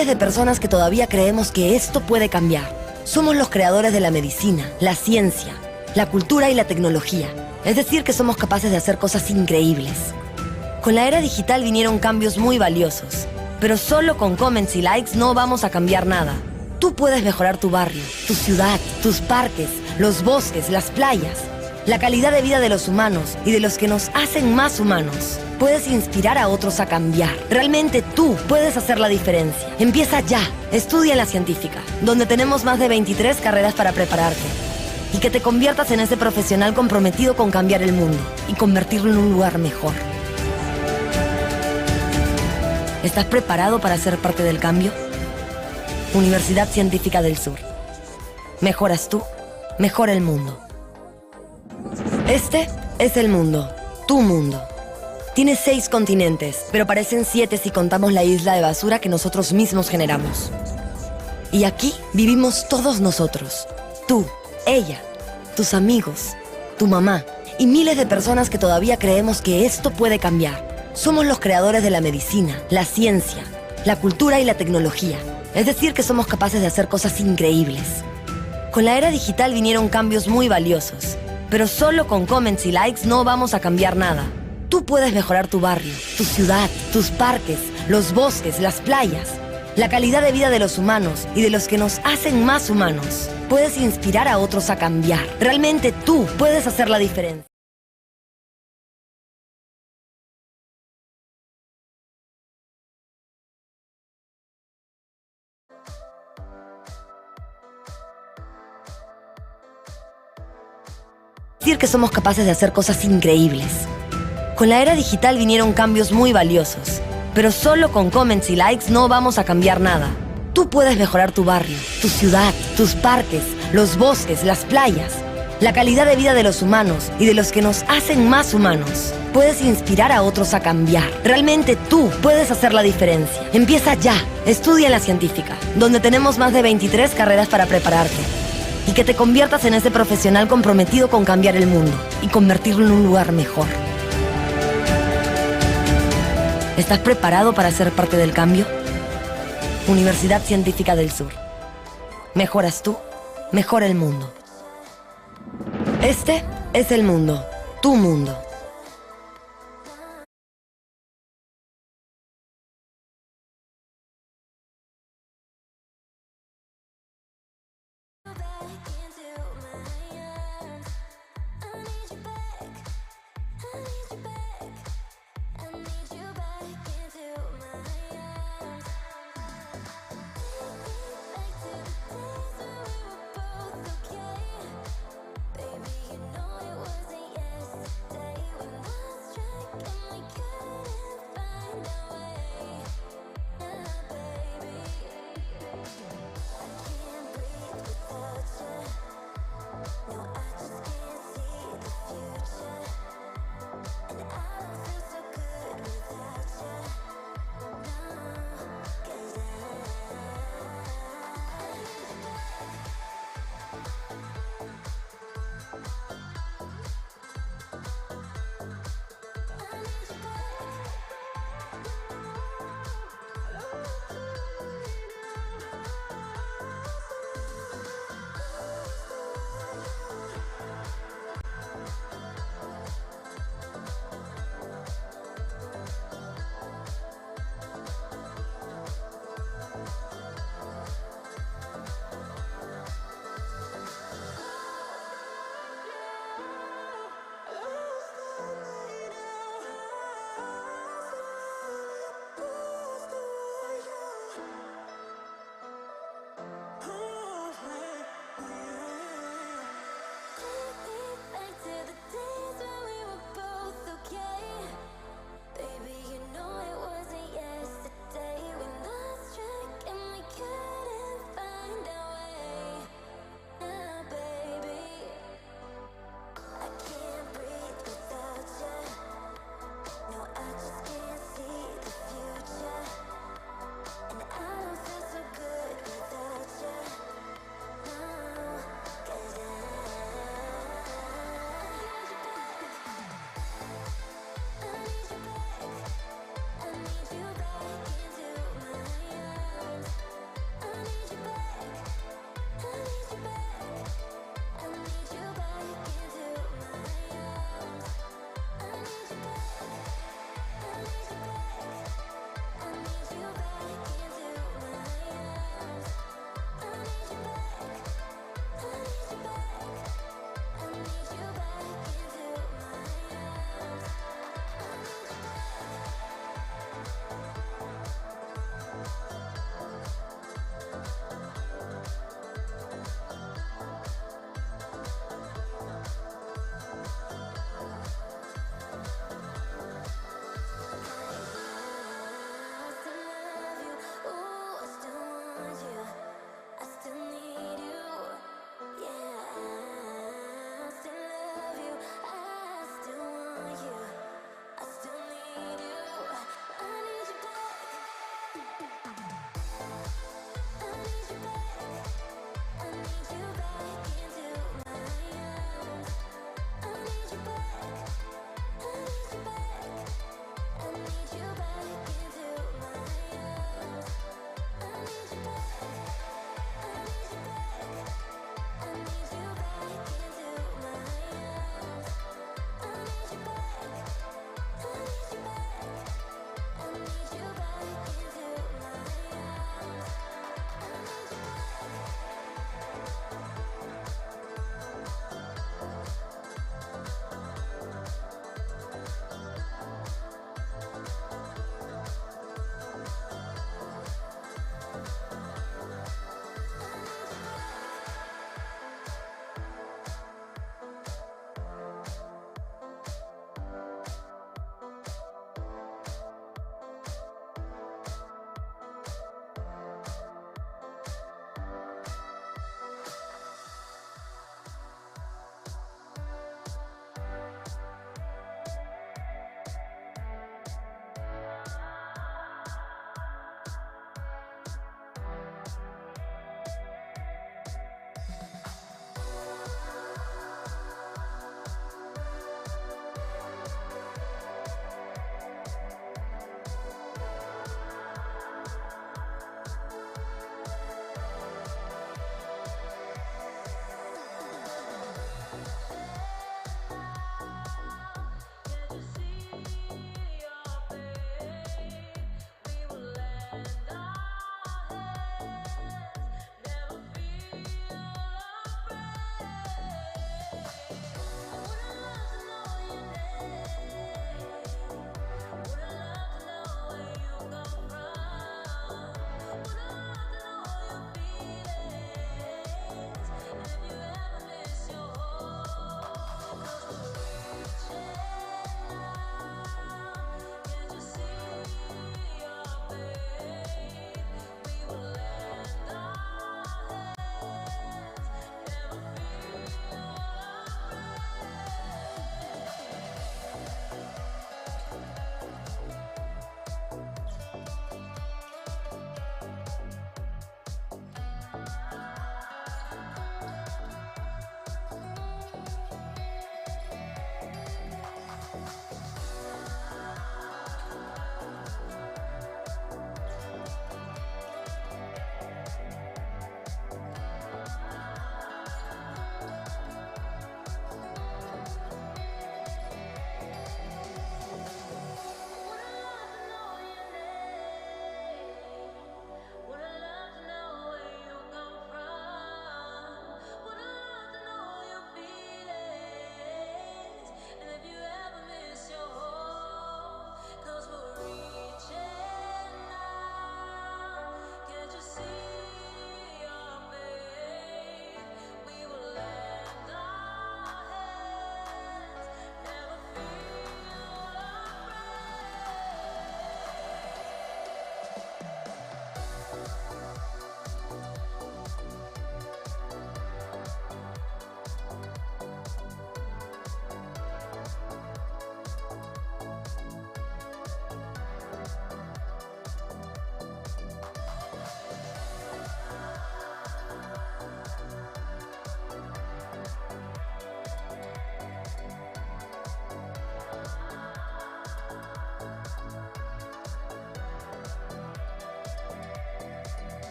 miles de personas que todavía creemos que esto puede cambiar. Somos los creadores de la medicina, la ciencia, la cultura y la tecnología. Es decir, que somos capaces de hacer cosas increíbles. Con la era digital vinieron cambios muy valiosos, pero solo con comments y likes no vamos a cambiar nada. Tú puedes mejorar tu barrio, tu ciudad, tus parques, los bosques, las playas, la calidad de vida de los humanos y de los que nos hacen más humanos. Puedes inspirar a otros a cambiar. Realmente tú puedes hacer la diferencia. Empieza ya. Estudia en la científica, donde tenemos más de 23 carreras para prepararte. Y que te conviertas en ese profesional comprometido con cambiar el mundo y convertirlo en un lugar mejor. ¿Estás preparado para ser parte del cambio? Universidad Científica del Sur. Mejoras tú, mejora el mundo. Este es el mundo, tu mundo. Tiene 6 continentes, pero parecen 7 si contamos la isla de basura que nosotros mismos generamos. Y aquí vivimos todos nosotros. Tú, ella, tus amigos, tu mamá y miles de personas que todavía creemos que esto puede cambiar. Somos los creadores de la medicina, la ciencia, la cultura y la tecnología. Es decir, que somos capaces de hacer cosas increíbles. Con la era digital vinieron cambios muy valiosos, pero solo con comments y likes no vamos a cambiar nada. Tú puedes mejorar tu barrio, tu ciudad, tus parques, los bosques, las playas, la calidad de vida de los humanos y de los que nos hacen más humanos. Puedes inspirar a otros a cambiar. Realmente tú puedes hacer la diferencia. Decir que somos capaces de hacer cosas increíbles. Con la era digital vinieron cambios muy valiosos, pero solo con comments y likes no vamos a cambiar nada. Tú puedes mejorar tu barrio, tu ciudad, tus parques, los bosques, las playas, la calidad de vida de los humanos y de los que nos hacen más humanos. Puedes inspirar a otros a cambiar. Realmente tú puedes hacer la diferencia. Empieza ya. Estudia en la científica, donde tenemos más de 23 carreras para prepararte. Y que te conviertas en ese profesional comprometido con cambiar el mundo y convertirlo en un lugar mejor. ¿Estás preparado para ser parte del cambio? Universidad Científica del Sur. Mejoras tú, mejora el mundo. Este es el mundo, tu mundo.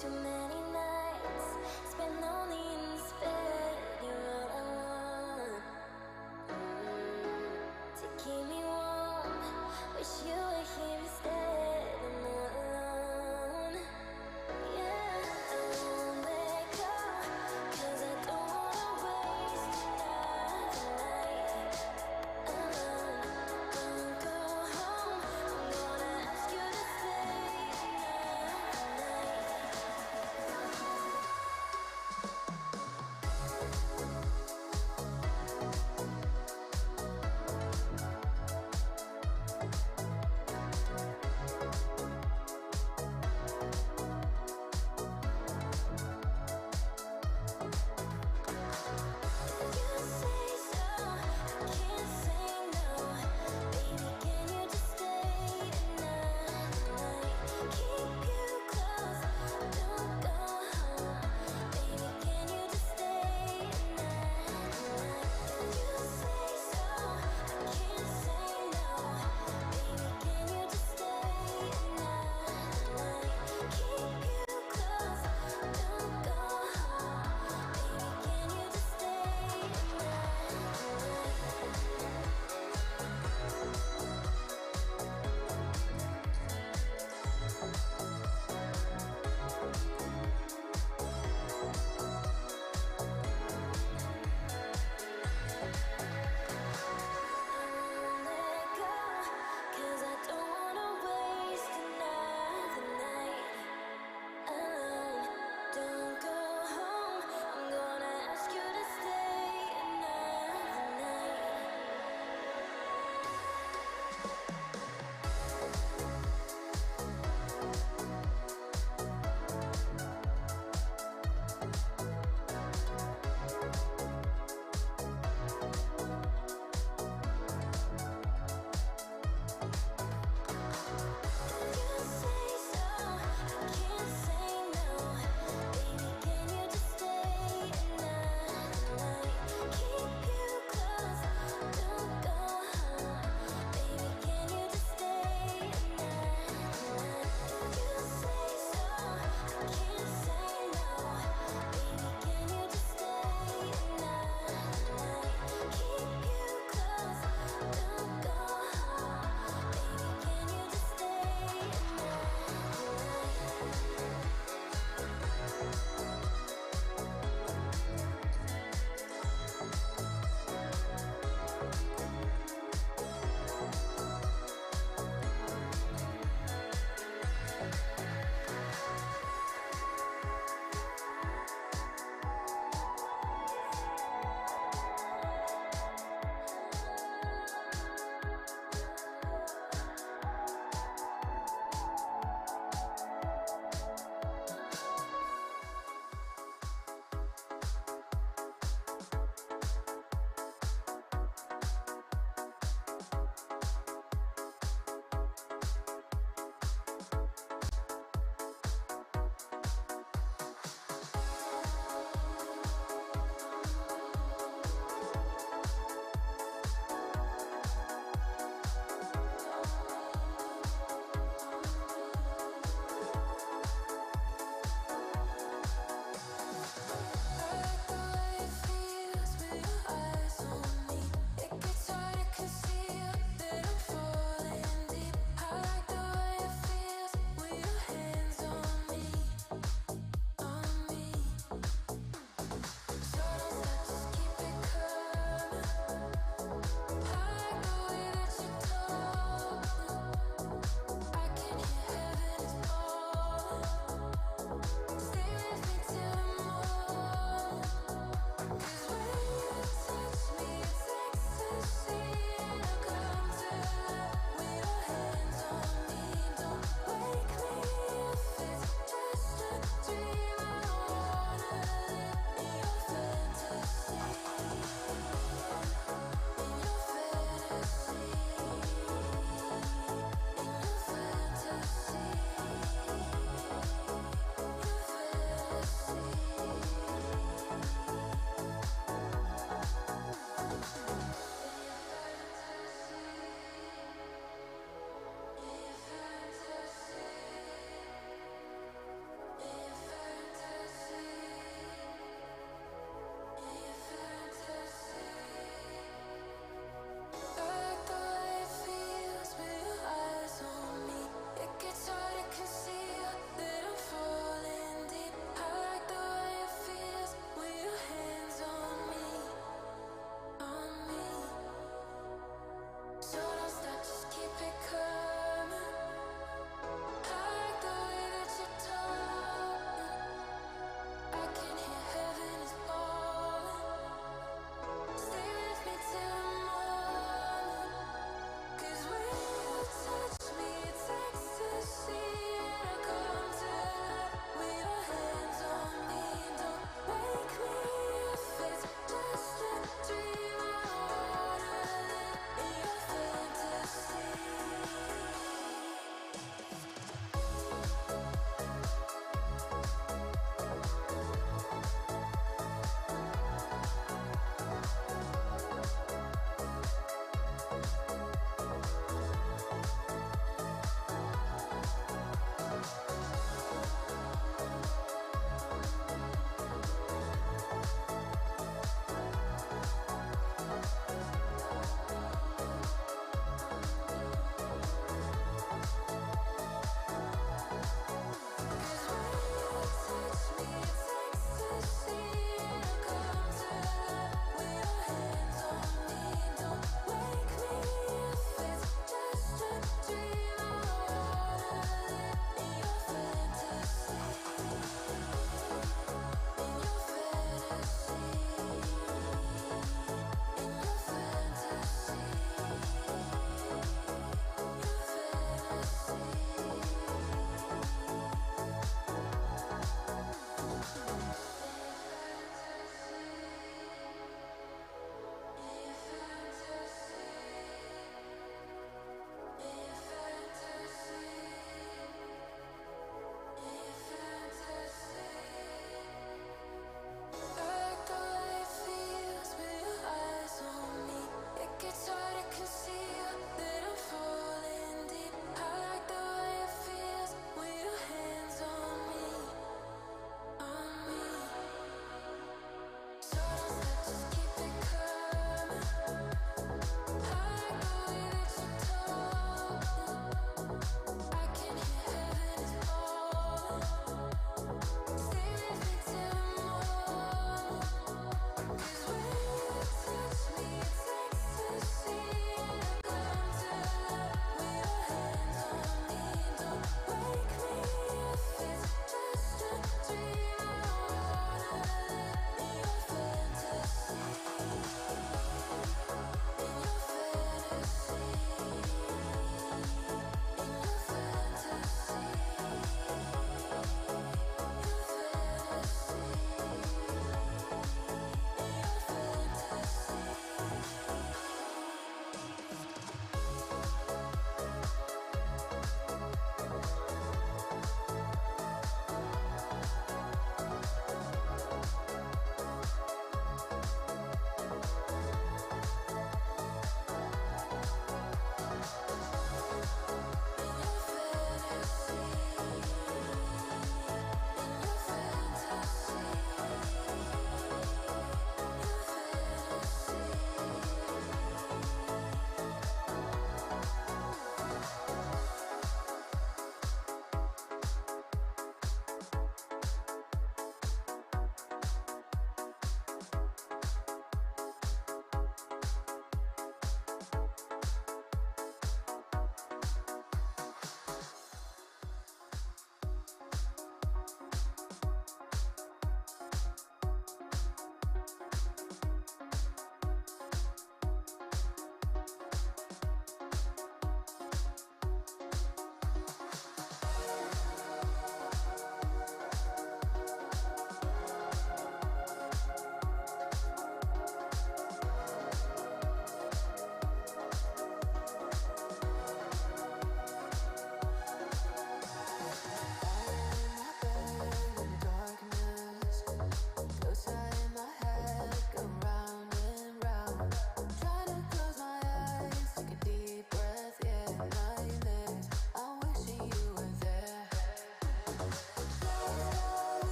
Too many nights spent lonely in despair. You're all I want to keep me warm. Wish you were here instead. I'm not alone. Yeah, I won't let go, 'cause I don't wanna waste another night alone. Don't go home. I'm gonna ask you to stay another night.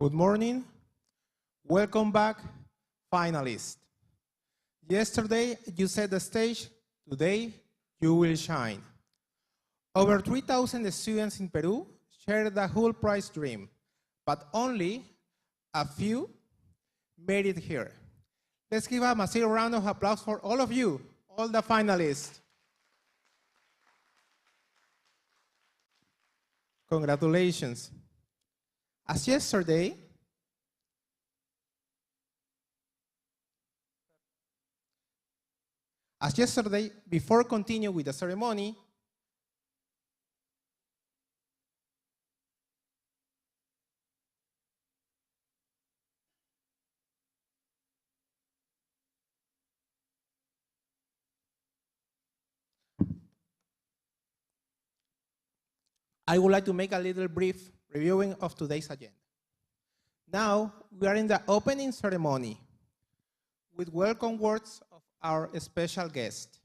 Good morning. Welcome back, finalists. Yesterday, you set the stage. Today, you will shine. Over 3,000 students in Peru shared the Hult Prize dream, but only a few made it here. Let's give a massive round of applause for all of you, all the finalists. Congratulations. As yesterday, before continuing with the ceremony, I would like to make a little brief reviewing of today's agenda. Now, we are in the opening ceremony with welcome words of our special guest.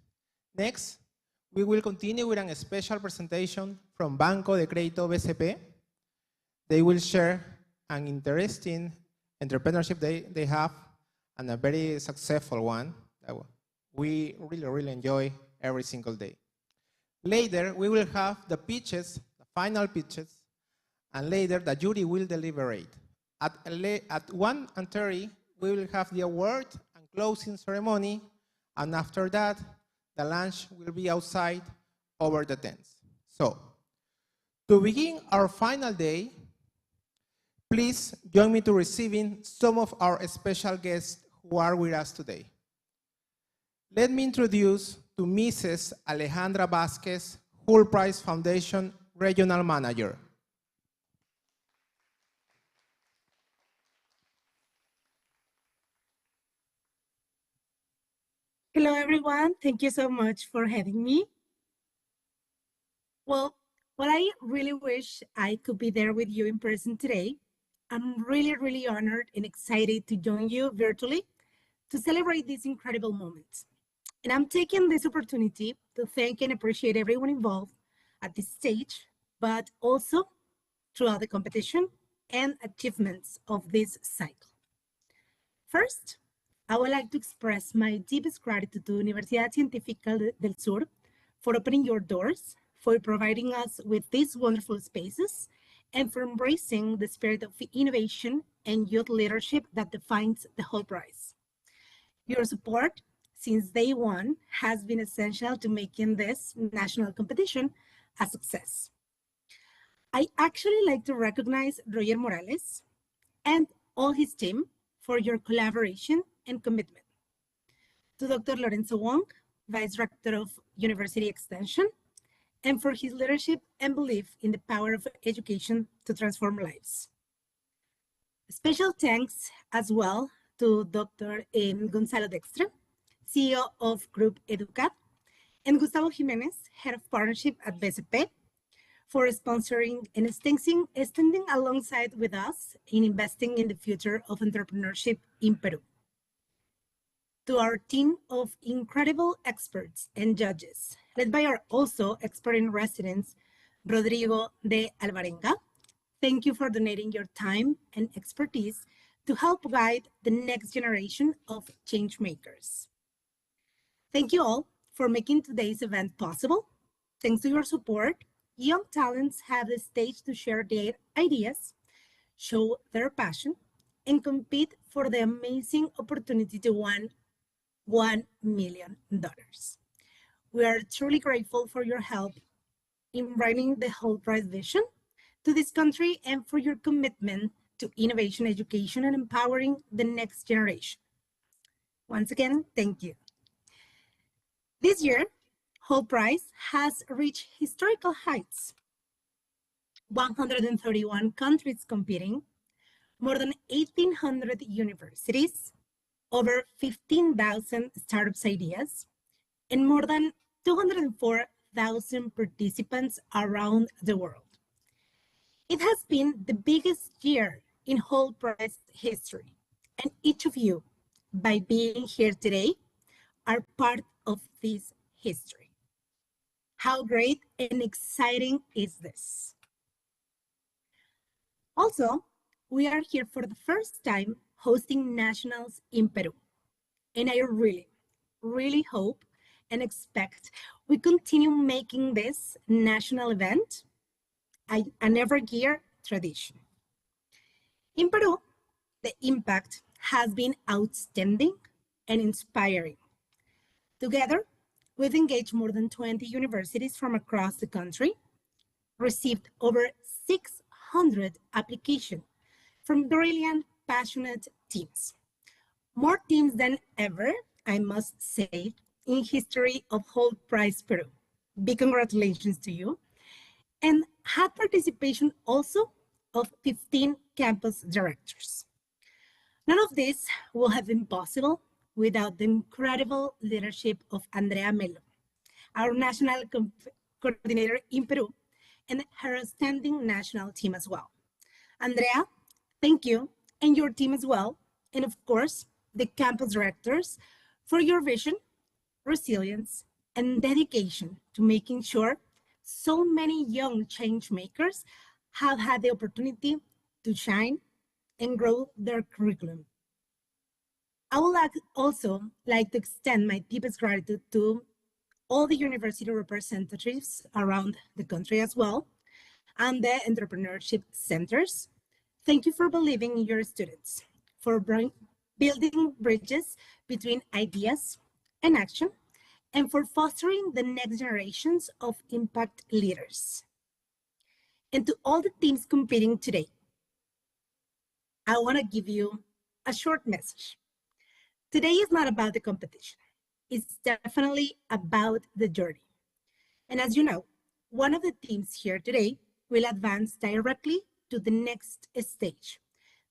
Next, we will continue with a special presentation from Banco de Crédito BCP. They will share an interesting entrepreneurship they have and a very successful one that we really enjoy every single day. Later, we will have the pitches, the final pitches, and later the jury will deliberate. At 1:30, we will have the award and closing ceremony, and after that, the lunch will be outside over the tents. So, to begin our final day, please join me to receiving some of our special guests who are with us today. Let me introduce to Mrs. Alejandra Vázquez, Hult Prize Foundation Regional Manager. Hello, everyone. Thank you so much for having me. Well, I really wish I could be there with you in person today. I'm really honored and excited to join you virtually to celebrate this incredible moment. And I'm taking this opportunity to thank and appreciate everyone involved at this stage, but also throughout the competition and achievements of this cycle. First, I would like to express my deepest gratitude to Universidad Científica del Sur for opening your doors, for providing us with these wonderful spaces, and for embracing the spirit of innovation and youth leadership that defines the Hult Prize. Your support since day one has been essential to making this national competition a success. I actually like to recognize Roger Morales and all his team for your collaboration and commitment. To Dr. Lorenzo Wong, Vice Rector of University Extension, and for his leadership and belief in the power of education to transform lives. Special thanks as well to Dr. Gonzalo Dextre, CEO of Group Educat, and Gustavo Jimenez, Head of Partnership at BCP, for sponsoring and extending alongside with us in investing in the future of entrepreneurship in Peru. To our team of incredible experts and judges, led by our also expert in residence, Rodrigo de Alvarenga, thank you for donating your time and expertise to help guide the next generation of change makers. Thank you all for making today's event possible. Thanks to your support, young talents have the stage to share their ideas, show their passion, and compete for the amazing opportunity to win $1 million. We are truly grateful for your help in bringing the Hult Prize vision to this country and for your commitment to innovation, education, and empowering the next generation. Once again, thank you. This year, Hult Prize has reached historical heights. 131 countries competing, more than 1,800 universities, over 15,000 startups ideas, and more than 204,000 participants around the world. It has been the biggest year in Hult Prize history, and each of you, by being here today, are part of this history. How great and exciting is this? Also, we are here for the first time hosting nationals in Peru. And I really, really hope and expect we continue making this national event an every-year tradition. In Peru, the impact has been outstanding and inspiring. Together, we've engaged more than 20 universities from across the country, received over 600 applications from brilliant, passionate teams. More teams than ever, I must say, in history of Hult Prize Peru. Big congratulations to you. And had participation also of 15 campus directors. None of this would have been possible without the incredible leadership of Andrea Melo, our national coordinator in Peru, and her outstanding national team as well. Andrea, thank you, and your team as well, and of course, the campus directors for your vision, resilience, and dedication to making sure so many young change makers have had the opportunity to shine and grow their curriculum. I would also like to extend my deepest gratitude to all the university representatives around the country as well, and the entrepreneurship centers. Thank you for believing in your students, for building bridges between ideas and action, and for fostering the next generations of impact leaders. And to all the teams competing today, I want to give you a short message. Today is not about the competition. It's definitely about the journey. And as you know, one of the teams here today will advance directly to the next stage,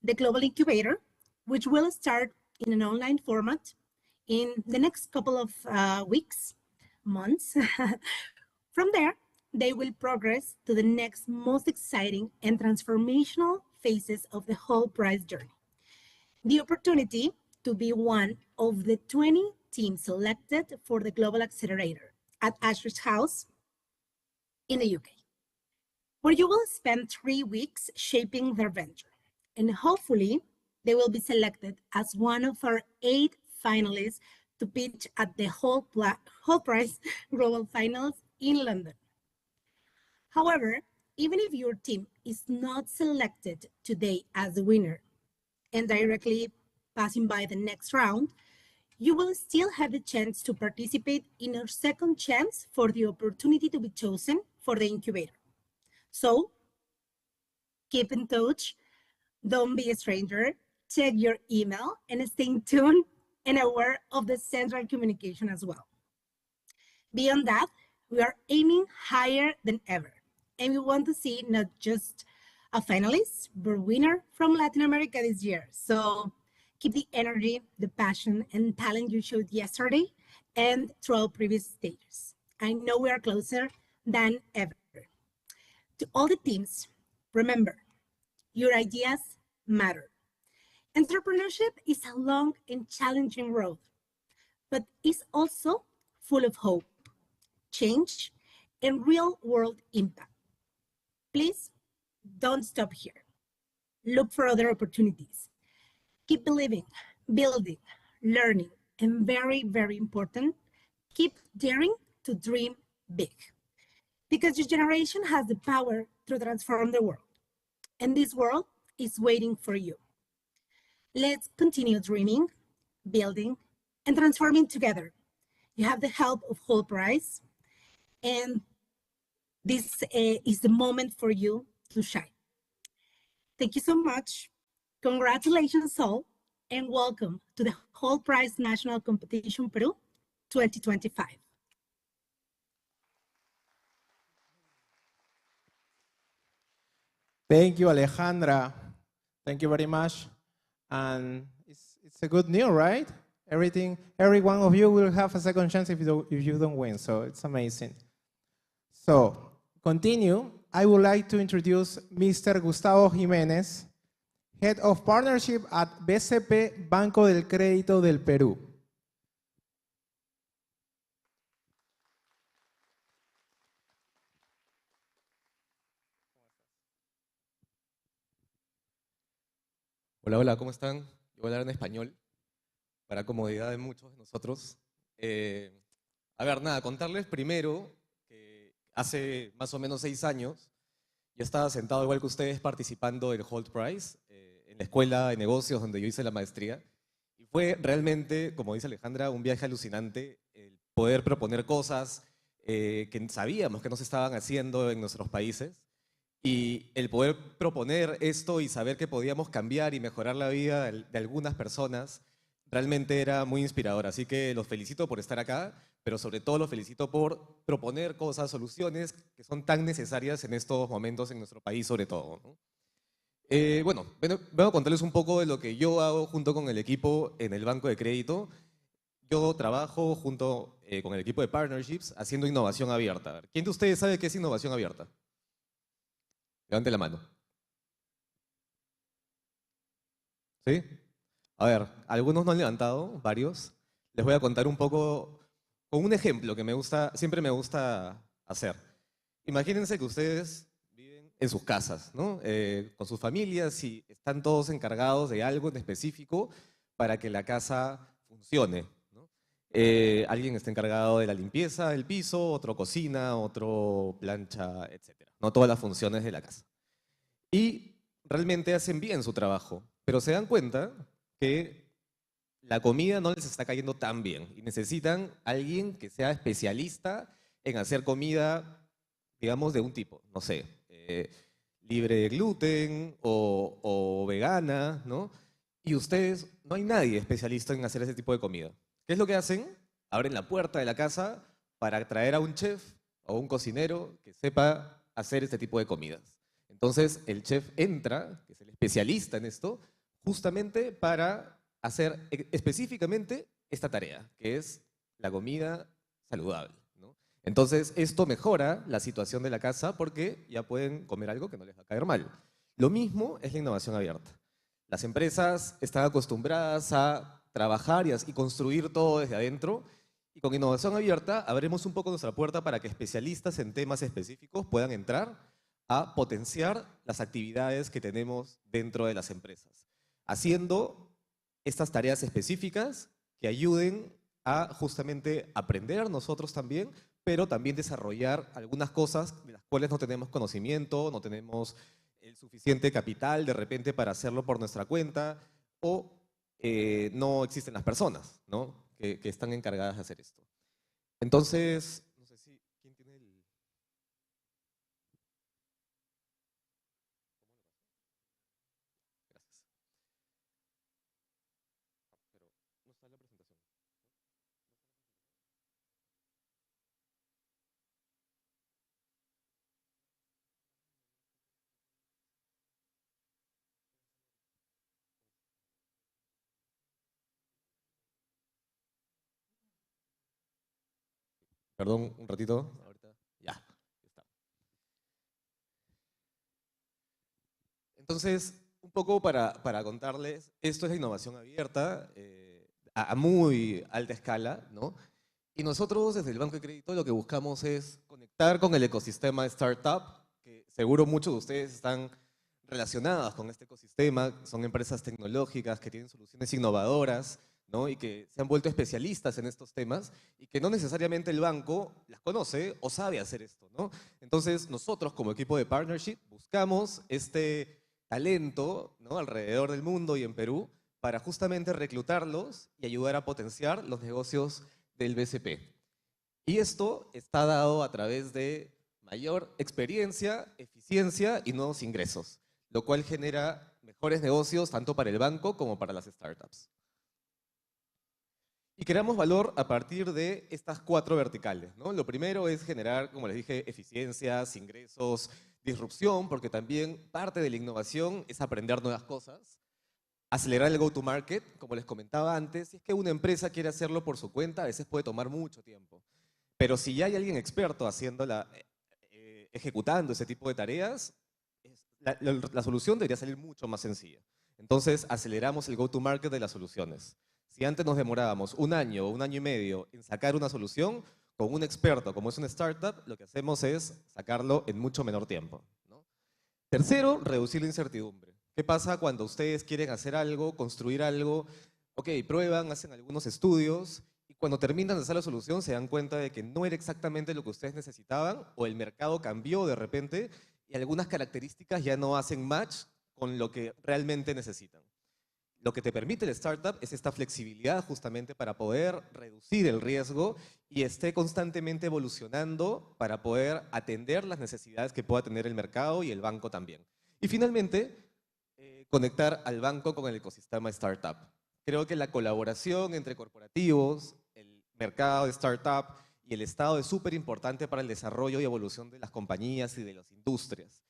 the Global Incubator, which will start in an online format in the next couple of weeks, months. From there, they will progress to the next most exciting and transformational phases of the whole prize journey. The opportunity to be one of the 20 teams selected for the Global Accelerator at Ashridge House in the UK, where you will spend 3 weeks shaping their venture. And hopefully, they will be selected as one of our 8 finalists to pitch at the whole prize global finals in London. However, even if your team is not selected today as the winner and directly passing by the next round, you will still have the chance to participate in our second chance for the opportunity to be chosen for the incubator. So keep in touch, don't be a stranger, check your email, and stay tuned and aware of the central communication as well. Beyond that, we are aiming higher than ever, and we want to see not just a finalist, but winner from Latin America this year. So keep the energy, the passion, and talent you showed yesterday and throughout previous stages. I know we are closer than ever. To all the teams, remember, your ideas matter. Entrepreneurship is a long and challenging road, but it's also full of hope, change, and real-world impact. Please don't stop here. Look for other opportunities. Keep believing, building, learning, and very, very important, keep daring to dream big. Because your generation has the power to transform the world, and this world is waiting for you. Let's continue dreaming, building, and transforming together. You have the help of Whole Prize, and this is the moment for you to shine. Thank you so much. Congratulations all, and welcome to the Whole Prize National Competition Peru 2025. Thank you, Alejandra. Thank you very much. And it's a good news, right? Every one of you will have a second chance if you don't win. So it's amazing. So continue. I would like to introduce Mr. Gustavo Jimenez, Head of Partnership at BCP Banco del Crédito del Perú. Hola, hola, ¿cómo están? Yo voy a hablar en español, para comodidad de muchos de nosotros. A ver, nada, contarles primero que hace más o menos 6 años yo estaba sentado igual que ustedes participando del Hult Prize en la escuela de negocios donde yo hice la maestría. Y fue realmente, como dice Alejandra, un viaje alucinante el poder proponer cosas que sabíamos que no se estaban haciendo en nuestros países. Y el poder proponer esto y saber que podíamos cambiar y mejorar la vida de algunas personas realmente era muy inspirador. Así que los felicito por estar acá, pero sobre todo los felicito por proponer cosas, soluciones que son tan necesarias en estos momentos en nuestro país sobre todo, ¿no? Bueno, vengo a contarles un poco de lo que yo hago junto con el equipo en el banco de crédito. Yo trabajo junto con el equipo de partnerships haciendo innovación abierta. A ver, ¿quién de ustedes sabe qué es innovación abierta? Levante la mano. ¿Sí? A ver, algunos no han levantado, varios. Les voy a contar un poco con un ejemplo que siempre me gusta hacer. Imagínense que ustedes viven en sus casas, ¿no? Con sus familias y están todos encargados de algo en específico para que la casa funcione, ¿no? Alguien está encargado de la limpieza del piso, otro cocina, otro plancha, etcétera. No todas las funciones de la casa. Y realmente hacen bien su trabajo, pero se dan cuenta que la comida no les está cayendo tan bien y necesitan alguien que sea especialista en hacer comida, digamos, de un tipo, no sé, libre de gluten o vegana, ¿no? Y ustedes, no hay nadie especialista en hacer ese tipo de comida. ¿Qué es lo que hacen? Abren la puerta de la casa para traer a un chef o un cocinero que sepa hacer este tipo de comidas. Entonces, el chef entra, que es el especialista en esto, justamente para hacer específicamente esta tarea, que es la comida saludable, ¿no? Entonces, esto mejora la situación de la casa porque ya pueden comer algo que no les va a caer mal. Lo mismo es la innovación abierta. Las empresas están acostumbradas a trabajar y construir todo desde adentro, y con innovación abierta abrimos un poco nuestra puerta para que especialistas en temas específicos puedan entrar a potenciar las actividades que tenemos dentro de las empresas, haciendo estas tareas específicas que ayuden a justamente aprender nosotros también, pero también desarrollar algunas cosas de las cuales no tenemos conocimiento, no tenemos el suficiente capital de repente para hacerlo por nuestra cuenta, o no existen las personas, ¿no? que están encargadas de hacer esto. Entonces, no sé si, ¿quién tiene el...? Gracias. Pero no está la presentación. Perdón, un ratito. Ahorita. Ya, está. Entonces, un poco para contarles, esto es la innovación abierta a muy alta escala, ¿no? Y nosotros desde el Banco de Crédito lo que buscamos es conectar con el ecosistema de startup, que seguro muchos de ustedes están relacionadas con este ecosistema, son empresas tecnológicas que tienen soluciones innovadoras, ¿no? Y que se han vuelto especialistas en estos temas y que no necesariamente el banco las conoce o sabe hacer esto, ¿no? Entonces nosotros como equipo de partnership buscamos este talento, ¿no? alrededor del mundo y en Perú para justamente reclutarlos y ayudar a potenciar los negocios del BCP. Y esto está dado a través de mayor experiencia, eficiencia y nuevos ingresos, lo cual genera mejores negocios tanto para el banco como para las startups. Y creamos valor a partir de estas 4 verticales, ¿no? Lo primero es generar, como les dije, eficiencias, ingresos, disrupción, porque también parte de la innovación es aprender nuevas cosas. Acelerar el go-to-market, como les comentaba antes, si es que una empresa quiere hacerlo por su cuenta, a veces puede tomar mucho tiempo. Pero si ya hay alguien experto ejecutando ese tipo de tareas, la solución debería salir mucho más sencilla. Entonces, aceleramos el go-to-market de las soluciones. Si antes nos demorábamos 1 año o 1 año y medio en sacar una solución, con un experto, como es una startup, lo que hacemos es sacarlo en mucho menor tiempo, ¿no? Tercero, reducir la incertidumbre. ¿Qué pasa cuando ustedes quieren hacer algo, construir algo? Ok, prueban, hacen algunos estudios y cuando terminan de hacer la solución se dan cuenta de que no era exactamente lo que ustedes necesitaban o el mercado cambió de repente y algunas características ya no hacen match con lo que realmente necesitan. Lo que te permite el startup es esta flexibilidad justamente para poder reducir el riesgo y esté constantemente evolucionando para poder atender las necesidades que pueda tener el mercado y el banco también. Y finalmente, conectar al banco con el ecosistema startup. Creo que la colaboración entre corporativos, el mercado de startup y el Estado es súper importante para el desarrollo y evolución de las compañías y de las industrias.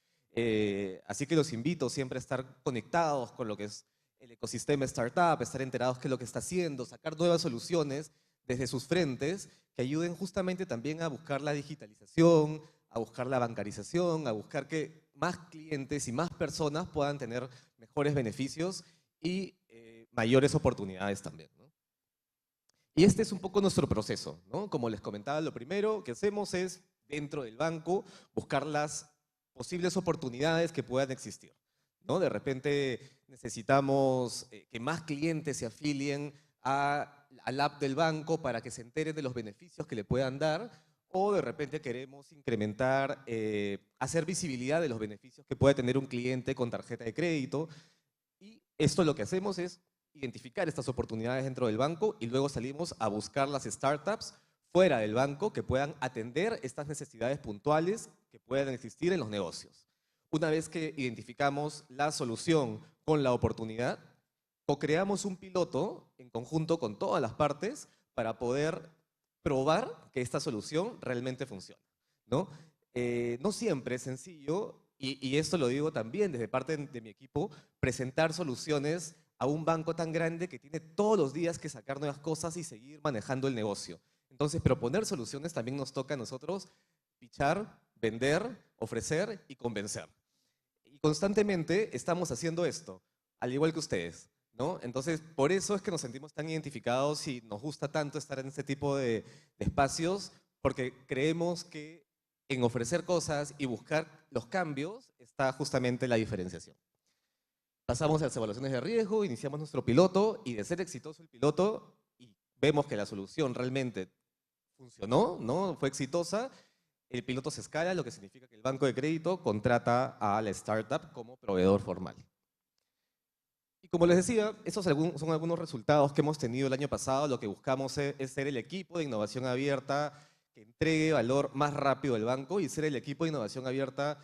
Así que los invito siempre a estar conectados con lo que es el ecosistema startup, estar enterados qué es lo que está haciendo, sacar nuevas soluciones desde sus frentes que ayuden justamente también a buscar la digitalización, a buscar la bancarización, a buscar que más clientes y más personas puedan tener mejores beneficios y mayores oportunidades también, ¿no? Y este es un poco nuestro proceso, ¿no? Como les comentaba, lo primero que hacemos es, dentro del banco, buscar las posibles oportunidades que puedan existir, ¿no? De repente necesitamos que más clientes se afilien al app del banco para que se enteren de los beneficios que le puedan dar, o de repente queremos incrementar, hacer visibilidad de los beneficios que puede tener un cliente con tarjeta de crédito. Y esto lo que hacemos es identificar estas oportunidades dentro del banco y luego salimos a buscar las startups fuera del banco que puedan atender estas necesidades puntuales que puedan existir en los negocios. Una vez que identificamos la solución con la oportunidad, co-creamos un piloto en conjunto con todas las partes para poder probar que esta solución realmente funciona, ¿no? No siempre es sencillo, y esto lo digo también desde parte de mi equipo, presentar soluciones a un banco tan grande que tiene todos los días que sacar nuevas cosas y seguir manejando el negocio. Entonces, proponer soluciones también nos toca a nosotros pichar, vender, ofrecer y convencer. Y constantemente estamos haciendo esto, al igual que ustedes, ¿no? Entonces, por eso es que nos sentimos tan identificados y nos gusta tanto estar en este tipo de espacios, porque creemos que en ofrecer cosas y buscar los cambios está justamente la diferenciación. Pasamos a las evaluaciones de riesgo, iniciamos nuestro piloto y de ser exitoso el piloto y vemos que la solución realmente funcionó, ¿no? Fue exitosa, el piloto se escala, lo que significa que el banco de crédito contrata a la startup como proveedor formal. Y como les decía, esos son algunos resultados que hemos tenido el año pasado. Lo que buscamos es ser el equipo de innovación abierta que entregue valor más rápido al banco y ser el equipo de innovación abierta,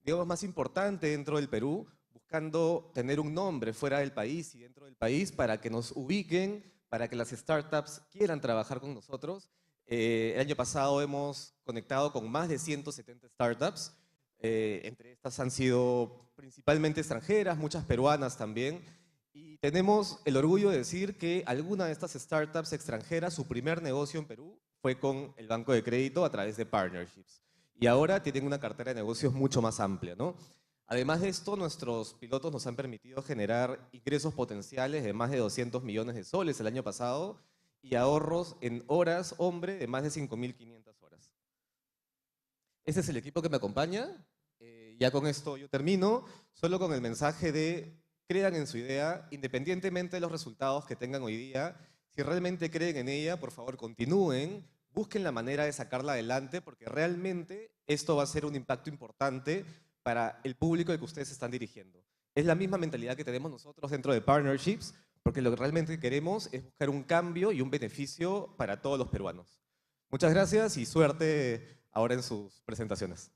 digamos, más importante dentro del Perú, buscando tener un nombre fuera del país y dentro del país para que nos ubiquen, para que las startups quieran trabajar con nosotros. El año pasado hemos conectado con más de 170 startups. Entre estas han sido principalmente extranjeras, muchas peruanas también. Y tenemos el orgullo de decir que alguna de estas startups extranjeras, su primer negocio en Perú fue con el banco de crédito a través de partnerships. Y ahora tienen una cartera de negocios mucho más amplia, ¿no? Además de esto, nuestros pilotos nos han permitido generar ingresos potenciales de más de 200 millones de soles el año pasado y ahorros en horas, hombre, de más de 5.500 horas. Este es el equipo que me acompaña. Ya con esto yo termino, solo con el mensaje de crean en su idea, independientemente de los resultados que tengan hoy día. Si realmente creen en ella, por favor continúen, busquen la manera de sacarla adelante, porque realmente esto va a ser un impacto importante para el público al que ustedes están dirigiendo. Es la misma mentalidad que tenemos nosotros dentro de Partnerships, porque lo que realmente queremos es buscar un cambio y un beneficio para todos los peruanos. Muchas gracias y suerte ahora en sus presentaciones.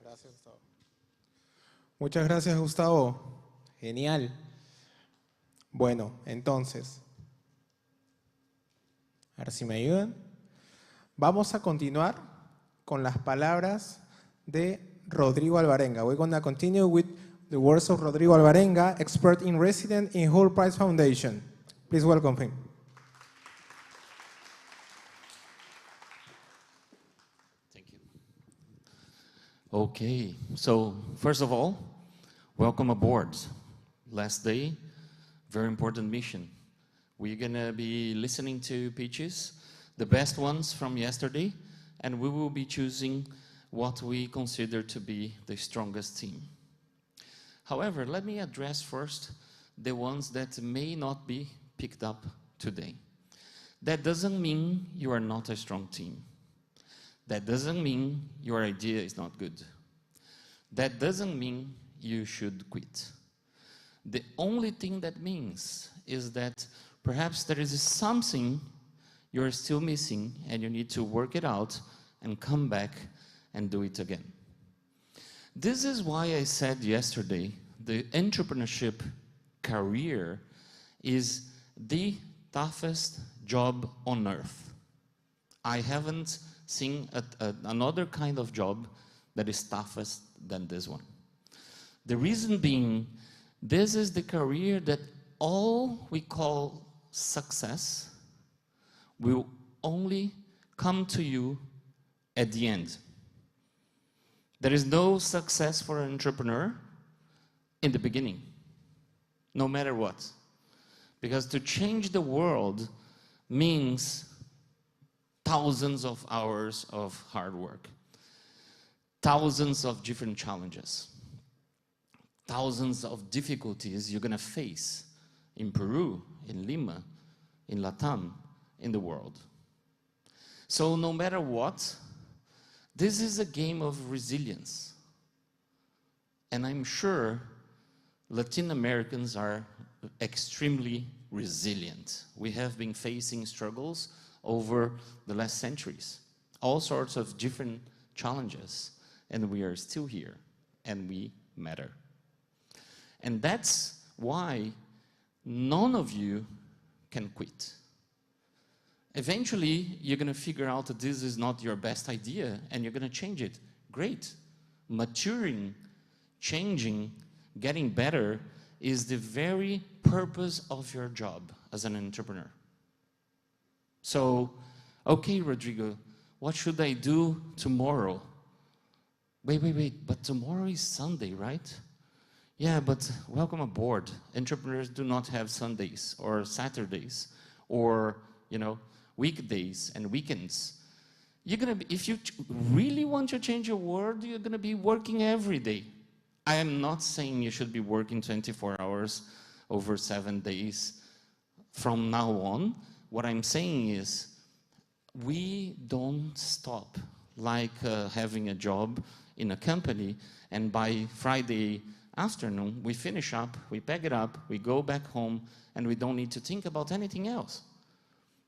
Gracias, Gustavo. Muchas gracias, Gustavo. Genial. Bueno, entonces, a ver si me ayudan. Vamos a continuar con las palabras de Rodrigo Alvarenga. We're going to continue with the words of Rodrigo Alvarenga, expert in resident in Hult Prize Foundation. Please welcome him. Thank you. Okay, so first of all, welcome aboard. Last day, very important mission. We're gonna be listening to pitches, the best ones from yesterday, and we will be choosing what we consider to be the strongest team. However, let me address first the ones that may not be picked up today. That doesn't mean you are not a strong team. That doesn't mean your idea is not good. That doesn't mean you should quit. The only thing that means is that perhaps there is something you're still missing and you need to work it out and come back and do it again. This is why I said yesterday, the entrepreneurship career is the toughest job on earth. I haven't seen another kind of job that is toughest than this one. The reason being, this is the career that all we call success will only come to you at the end. There is no success for an entrepreneur in the beginning, no matter what. Because to change the world means thousands of hours of hard work, thousands of different challenges, thousands of difficulties you're going to face in Peru, in Lima, in Latam, in the world. So no matter what, this is a game of resilience. And I'm sure Latin Americans are extremely resilient. We have been facing struggles over the last centuries, all sorts of different challenges, and we are still here, and we matter. And that's why none of you can quit. Eventually, you're going to figure out that this is not your best idea, and you're going to change it. Great. Maturing, changing, getting better is the very purpose of your job as an entrepreneur. So, okay, Rodrigo, what should I do tomorrow? Wait, but tomorrow is Sunday, right? Yeah, but welcome aboard. Entrepreneurs do not have Sundays or Saturdays or, weekdays and weekends. You're gonna be, if you really want to change your world, you're gonna be working every day. I am not saying you should be working 24 hours over 7 days from now on. What I'm saying is we don't stop like having a job in a company and by Friday afternoon we finish up, we pack it up, we go back home and we don't need to think about anything else.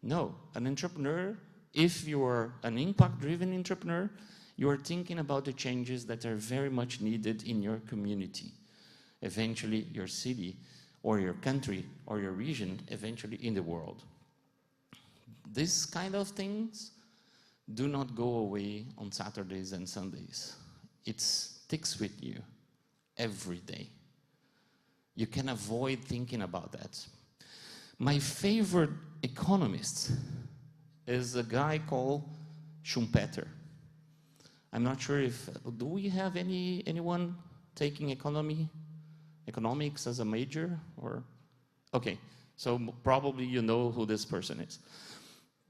No, an entrepreneur, if you're an impact-driven entrepreneur, you are thinking about the changes that are very much needed in your community, eventually your city, or your country, or your region, eventually in the world. These kind of things do not go away on Saturdays and Sundays. It sticks with you every day. You can avoid thinking about that. My favorite economist is a guy called Schumpeter. I'm not sure if, do we have anyone taking economics as a major? Or okay, so probably you know who this person is.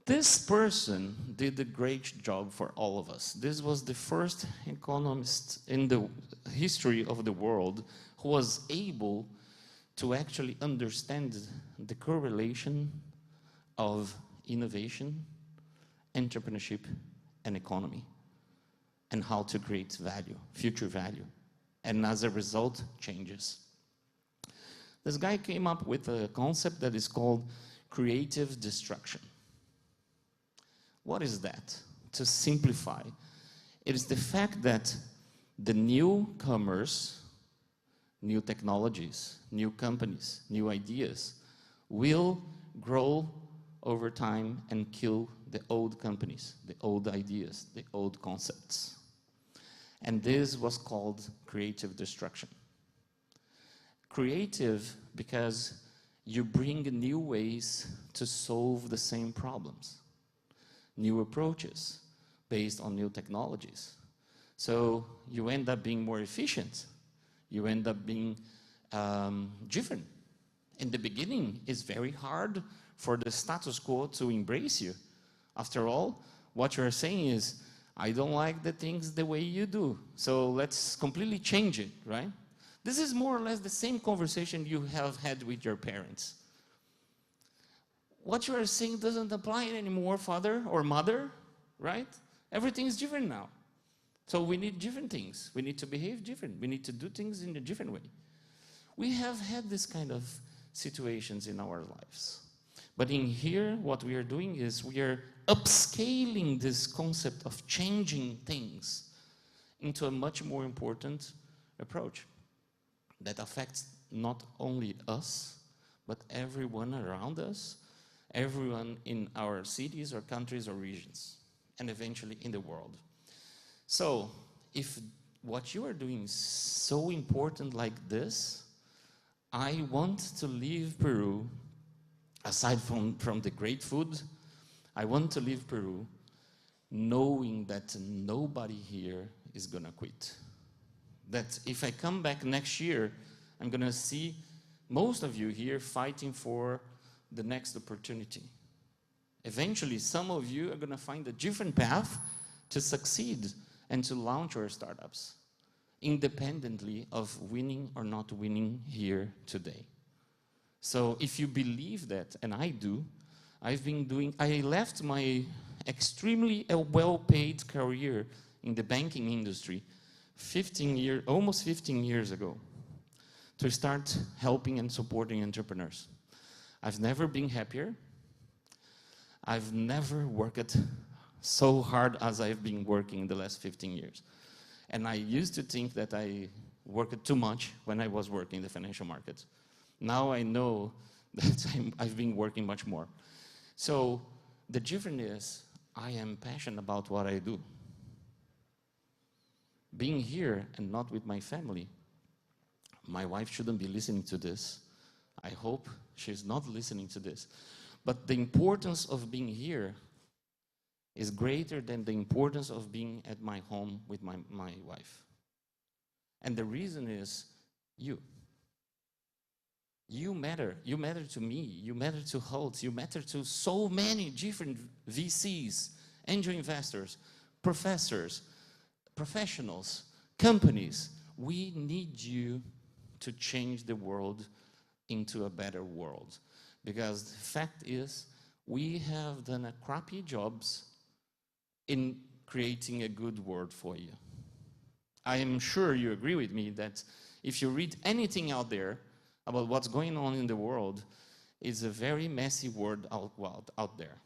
This person did a great job for all of us. This was the first economist in the history of the world who was able to actually understand the correlation of innovation, entrepreneurship, and economy, and how to create value, future value, and as a result, changes. This guy came up with a concept that is called creative destruction. What is that? To simplify, it is the fact that the newcomers, new technologies, new companies, new ideas will grow over time and kill the old companies, the old ideas, the old concepts. And this was called creative destruction. Creative because you bring new ways to solve the same problems, new approaches based on new technologies. So you end up being more efficient. You end up being different. In the beginning, it's very hard for the status quo to embrace you. After all, what you're saying is, I don't like the things the way you do, so let's completely change it, right? This is more or less the same conversation you have had with your parents. What you are saying doesn't apply anymore, father or mother, right? Everything is different now. So we need different things. We need to behave different. We need to do things in a different way. We have had this kind of situations in our lives. But in here, what we are doing is we are upscaling this concept of changing things into a much more important approach that affects not only us, but everyone around us, everyone in our cities or countries or regions, and eventually in the world. So, if what you are doing is so important like this, I want to leave Peru, aside from the great food, I want to leave Peru knowing that nobody here is gonna quit. That if I come back next year, I'm gonna see most of you here fighting for the next opportunity. Eventually, some of you are gonna find a different path to succeed and to launch your startups, independently of winning or not winning here today. So if you believe that, and I do, I left my extremely well-paid career in the banking industry almost 15 years ago to start helping and supporting entrepreneurs. I've never been happier. I've never worked so hard as I've been working in the last 15 years. And I used to think that I worked too much when I was working in the financial markets. Now I know that I've been working much more. So the difference is I am passionate about what I do. Being here and not with my family, my wife shouldn't be listening to this. I hope she's not listening to this. But the importance of being here is greater than the importance of being at my home with my wife. And the reason is you. You matter. You matter to me. You matter to Hult. You matter to so many different VCs, angel investors, professors, professionals, companies. We need you to change the world into a better world. Because the fact is, we have done a crappy jobs in creating a good world for you. I am sure you agree with me that if you read anything out there about what's going on in the world, it's a very messy world out there.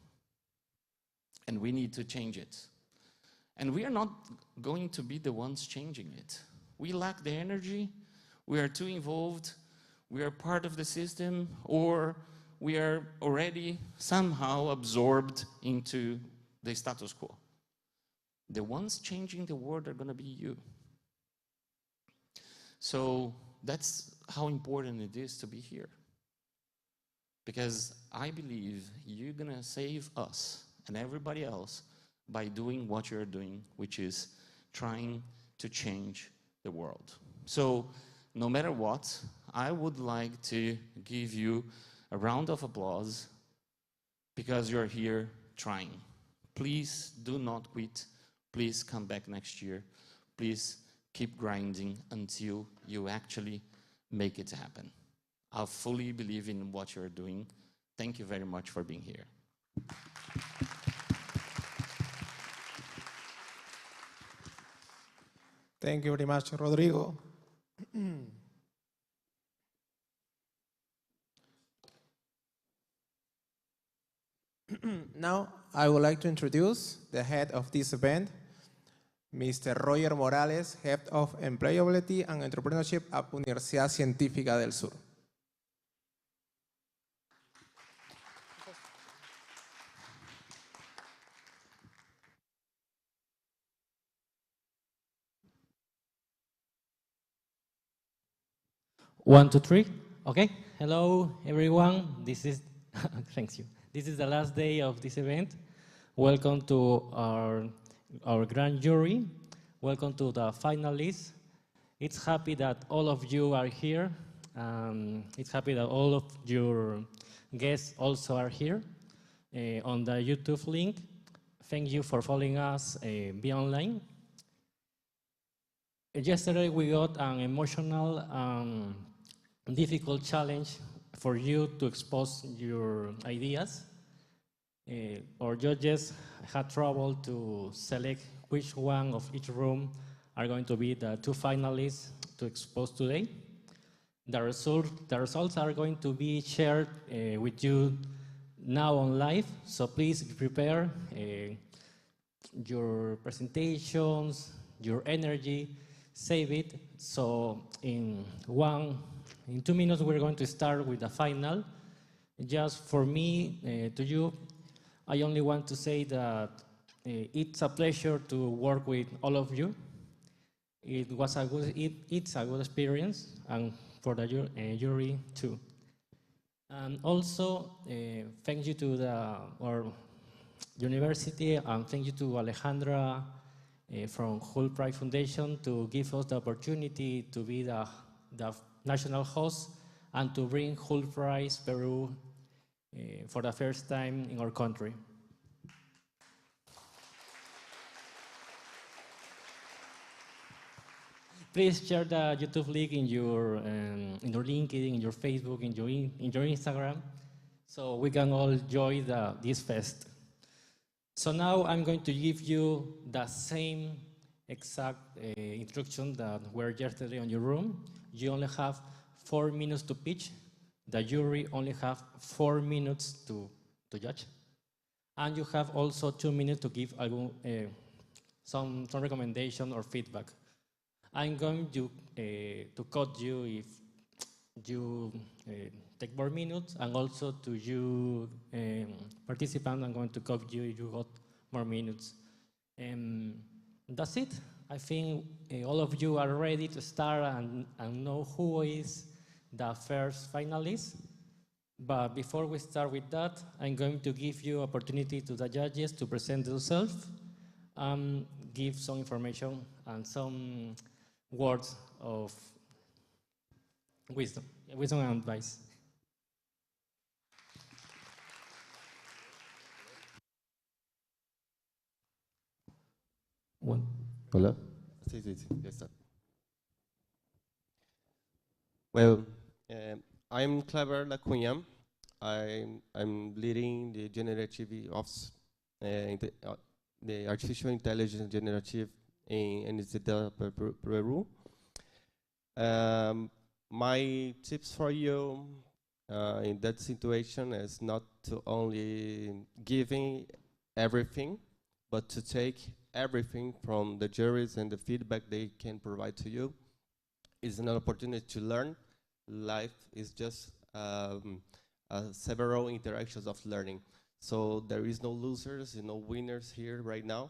And we need to change it. And we are not going to be the ones changing it. We lack the energy, we are too involved, we are part of the system, or we are already somehow absorbed into the status quo. The ones changing the world are going to be you. So that's how important it is to be here. Because I believe you're going to save us and everybody else by doing what you're doing, which is trying to change the world. So no matter what, I would like to give you a round of applause because you're here trying. Please do not quit. Please come back next year. Please keep grinding until you actually make it happen. I fully believe in what you're doing. Thank you very much for being here. Thank you very much, Rodrigo. Now, I would like to introduce the head of this event, Mr. Roger Morales, Head of Employability and Entrepreneurship at Universidad Científica del Sur. One, two, three. Okay. Hello, everyone. This is thanks you. This is the last day of this event. Welcome to our grand jury. Welcome to the finalists. It's happy that all of you are here. It's happy that all of your guests also are here on the YouTube link. thank you for following us via online. Yesterday we got an emotional, difficult challenge for you to expose your ideas. Our judges had trouble to select which one of each room are going to be the 2 finalists to expose today. The results are going to be shared with you now on live, so please prepare your presentations, your energy, save it. So in 2 minutes we're going to start with the final. Just for me, to you, I only want to say that it's a pleasure to work with all of you. It's a good experience, and for the jury too. And also, thank you to our university, and thank you to Alejandra from Hult Pride Foundation to give us the opportunity to be the national host and to bring Hult Pride Peru for the first time in our country. Please share the YouTube link in your LinkedIn, in your Facebook, in your Instagram, so we can all enjoy this fest. So now I'm going to give you the same exact instruction that were yesterday on your room. You only have 4 minutes to pitch. The jury only have 4 minutes to judge. And you have also 2 minutes to give some recommendation or feedback. I'm going to cut you if you take more minutes, and also to you participant, I'm going to cut you if you got more minutes. That's it. I think all of you are ready to start and know who is the first finalist. But before we start with that, I'm going to give you opportunity to the judges to present themselves, give some information and some words of wisdom and advice. One. Hola. Sí, ya está. Well, I'm Clever Lacuña. I'm leading the generative ops, the artificial intelligence generative in Peru. My tips for you in that situation is not to only giving everything, but to take everything from the juries and the feedback they can provide to you. It's an opportunity to learn. Life is just several interactions of learning. So there is no losers, no winners here right now.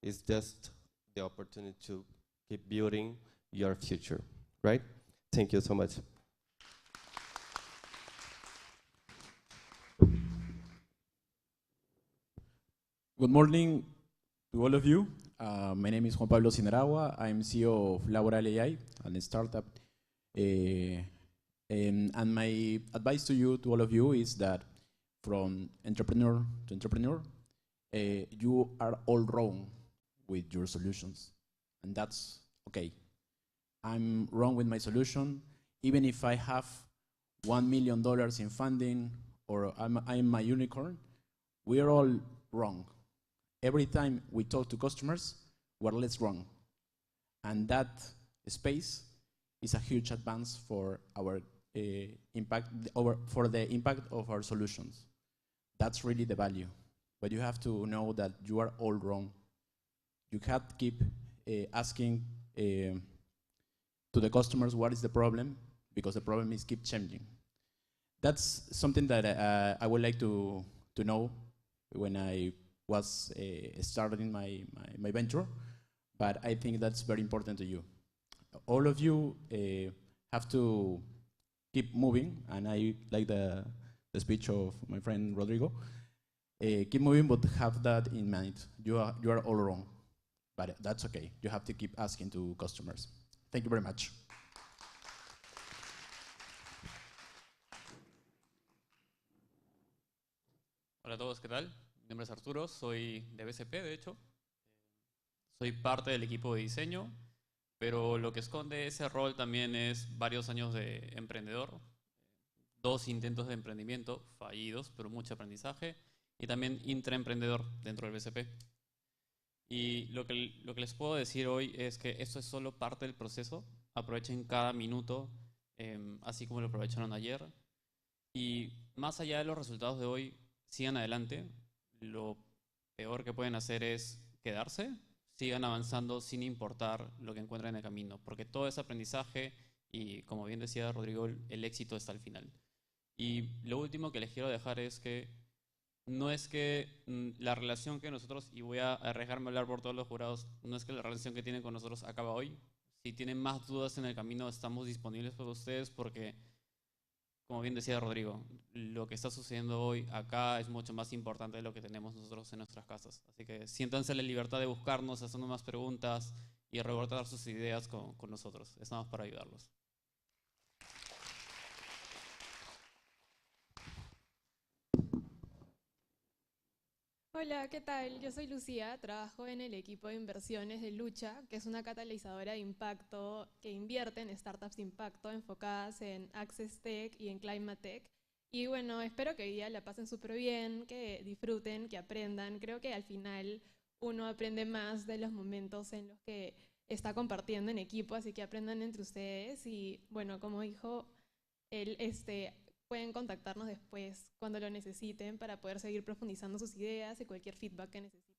It's just the opportunity to keep building your future, right? Thank you so much. Good morning to all of you. My name is Juan Pablo Sinaragua. I'm CEO of Laboral AI, a startup. And my advice to all of you, is that from entrepreneur to entrepreneur, you are all wrong with your solutions, and that's okay. I'm wrong with my solution, even if I have $1 million in funding or I'm a unicorn. We're all wrong. Every time we talk to customers, we're less wrong, and that space is a huge advance for our impact, for the impact of our solutions. That's really the value. But you have to know that you are all wrong. You have to keep asking to the customers what is the problem, because the problem is keep changing. That's something that I would like to know when I was starting my venture, but I think that's very important to you. All of you have to keep moving, and I like the speech of my friend Rodrigo. Keep moving, but have that in mind. You are all wrong, but that's okay. You have to keep asking to customers. Thank you very much. Hola a todos, ¿qué tal? Mi nombre es Arturo, soy de BCP, de hecho. Soy parte del equipo de diseño, pero lo que esconde ese rol también es varios años de emprendedor, 2 intentos de emprendimiento fallidos, pero mucho aprendizaje, y también intraemprendedor dentro del BCP. Y lo que les puedo decir hoy es que esto es solo parte del proceso. Aprovechen cada minuto, así como lo aprovecharon ayer. Y más allá de los resultados de hoy, sigan adelante. Lo peor que pueden hacer es quedarse. Sigan avanzando sin importar lo que encuentren en el camino, porque todo es aprendizaje y, como bien decía Rodrigo, el éxito está al final. Y lo último que les quiero dejar es que no es que la relación que nosotros, y voy a arriesgarme a hablar por todos los jurados, no es que la relación que tienen con nosotros acaba hoy. Si tienen más dudas en el camino, estamos disponibles para ustedes porque, como bien decía Rodrigo, lo que está sucediendo hoy acá es mucho más importante de lo que tenemos nosotros en nuestras casas. Así que siéntanse la libertad de buscarnos, haciendo más preguntas y rebotar sus ideas con nosotros. Estamos para ayudarlos. Hola, ¿qué tal? Yo soy Lucía, trabajo en el equipo de inversiones de Lucha, que es una catalizadora de impacto que invierte en startups de impacto enfocadas en Access Tech y en Climate Tech. Y bueno, espero que hoy día la pasen súper bien, que disfruten, que aprendan. Creo que al final uno aprende más de los momentos en los que está compartiendo en equipo, así que aprendan entre ustedes. Y bueno, como dijo él, pueden contactarnos después cuando lo necesiten para poder seguir profundizando sus ideas y cualquier feedback que necesiten.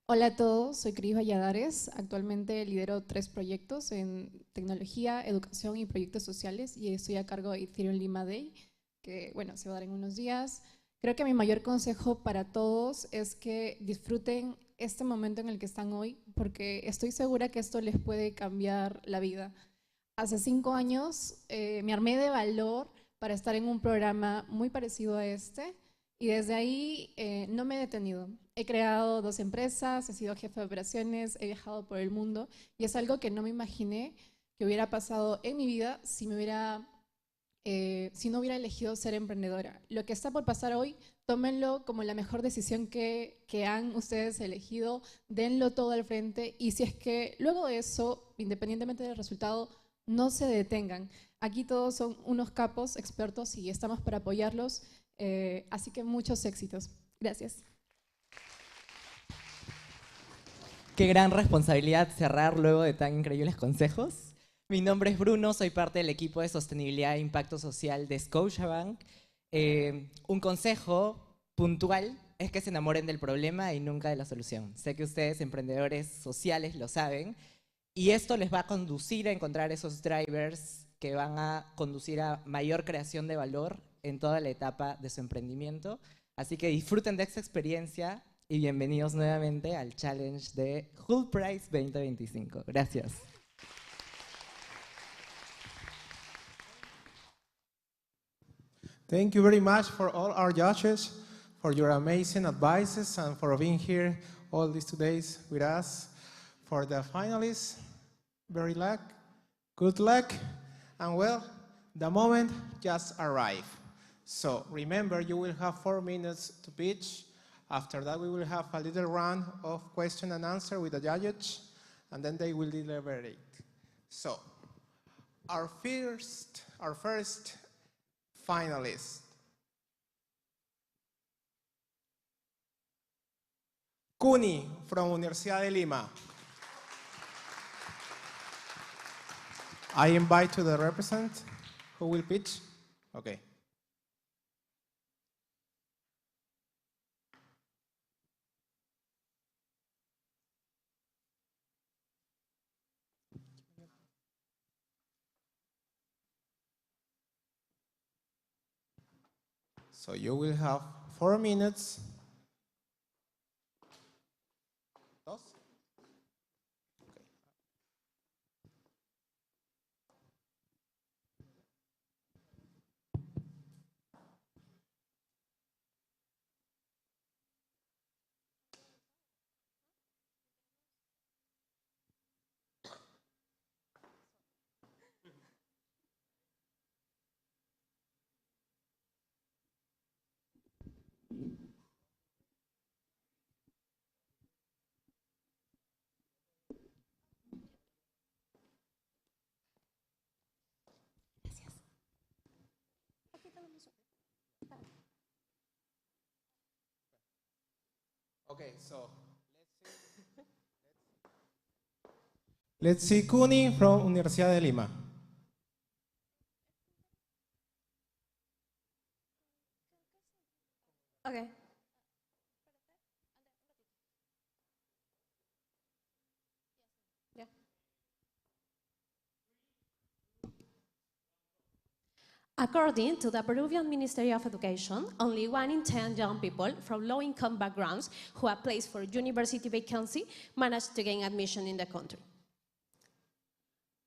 Hola a todos, soy Cris Valladares. Actualmente lidero 3 proyectos en tecnología, educación y proyectos sociales y estoy a cargo de Ethereum Lima Day, que bueno, se va a dar en unos días. Creo que mi mayor consejo para todos es que disfruten este momento en el que están hoy, porque estoy segura que esto les puede cambiar la vida. Hace 5 años me armé de valor para estar en un programa muy parecido a este y desde ahí no me he detenido. He creado 2 empresas, he sido jefe de operaciones, he viajado por el mundo y es algo que no me imaginé que hubiera pasado en mi vida si no hubiera elegido ser emprendedora. Lo que está por pasar hoy, tómenlo como la mejor decisión que han ustedes elegido, denlo todo al frente y si es que luego de eso, independientemente del resultado, no se detengan. Aquí todos son unos capos, expertos y estamos para apoyarlos, así que muchos éxitos. Gracias. Qué gran responsabilidad cerrar luego de tan increíbles consejos. Mi nombre es Bruno, soy parte del equipo de sostenibilidad e impacto social de Scotiabank. Un consejo puntual es que se enamoren del problema y nunca de la solución. Sé que ustedes, emprendedores sociales, lo saben y esto les va a conducir a encontrar esos drivers que van a conducir a mayor creación de valor en toda la etapa de su emprendimiento. Así que disfruten de esta experiencia y bienvenidos nuevamente al challenge de Hult Prize 2025. Gracias. Thank you very much for all our judges, for your amazing advices, and for being here all these 2 days with us. For the finalists, good luck, and well, the moment just arrived. So remember, you will have 4 minutes to pitch. After that, we will have a little round of question and answer with the judges, and then they will deliberate. So, our first finalist, Kuni from Universidad de Lima. I invite to the representative who will pitch. Okay. So you will have 4 minutes. Dos? Okay. Okay, so let's see Kuni from Universidad de Lima. Okay. Yeah. According to the Peruvian Ministry of Education, only 1 in 10 young people from low-income backgrounds who apply for university vacancy manage to gain admission in the country.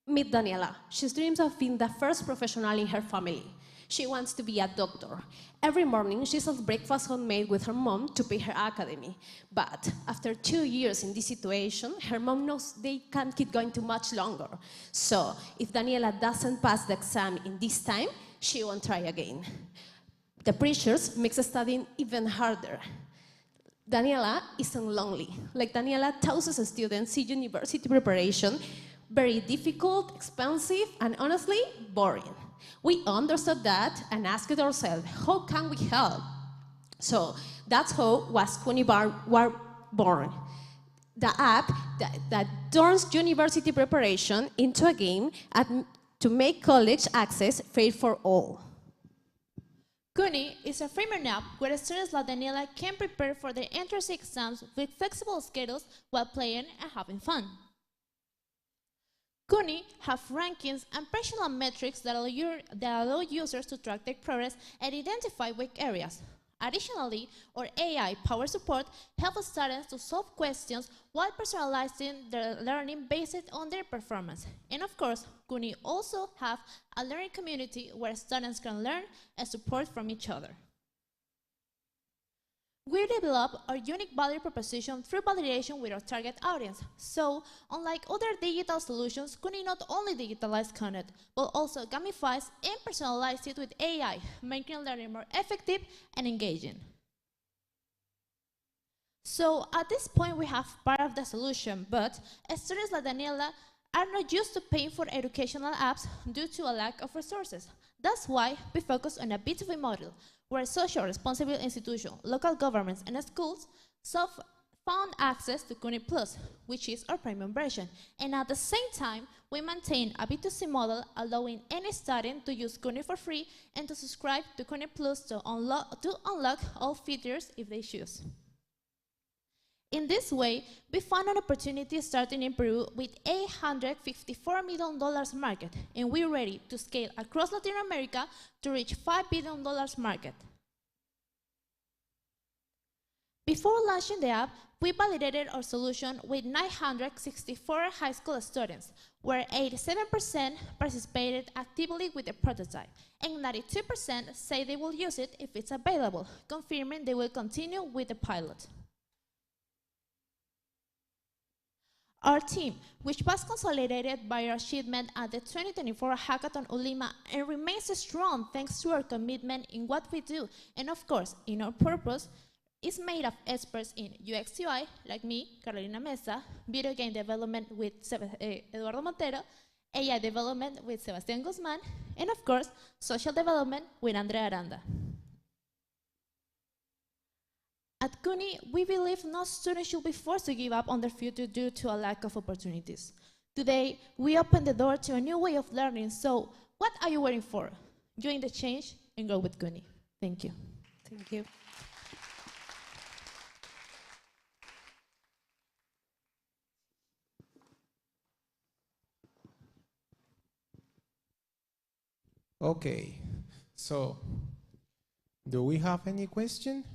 Meet Daniela. She dreams of being the first professional in her family. She wants to be a doctor. Every morning, she sells breakfast homemade with her mom to pay her academy. But after 2 years in this situation, her mom knows they can't keep going too much longer. So if Daniela doesn't pass the exam in this time, she won't try again. The pressures makes studying even harder. Daniela isn't lonely. Like Daniela, thousands of students see university preparation very difficult, expensive, and honestly, boring. We understood that and asked ourselves, how can we help? So that's how was Kuni were born. The app that turns university preparation into a game to make college access fair for all. Kuni is a freemium app where students like Daniela can prepare for their entrance exams with flexible schedules while playing and having fun. Kuni have rankings and personal metrics that allow users to track their progress and identify weak areas. Additionally, our AI-powered support helps students to solve questions while personalizing their learning based on their performance. And of course, Kuni also have a learning community where students can learn and support from each other. We develop our unique value proposition through validation with our target audience. So, unlike other digital solutions, Kuni not only digitalizes content, but also gamifies and personalizes it with AI, making learning more effective and engaging. So, at this point, we have part of the solution, but students like Daniela are not used to paying for educational apps due to a lack of resources. That's why we focus on a B2B model, where social responsible institutions, local governments, and schools found access to Kuni Plus, which is our premium version. And at the same time, we maintain a B2C model allowing any student to use Kuni for free and to subscribe to Kuni Plus to unlock all features if they choose. In this way, we found an opportunity starting in Peru with $854 million market, and we're ready to scale across Latin America to reach $5 billion market. Before launching the app, we validated our solution with 964 high school students, where 87% participated actively with the prototype, and 92% say they will use it if it's available, confirming they will continue with the pilot. Our team, which was consolidated by our achievement at the 2024 Hackathon Ulima and remains strong thanks to our commitment in what we do, and of course, in our purpose, is made of experts in UX UI, like me, Carolina Mesa, video game development with Eduardo Montero, AI development with Sebastián Guzmán, and of course, social development with Andrea Aranda. At Kuni, we believe no student should be forced to give up on their future due to a lack of opportunities. Today, we open the door to a new way of learning, so what are you waiting for? Join the change and go with Kuni. Thank you. Thank you. Okay, so do we have any question?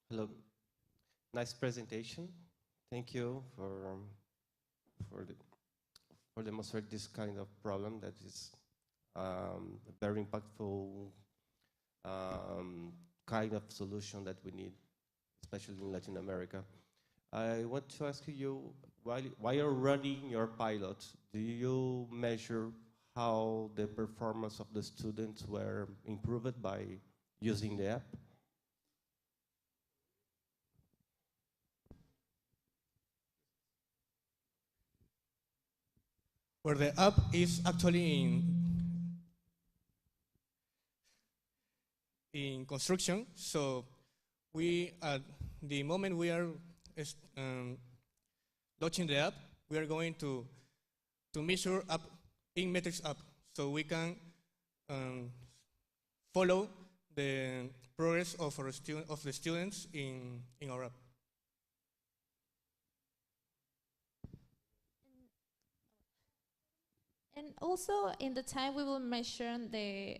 Hello. Nice presentation. Thank you for demonstrating this kind of problem that is a very impactful kind of solution that we need, especially in Latin America. I want to ask you, while you're running your pilot, do you measure how the performance of the students were improved by using the app? Where the app is actually in construction. So we, at the moment we are launching the app, we are going to measure up in metrics up, so we can follow the progress of the students in our app. And also, in the time, we will measure the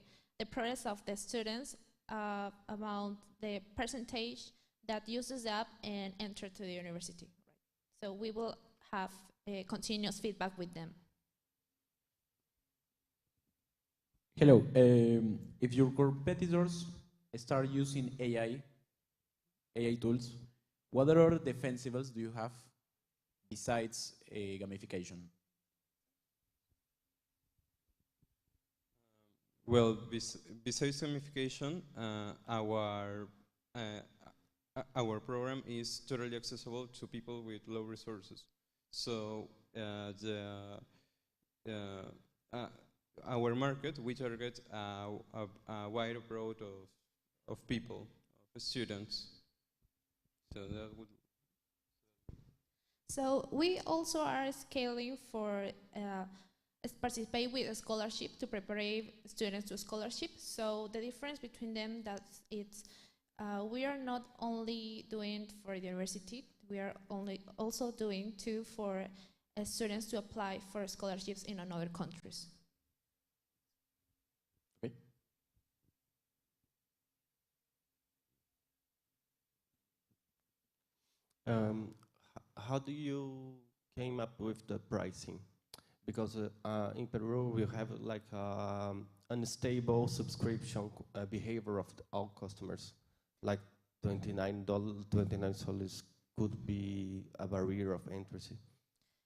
progress of the students about the percentage that uses the app and enter to the university. So we will have continuous feedback with them. Hello. If your competitors start using AI tools, what other defensibles do you have besides gamification? Well, besides gamification, our program is totally accessible to people with low resources. So our market, we target a wide abroad of people, of students. So that would. So we also are scaling for participate with a scholarship to prepare students to scholarship. So the difference between them that it's we are not only doing for the university, we are also doing too for students to apply for scholarships in other countries. Okay. How do you came up with the pricing? Because in Peru we have like unstable subscription behavior of our customers. Like $29, 29 soles could be a barrier of entry.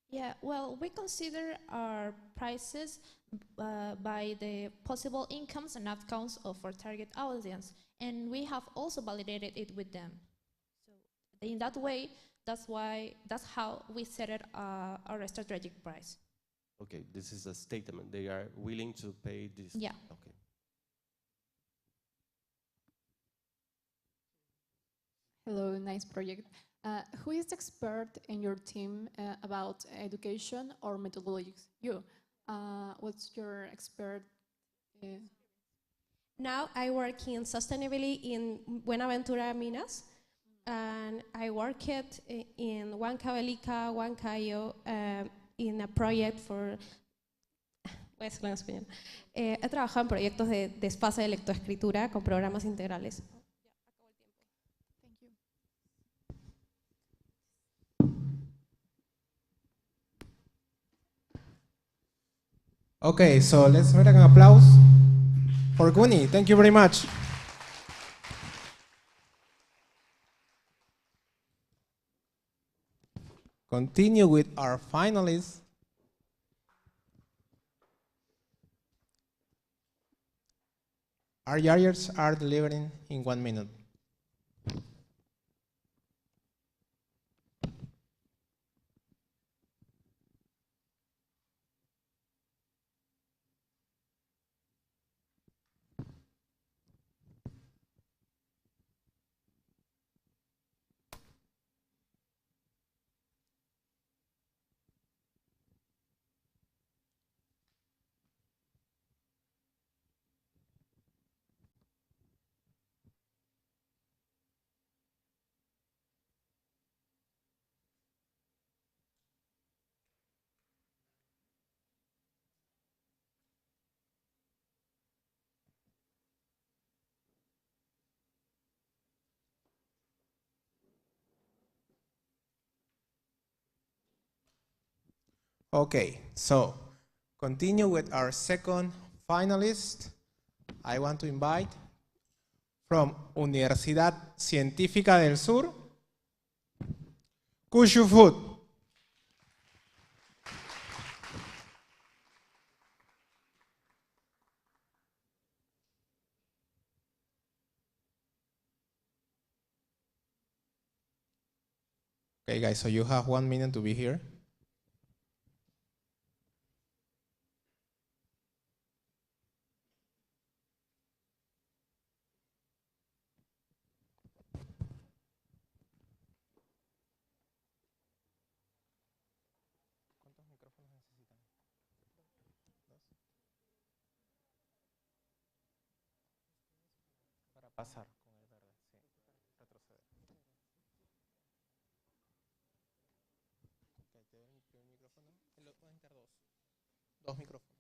Yeah, well, we consider our prices by the possible incomes and outcomes of our target audience, and we have also validated it with them. So in that way, that's how we set it our strategic price. Okay, this is a statement. They are willing to pay this. Yeah. Okay. Hello, nice project. Who is the expert in your team about education or methodologies? You. What's your expert? Now I work in sustainability in Buenaventura Minas, and I worked in Huancavelica, Huancayo, in a project for. Voy a decirlo en español. He trabajado en proyectos de desfase de lectoescritura con programas integrales. Okay, so let's make an applause for Kuni. Thank you very much. Continue with our finalists. Our judges are delivering in 1 minute. Okay, so continue with our second finalist. I want to invite from Universidad Científica del Sur, Kushu Food. Okay, guys, so you have 1 minute to be here. Pasar con el verde, sí. Retroceder. Ok, te doy el primer micrófono. El otro enter dos. Dos micrófonos.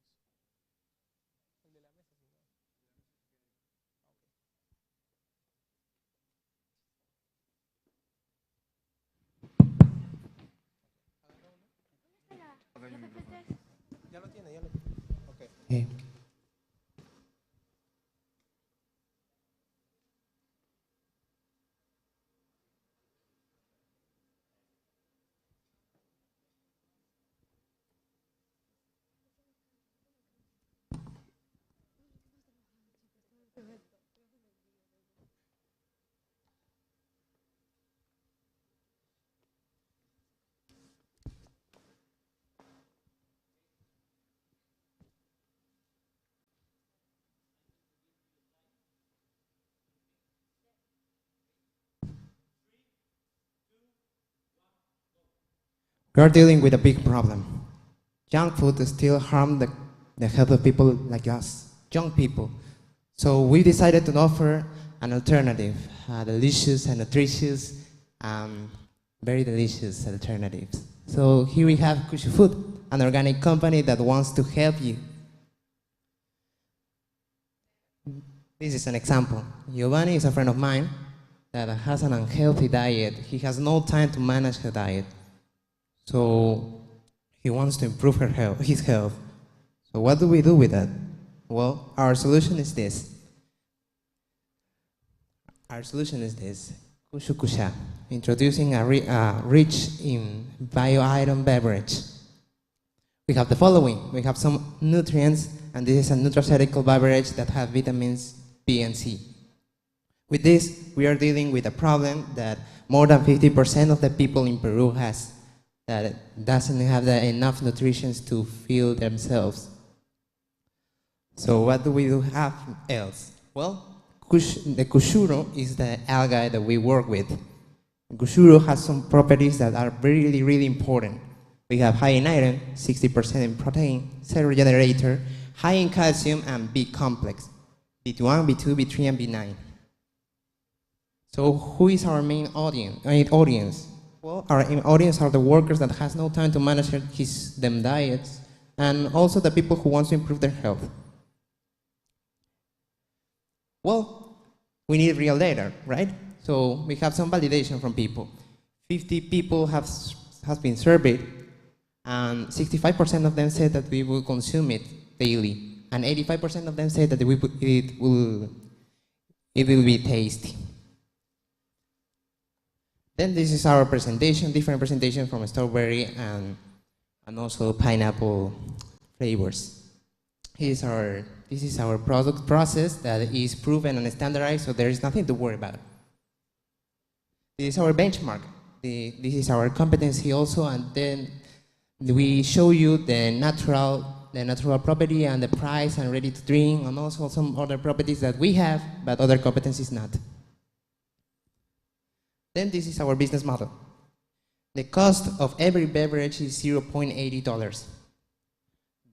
El de la mesa, si no. Ya lo tiene, ya lo tiene. Okay. We are dealing with a big problem. Junk food still harm the health of people like us, young people. So we decided to offer an alternative, delicious and nutritious, very delicious alternatives. So here we have Kushu Food, an organic company that wants to help you. This is an example. Giovanni is a friend of mine that has an unhealthy diet. He has no time to manage her diet. So he wants to improve his health. So what do we do with that? Well, our solution is this. Kushu Kusha, introducing a rich in bio-iron beverage. We have the following. We have some nutrients, and this is a nutraceutical beverage that has vitamins B and C. With this, we are dealing with a problem that more than 50% of the people in Peru has, that doesn't have enough nutrition to fuel themselves. So what do we have else? Well, the Kushuro is the algae that we work with. Kushuro has some properties that are really, really important. We have high in iron, 60% in protein, cell regenerator, high in calcium, and B complex, B1, B2, B3, and B9. So who is our main audience? Well, our audience are the workers that has no time to manage them diets, and also the people who want to improve their health. Well, we need real data, right? So we have some validation from people. 50 people has been surveyed, and 65% of them said that we will consume it daily, and 85% of them said that it will be tasty. Then this is our presentation, different presentation from strawberry and also pineapple flavors. This is our product process that is proven and standardized, so there is nothing to worry about. This is our benchmark. This is our competency also, and then we show you the natural property and the price and ready to drink, and also some other properties that we have, but other competencies not. Then this is our business model. The cost of every beverage is $0.80.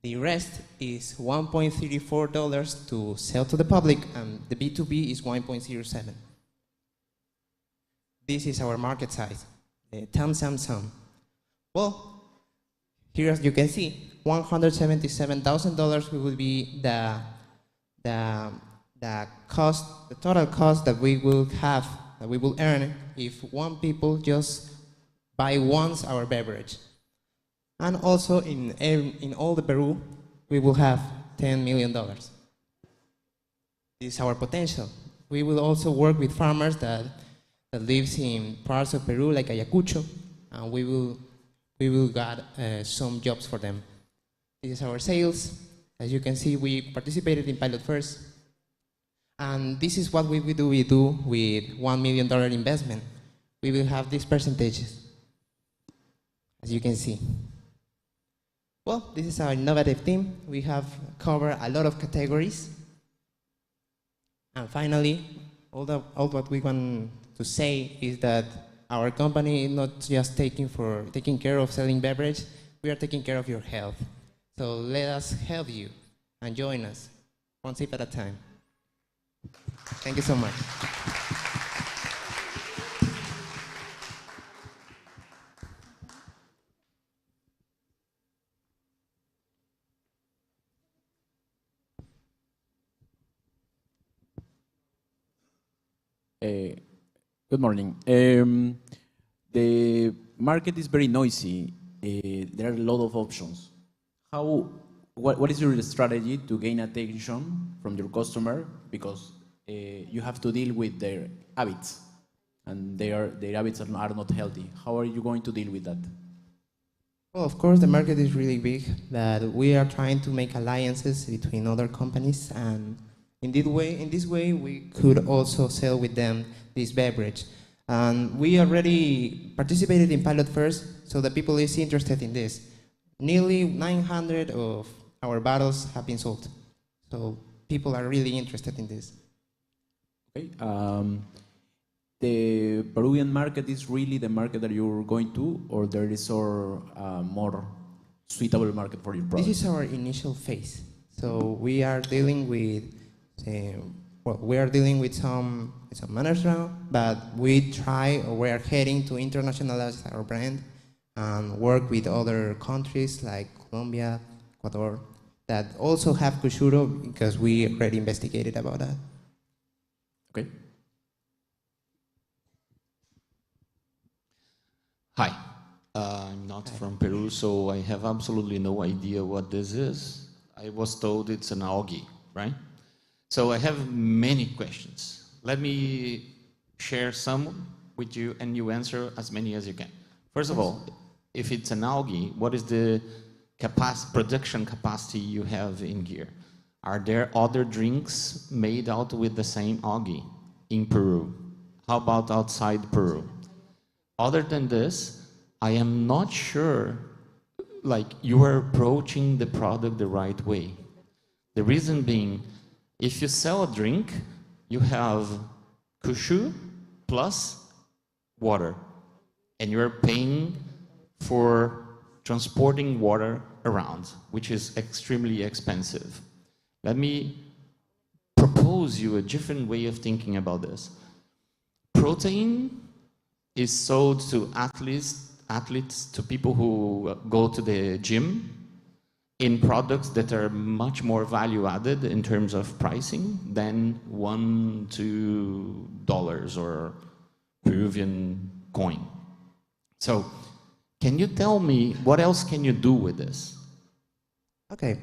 The rest is $1.34 to sell to the public, and the B2B is 1.07. This is our market size, the sum. Well, here as you can see, $177,000 will be the total cost that we will have, that we will earn if one people just buy once our beverage. And also in all the Peru, we will have $10 million. This is our potential. We will also work with farmers that lives in parts of Peru like Ayacucho, and we will get some jobs for them. This is our sales. As you can see, we participated in pilot first. And this is what we do with $1 million investment. We will have these percentages, as you can see. Well, this is our innovative team. We have covered a lot of categories. And finally, all what we want to say is that our company is not just taking care of selling beverage, we are taking care of your health. So let us help you and join us, one sip at a time. Thank you so much. Good morning. The market is very noisy. There are a lot of options. What is your strategy to gain attention from your customer? Because you have to deal with their habits, and their habits are not healthy. How are you going to deal with that? Well, of course, the market is really big, that we are trying to make alliances between other companies, and in this way, we could also sell with them this beverage. And we already participated in pilot first, so the people is interested in this. Nearly 900 of our bottles have been sold, so people are really interested in this. Okay. The Peruvian market is really the market that you're going to, or there is a more suitable market for your product? This is our initial phase. So we are dealing with, we are dealing with some managers now, but we are heading to internationalize our brand and work with other countries like Colombia, Ecuador, that also have Kushu, because we already investigated about that. Okay. Hi, I'm not from Peru, so I have absolutely no idea what this is. I was told it's an algae, right? So I have many questions. Let me share some with you, and you answer as many as you can. First of all, if it's an algae, what is the production capacity you have in here? Are there other drinks made out with the same algae in Peru? How about outside Peru? Other than this, I am not sure you are approaching the product the right way. The reason being, if you sell a drink, you have Kushu plus water, and you're paying for transporting water around, which is extremely expensive. Let me propose you a different way of thinking about this. Protein is sold to athletes, to people who go to the gym, in products that are much more value added in terms of pricing than $1, $2 or Peruvian coin. So, can you tell me what else can you do with this? Okay.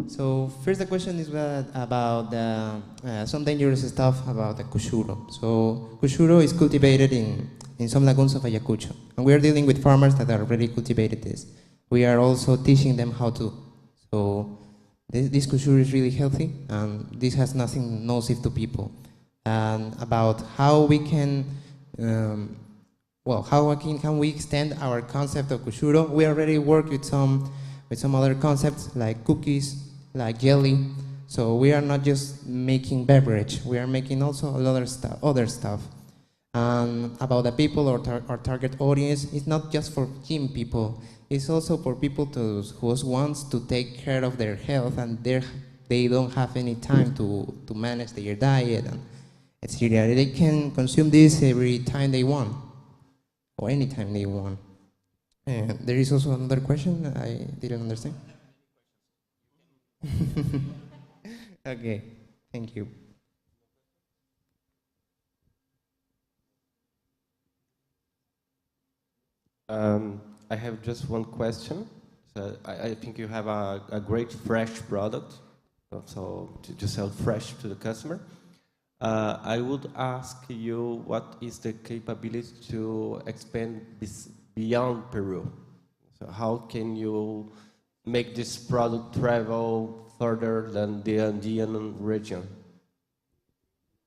So first the question is about some dangerous stuff about the Kushuro. So Kushuro is cultivated in some lagoons of Ayacucho, and we are dealing with farmers that are already cultivated this. We are also teaching them how to. So this Kushuro is really healthy, and this has nothing nocive to people. And about how we can, how can we extend our concept of Kushuro? We already work with some other concepts like cookies, like jelly. So we are not just making beverage, we are making also a lot of other stuff. About the people or our target audience, it's not just for gym people, it's also for people who wants to take care of their health, and they don't have any time to manage their diet, and etc. They can consume this every time they want, or anytime they want. And there is also another question I didn't understand. Okay, thank you. I have just one question. So I think you have a great fresh product, so to sell fresh to the customer. I would ask you, what is the capability to expand this beyond Peru? So how can you make this product travel further than the Andean region?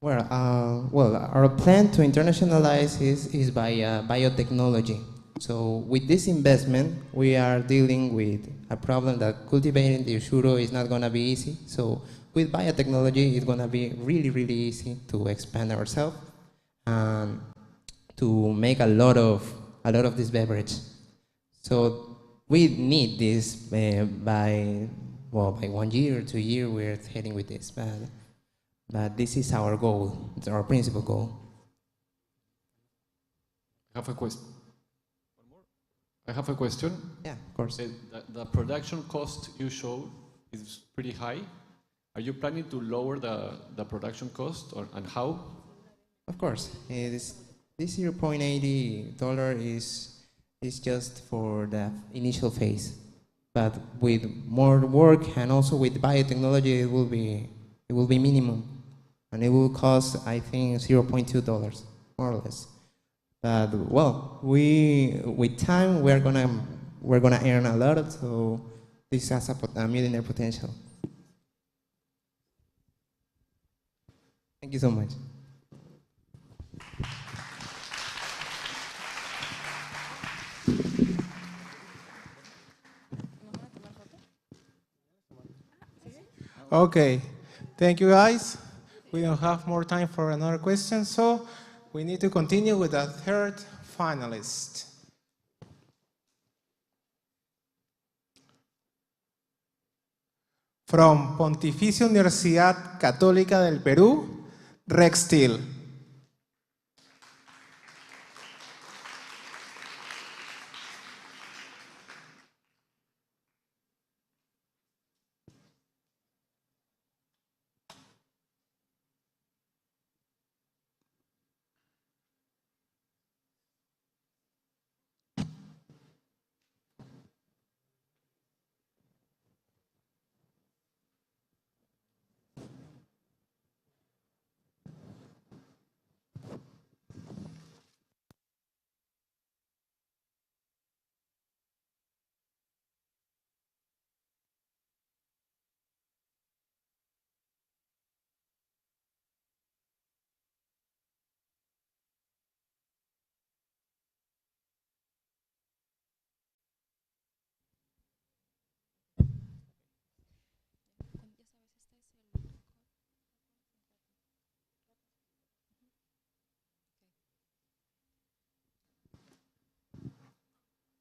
Well, our plan to internationalize is by biotechnology. So with this investment, we are dealing with a problem that cultivating the Ushuro is not going to be easy. So with biotechnology, it's going to be really, really easy to expand ourselves and to make a lot of this beverage. So we need this by 1 year or 2 years. We're heading with this, but But this is our goal. It's our principal goal. I have a question. I have a question. Yeah, of course. The production cost you showed is pretty high. Are you planning to lower the production cost, and how? Of course. This $0.80 is just for the initial phase. But with more work and also with biotechnology, it will be minimum. And it will cost, I think, $0.2, more or less. But well, with time we're gonna earn a lot, so this has a millionaire potential. Thank you so much. Okay, thank you guys. We don't have more time for another question, so we need to continue with the third finalist. From Pontificia Universidad Católica del Perú, Rex Steele.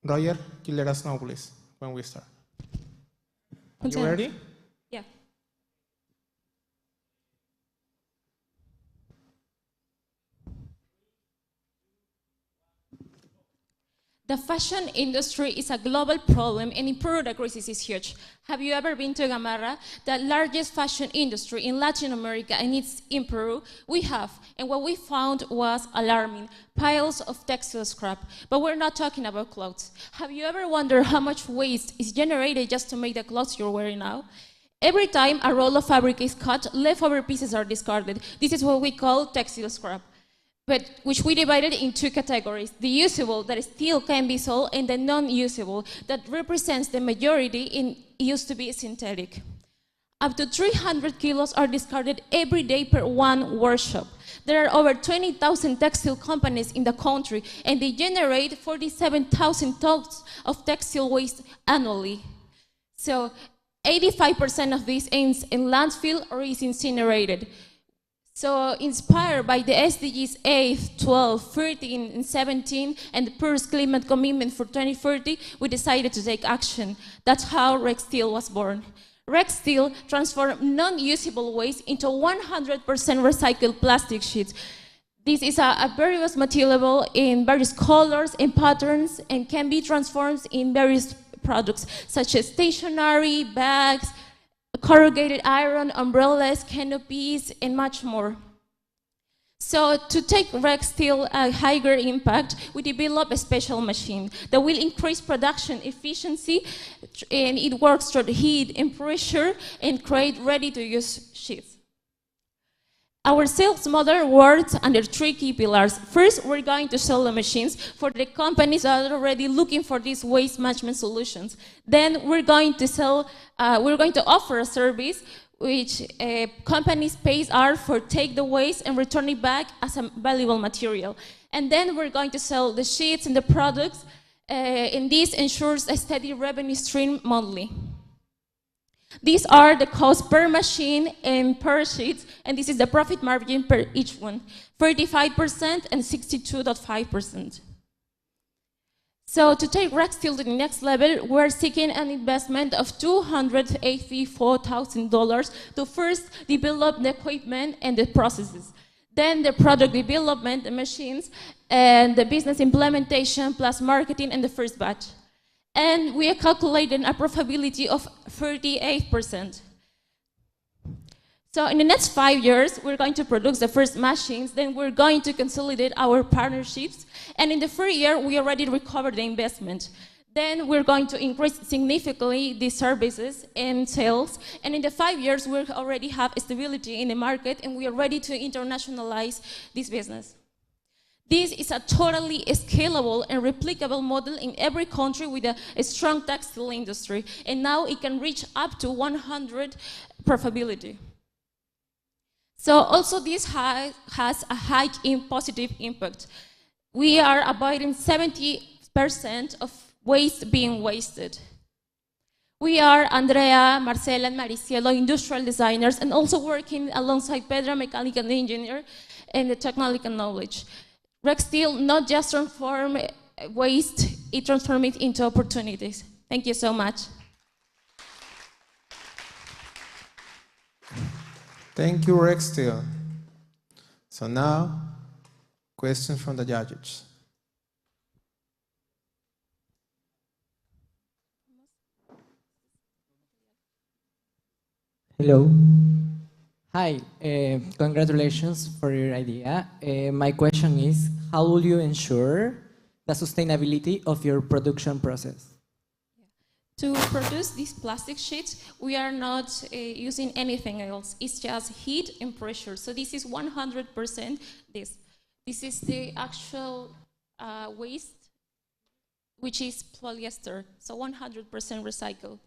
Roger, you let us know, please, when we start. Are you ready? Yeah. The fashion industry is a global problem, and in Peru the crisis is huge. Have you ever been to Gamarra, the largest fashion industry in Latin America, and it's in Peru? We have, and what we found was alarming. Piles of textile scrap, but we're not talking about clothes. Have you ever wondered how much waste is generated just to make the clothes you're wearing now? Every time a roll of fabric is cut, leftover pieces are discarded. This is what we call textile scrap, but which we divided in two categories: the usable, that still can be sold, and the non-usable, that represents the majority and used to be synthetic. Up to 300 kilos are discarded every day per one workshop. There are over 20,000 textile companies in the country, and they generate 47,000 tons of textile waste annually. So 85% of this ends in landfill or is incinerated. So inspired by the SDGs 8, 12, 13, and 17, and the Peru's climate commitment for 2030, we decided to take action. That's how Rex Steel was born. Rex Steel transformed non-usable waste into 100% recycled plastic sheets. This is a various material in various colors and patterns, and can be transformed in various products, such as stationery, bags, corrugated iron, umbrellas, canopies, and much more. So to take Rex Steel a higher impact, we developed a special machine that will increase production efficiency, and it works through heat and pressure and create ready-to-use sheets. Our sales model works under three key pillars. First, we're going to sell the machines for the companies that are already looking for these waste management solutions. Then we're going to offer a service which companies pay us for take the waste and return it back as a valuable material. And then we're going to sell the sheets and the products, and this ensures a steady revenue stream monthly. These are the costs per machine and per sheet, and this is the profit margin per each one, 35% and 62.5%. So to take Rextil to the next level, we're seeking an investment of $284,000 to first develop the equipment and the processes. Then the product development, the machines, and the business implementation, plus marketing and the first batch. And we are calculating a profitability of 38%. So in the next 5 years, we're going to produce the first machines, then we're going to consolidate our partnerships, and in the first year, we already recovered the investment. Then we're going to increase significantly the services and sales, and in the 5 years, we already have stability in the market, and we are ready to internationalize this business. This is a totally scalable and replicable model in every country with a strong textile industry, and now it can reach up to 100 profitability. So also this has a high positive impact. We are avoiding 70% of waste being wasted. We are Andrea, Marcela, and Maricielo, industrial designers, and also working alongside Pedro, mechanical engineer, and the technical knowledge. Rextil not just transform waste, it transforms it into opportunities. Thank you so much. Thank you, Rextil. So now, questions from the judges. Hello. Hi, congratulations for your idea. My question is, how will you ensure the sustainability of your production process? To produce these plastic sheets, we are not using anything else. It's just heat and pressure. So this is 100% this. This is the actual waste, which is polyester, so 100% recycled.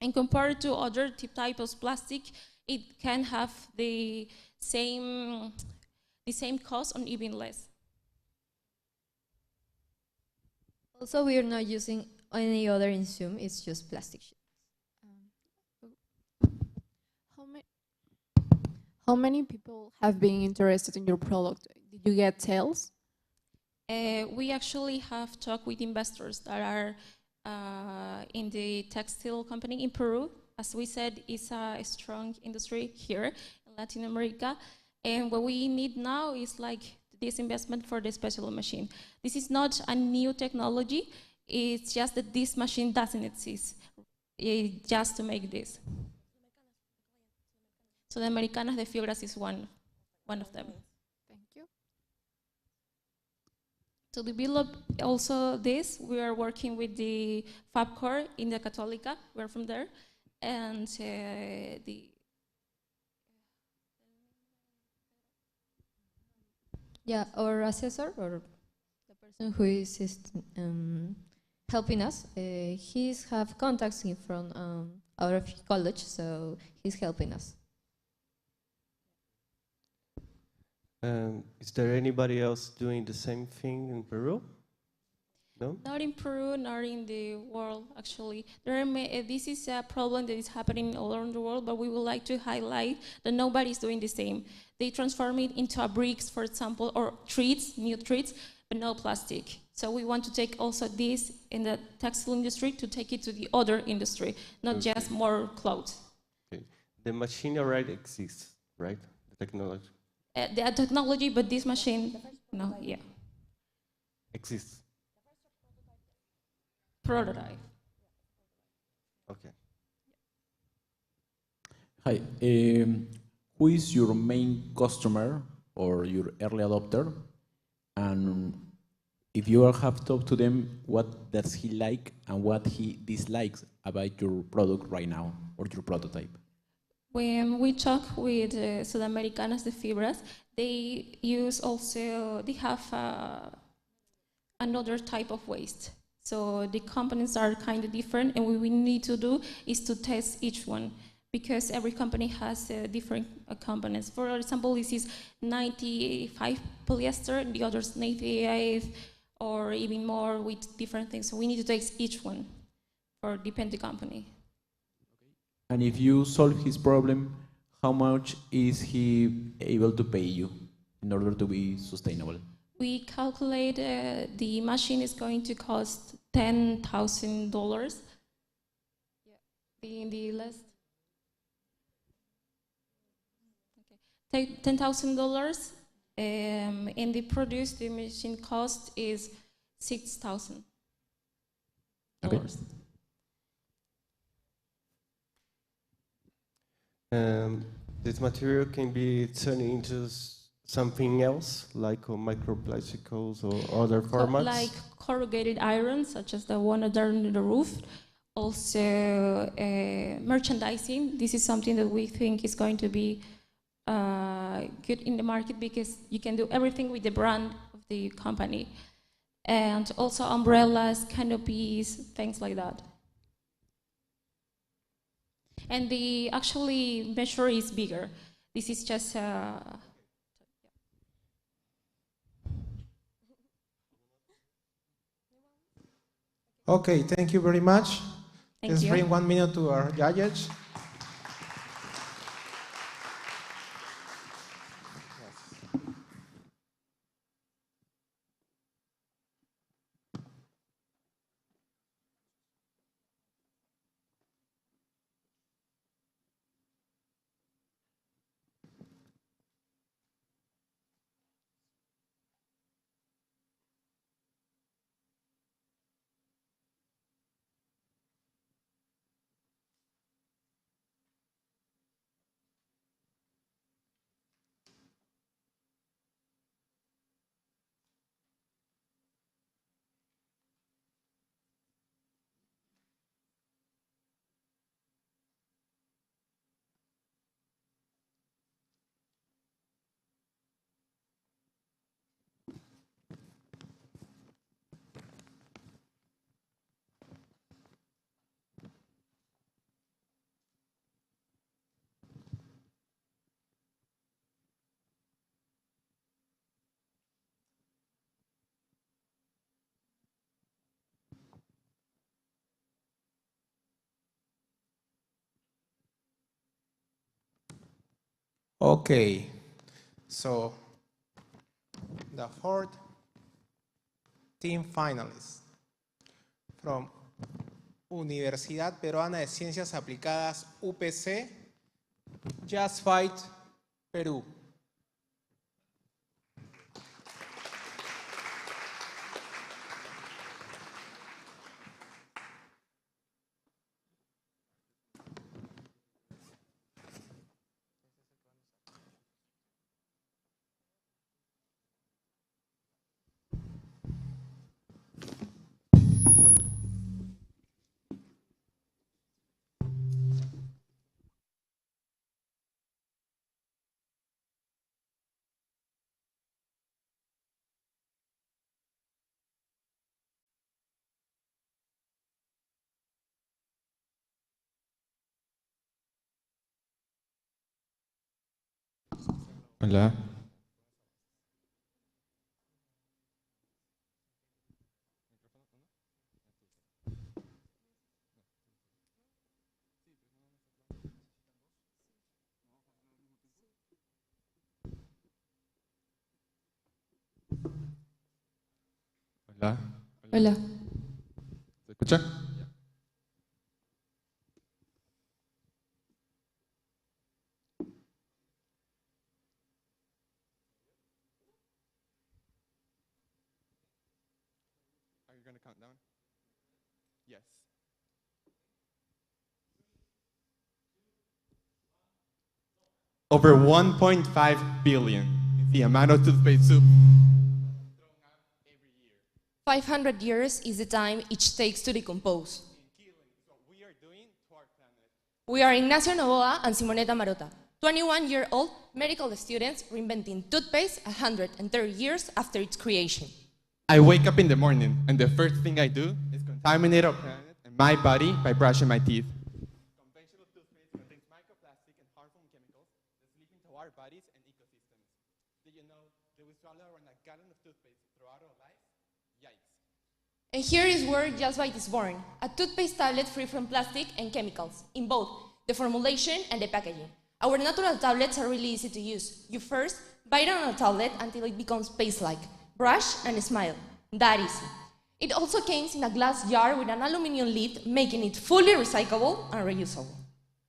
And compared to other types of plastic, it can have the same cost or even less. Also, we are not using any other insume, it's just plastic sheets. How many people have been interested in your product? Did you get sales? We actually have talked with investors that are in the textile company in Peru. As we said, it's a strong industry here in Latin America. And what we need now is like this investment for the special machine. This is not a new technology. It's just that this machine doesn't exist. It's just to make this. So the Americanas de Fibras is one of them. Thank you. To develop also this, we are working with the Fab Core in the Católica. We're from there. And Yeah, our assessor, or the person who is helping us, he's have contacts from out of college, so he's helping us. Is there anybody else doing the same thing in Peru? No? Not in Peru, nor in the world, actually. This is a problem that is happening all around the world, but we would like to highlight that nobody is doing the same. They transform it into a bricks, for example, or treats, new treats, but no plastic. So we want to take also this in the textile industry to take it to the other industry, not just more clothes. Okay. The machine already exists, right? The technology. The technology, but this machine, no, yeah. Exists. Prototype. Okay. Hi. Who is your main customer or your early adopter? And if you have talked to them, what does he like and what he dislikes about your product right now or your prototype? When we talk with Sudamericanas de Fibras, they have another type of waste. So the components are kind of different, and what we need to do is to test each one, because every company has different components. For example, this is 95 polyester, and the others 98, or even more with different things. So we need to test each one for depending company. And if you solve his problem, how much is he able to pay you? in order to be sustainable? We calculate the machine is going to cost $10,000. In the last, $10,000. And the produce, the machine cost is $6,000. Okay. This material can be turned into something else, like microplasticals or other formats? Like corrugated iron, such as the one under the roof. Also, merchandising. This is something that we think is going to be good in the market because you can do everything with the brand of the company. And also umbrellas, canopies, things like that. And the actually measure is bigger. This is just Okay, thank you very much. Thank Let's you. bring 1 minute to our judges. Okay, so the fourth team finalists from Universidad Peruana de Ciencias Aplicadas, UPC, Just Fight, Perú. Hola. Hola. Hola. ¿Se escucha? Are you going to count down? Yes. Over 1.5 billion is the amount of toothpaste soup. 500 years is the time each takes to decompose. We are Ignacio Novoa and Simonetta Marota, 21-year-old medical students reinventing toothpaste 130 years after its creation. I wake up in the morning and the first thing I do is contaminate our planet and my body by brushing my teeth. Conventional toothpaste contains microplastic and harmful chemicals that leak into our bodies and ecosystems. Did you know that we swallow around a gallon of toothpaste throughout our lives? Yikes. And here is where Just Bite is born, a toothpaste tablet free from plastic and chemicals, in both the formulation and the packaging. Our natural tablets are really easy to use. You first Bite on a tablet until it becomes paste-like. Brush and smile. That easy. It also comes in a glass jar with an aluminum lid, making it fully recyclable and reusable.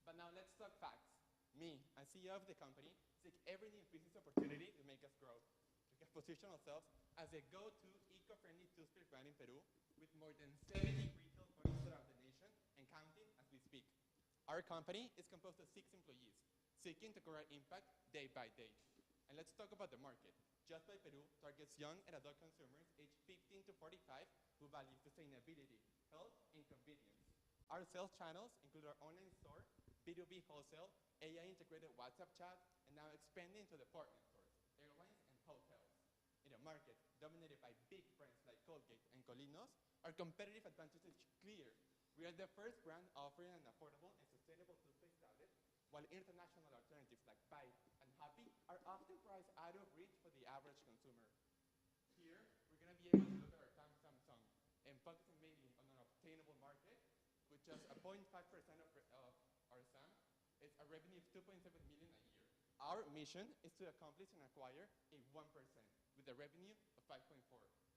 But now let's talk facts. Me, as CEO of the company, seek every new business opportunity to make us grow. We can position ourselves as a go-to eco-friendly toothpaste brand in Peru with more than 70 retail points throughout the nation and counting as we speak. Our company is composed of 6 employees, seeking to create impact day by day. And let's talk about the market. Just by Peru targets young and adult consumers aged 15 to 45 who value sustainability, health, and convenience. Our sales channels include our online store, B2B wholesale, AI-integrated WhatsApp chat, and now expanding to department stores, airlines, and hotels. In a market dominated by big brands like Colgate and Colinos, our competitive advantage is clear. We are the first brand offering an affordable and sustainable toothpaste tablet, while international alternatives like Bite and Happy are often priced out of reach for the average consumer. Here, we're going to be able to look at our Samsung and focusing mainly on an obtainable market with just a 0.5% of our SAM. It's a revenue of 2.7 million a year. Our mission is to accomplish and acquire a 1% with a revenue of 5.4,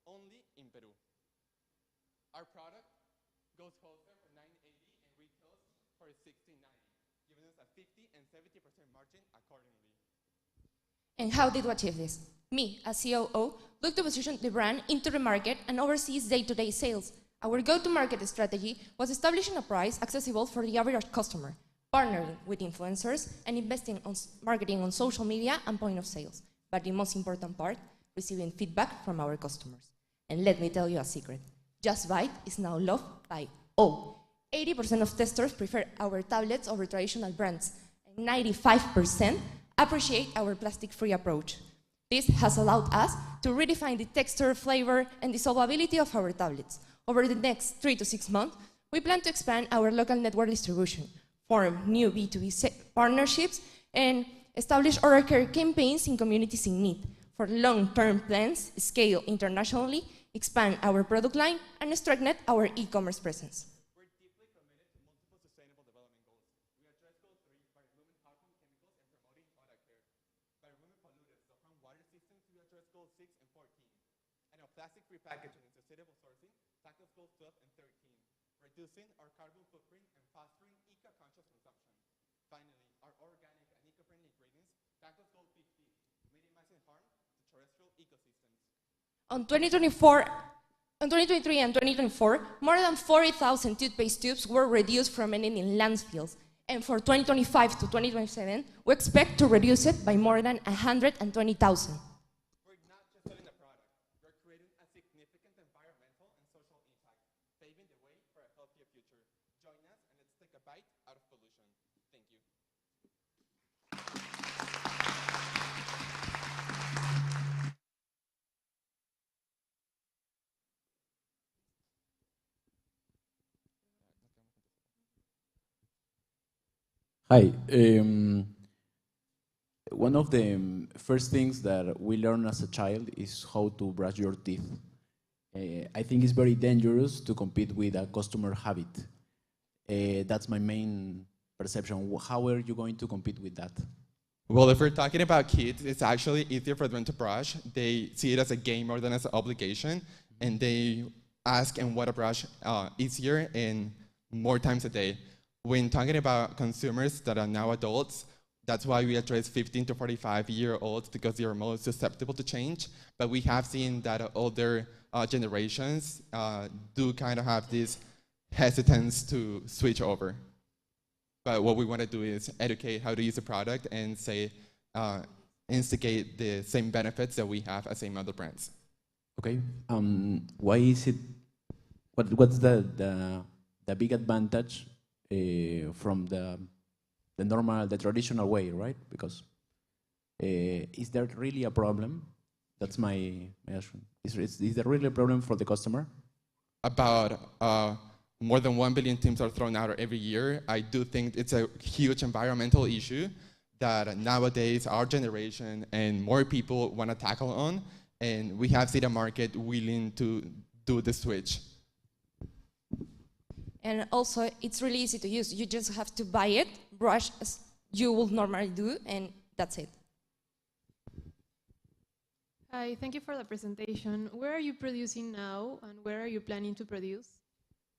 only in Peru. Our product goes wholesale for 980 and retails for 1690, giving us a 50 and 70% margin accordingly. And how did we achieve this? Me, as COO, looked to position the brand into the market and oversees day-to-day sales. Our go-to-market strategy was establishing a price accessible for the average customer, partnering with influencers, and investing on marketing on social media and point of sales. But the most important part, receiving feedback from our customers. And let me tell you a secret. Just Bite is now loved by all. 80% of testers prefer our tablets over traditional brands, and 95% appreciate our plastic-free approach. This has allowed us to redefine the texture, flavor, and dissolvability of our tablets. Over the next 3 to 6 months, we plan to expand our local network distribution, form new B2B partnerships, and establish oral care campaigns in communities in need. For long-term plans, scale internationally, expand our product line, and strengthen our e-commerce presence. We're deeply committed to multiple sustainable development goals. We address goal 3 by removing harmful chemicals and promoting oral care. By removing pollutants of harm water systems, we address goals 6 and 14. And on plastic-free packaging and sustainable sourcing, tackles goals 12 and 13, reducing our carbon footprint and fostering eco-conscious consumption. Finally, our organic and eco-friendly ingredients tackles goal 15, minimizing harm to terrestrial ecosystems. On 2023 and 2024, more than 40,000 toothpaste tubes were reduced from ending in landfills. And for 2025 to 2027, we expect to reduce it by more than 120,000. We're not just selling a product, we're creating a significant environmental and social impact, paving the way for a healthier future. Join us and let's take a bite out of pollution. Thank you. Hi. One of the first things that we learn as a child is how to brush your teeth. I think it's very dangerous to compete with a customer habit. That's my main perception. How are you going to compete with that? Well, if we're talking about kids, it's actually easier for them to brush. They see it as a game more than as an obligation, and they ask and want to brush easier and more times a day. When talking about consumers that are now adults, that's why we address 15 to 45-year-olds because they are most susceptible to change. But we have seen that older generations do kind of have this hesitance to switch over. But what we want to do is educate how to use the product and say, instigate the same benefits that we have as same other brands. Okay. Why is it? What's the big advantage from the traditional way, right? Because is there really a problem? That's my question. Is there really a problem for the customer? About more than 1 billion teams are thrown out every year. I do think it's a huge environmental issue that nowadays our generation and more people want to tackle on, and we have seen a market willing to do the switch. And also, it's really easy to use. You just have to buy it, brush as you would normally do, and that's it. Hi, thank you for the presentation. Where are you producing now and where are you planning to produce?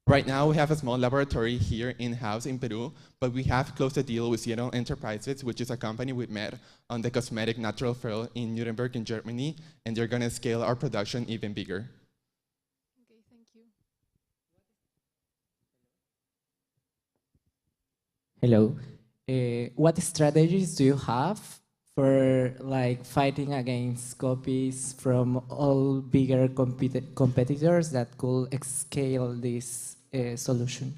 Right now, we have a small laboratory here in-house in Peru, but we have closed a deal with Seattle Enterprises, which is a company we met on the cosmetic natural fair in Nuremberg in Germany, and they're going to scale our production even bigger. Okay, thank you. Hello. What strategies do you have for like fighting against copies from all bigger competitors that could scale this solution?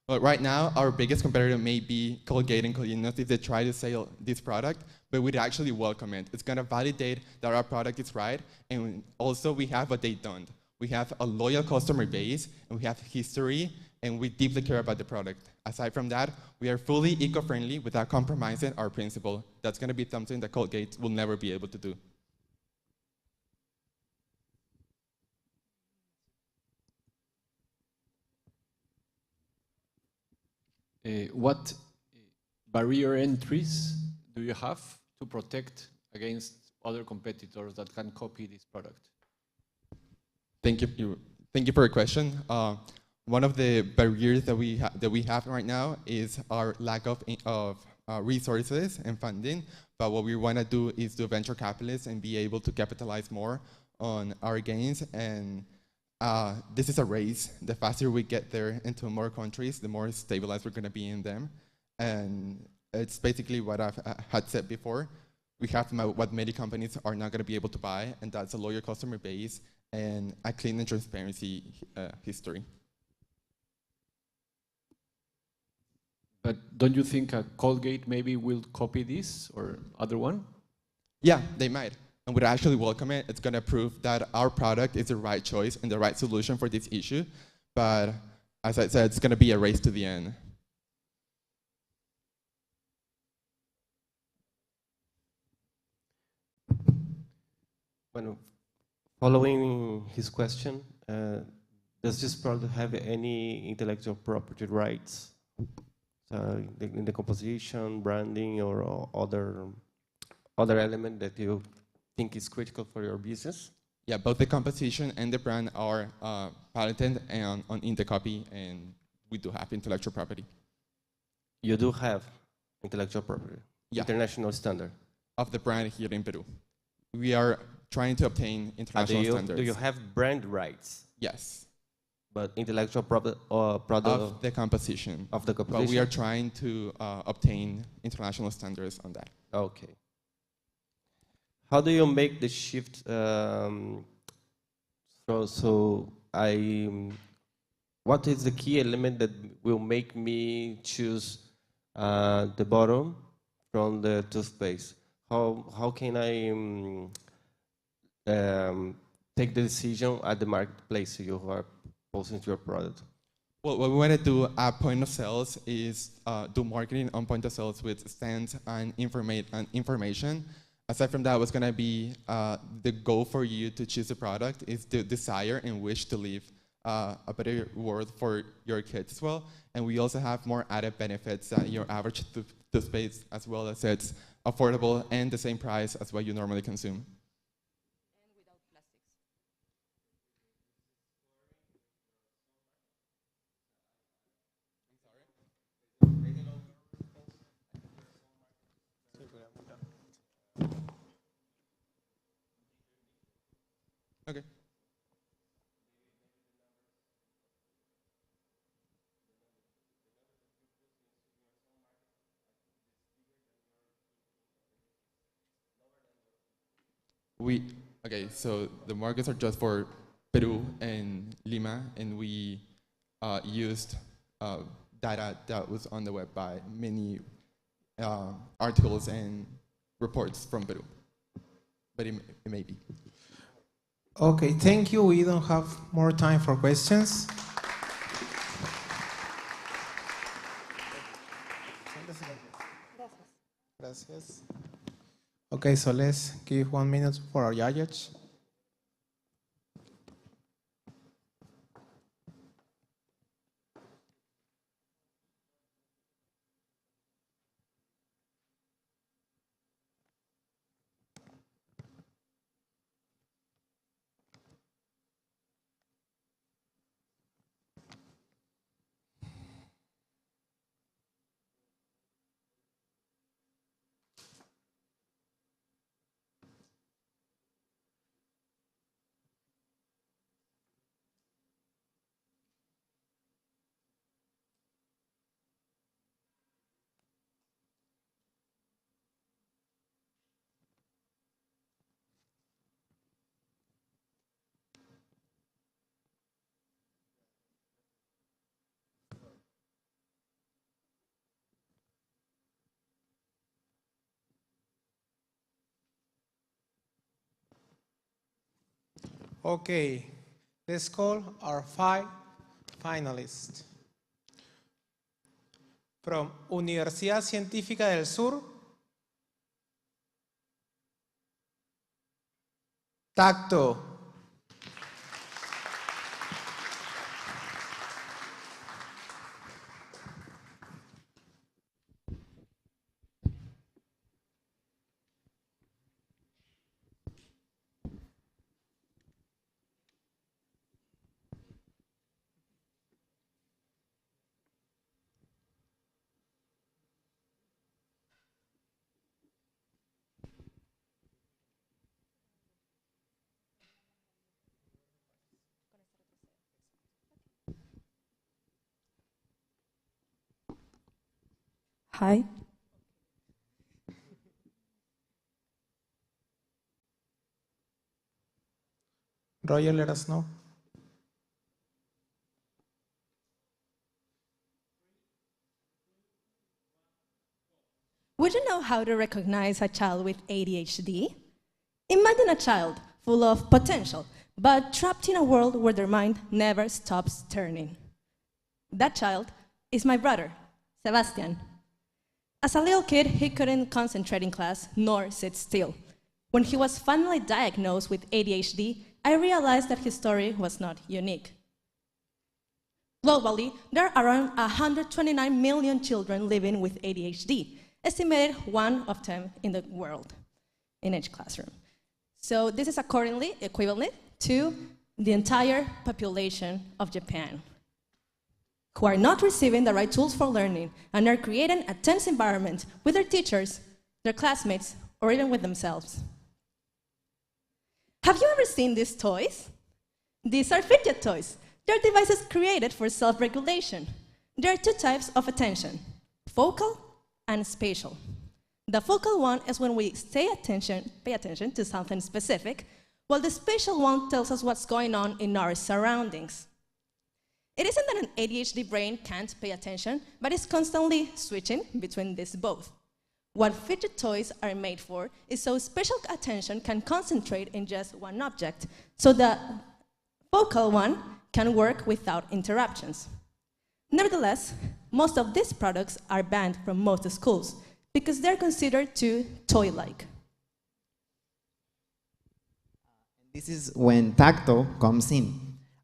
Well, right now, our biggest competitor may be Colgate and Collinos if they try to sell this product, but we'd actually welcome it. It's going to validate that our product is right, and also we have what they've done. We have a loyal customer base, and we have history, and we deeply care about the product. Aside from that, we are fully eco-friendly without compromising our principle. That's going to be something that Colgate will never be able to do. What barrier entries do you have to protect against other competitors that can copy this product? Thank you for your question. One of the barriers that we have right now is our lack of resources and funding. But what we want to do is do venture capitalists and be able to capitalize more on our gains. And this is a race. The faster we get there into more countries, the more stabilized we're going to be in them. And it's basically what I've had said before. We have what many companies are not going to be able to buy, and that's a loyal customer base and a clean and transparency history. But don't you think Colgate maybe will copy this or other one? Yeah, they might. And we'd actually welcome it. It's going to prove that our product is the right choice and the right solution for this issue. But as I said, it's going to be a race to the end. Bueno, following his question, does this product have any intellectual property rights? In the composition, branding, or other element that you think is critical for your business? Yeah, both the composition and the brand are patented and in the copy, and we do have intellectual property. You do have intellectual property? Yeah. International standard? Of the brand here in Peru. We are trying to obtain international standards. Do you have brand rights? Yes. But intellectual property or product of the composition. Of the composition. But we are trying to obtain international standards on that. Okay. How do you make the shift? What is the key element that will make me choose the bottom from the toothpaste? How can I take the decision at the marketplace you are posting your product? Well, what we want to do at point of sales is do marketing on point of sales with stands and information. Aside from that, what's going to be the goal for you to choose a product is the desire and wish to live a better world for your kids as well. And we also have more added benefits than your average toothpaste, as well as it's affordable and the same price as what you normally consume. Okay. Okay, so the markets are just for Peru and Lima, and we used data that was on the web by many articles and reports from Peru, but it may be. Okay, thank you. We don't have more time for questions. Gracias. Okay, so let's give 1 minute for our judges. Okay, let's call our 5 finalists. From Universidad Científica del Sur, Tacto. Hi. Roger, let us know. Would you know how to recognize a child with ADHD? Imagine a child full of potential, but trapped in a world where their mind never stops turning. That child is my brother, Sebastian. As a little kid, he couldn't concentrate in class nor sit still. When he was finally diagnosed with ADHD, I realized that his story was not unique. Globally, there are around 129 million children living with ADHD, estimated 1 of 10 in the world, in each classroom. So this is accordingly equivalent to the entire population of Japan, who are not receiving the right tools for learning and are creating a tense environment with their teachers, their classmates, or even with themselves. Have you ever seen these toys? These are fidget toys. They're devices created for self-regulation. There are 2 types of attention, focal and spatial. The focal one is when we pay attention to something specific, while the spatial one tells us what's going on in our surroundings. It isn't that an ADHD brain can't pay attention, but it's constantly switching between these both. What fidget toys are made for is so spatial attention can concentrate in just one object, so the focal one can work without interruptions. Nevertheless, most of these products are banned from most schools because they're considered too toy-like. This is when Tacto comes in.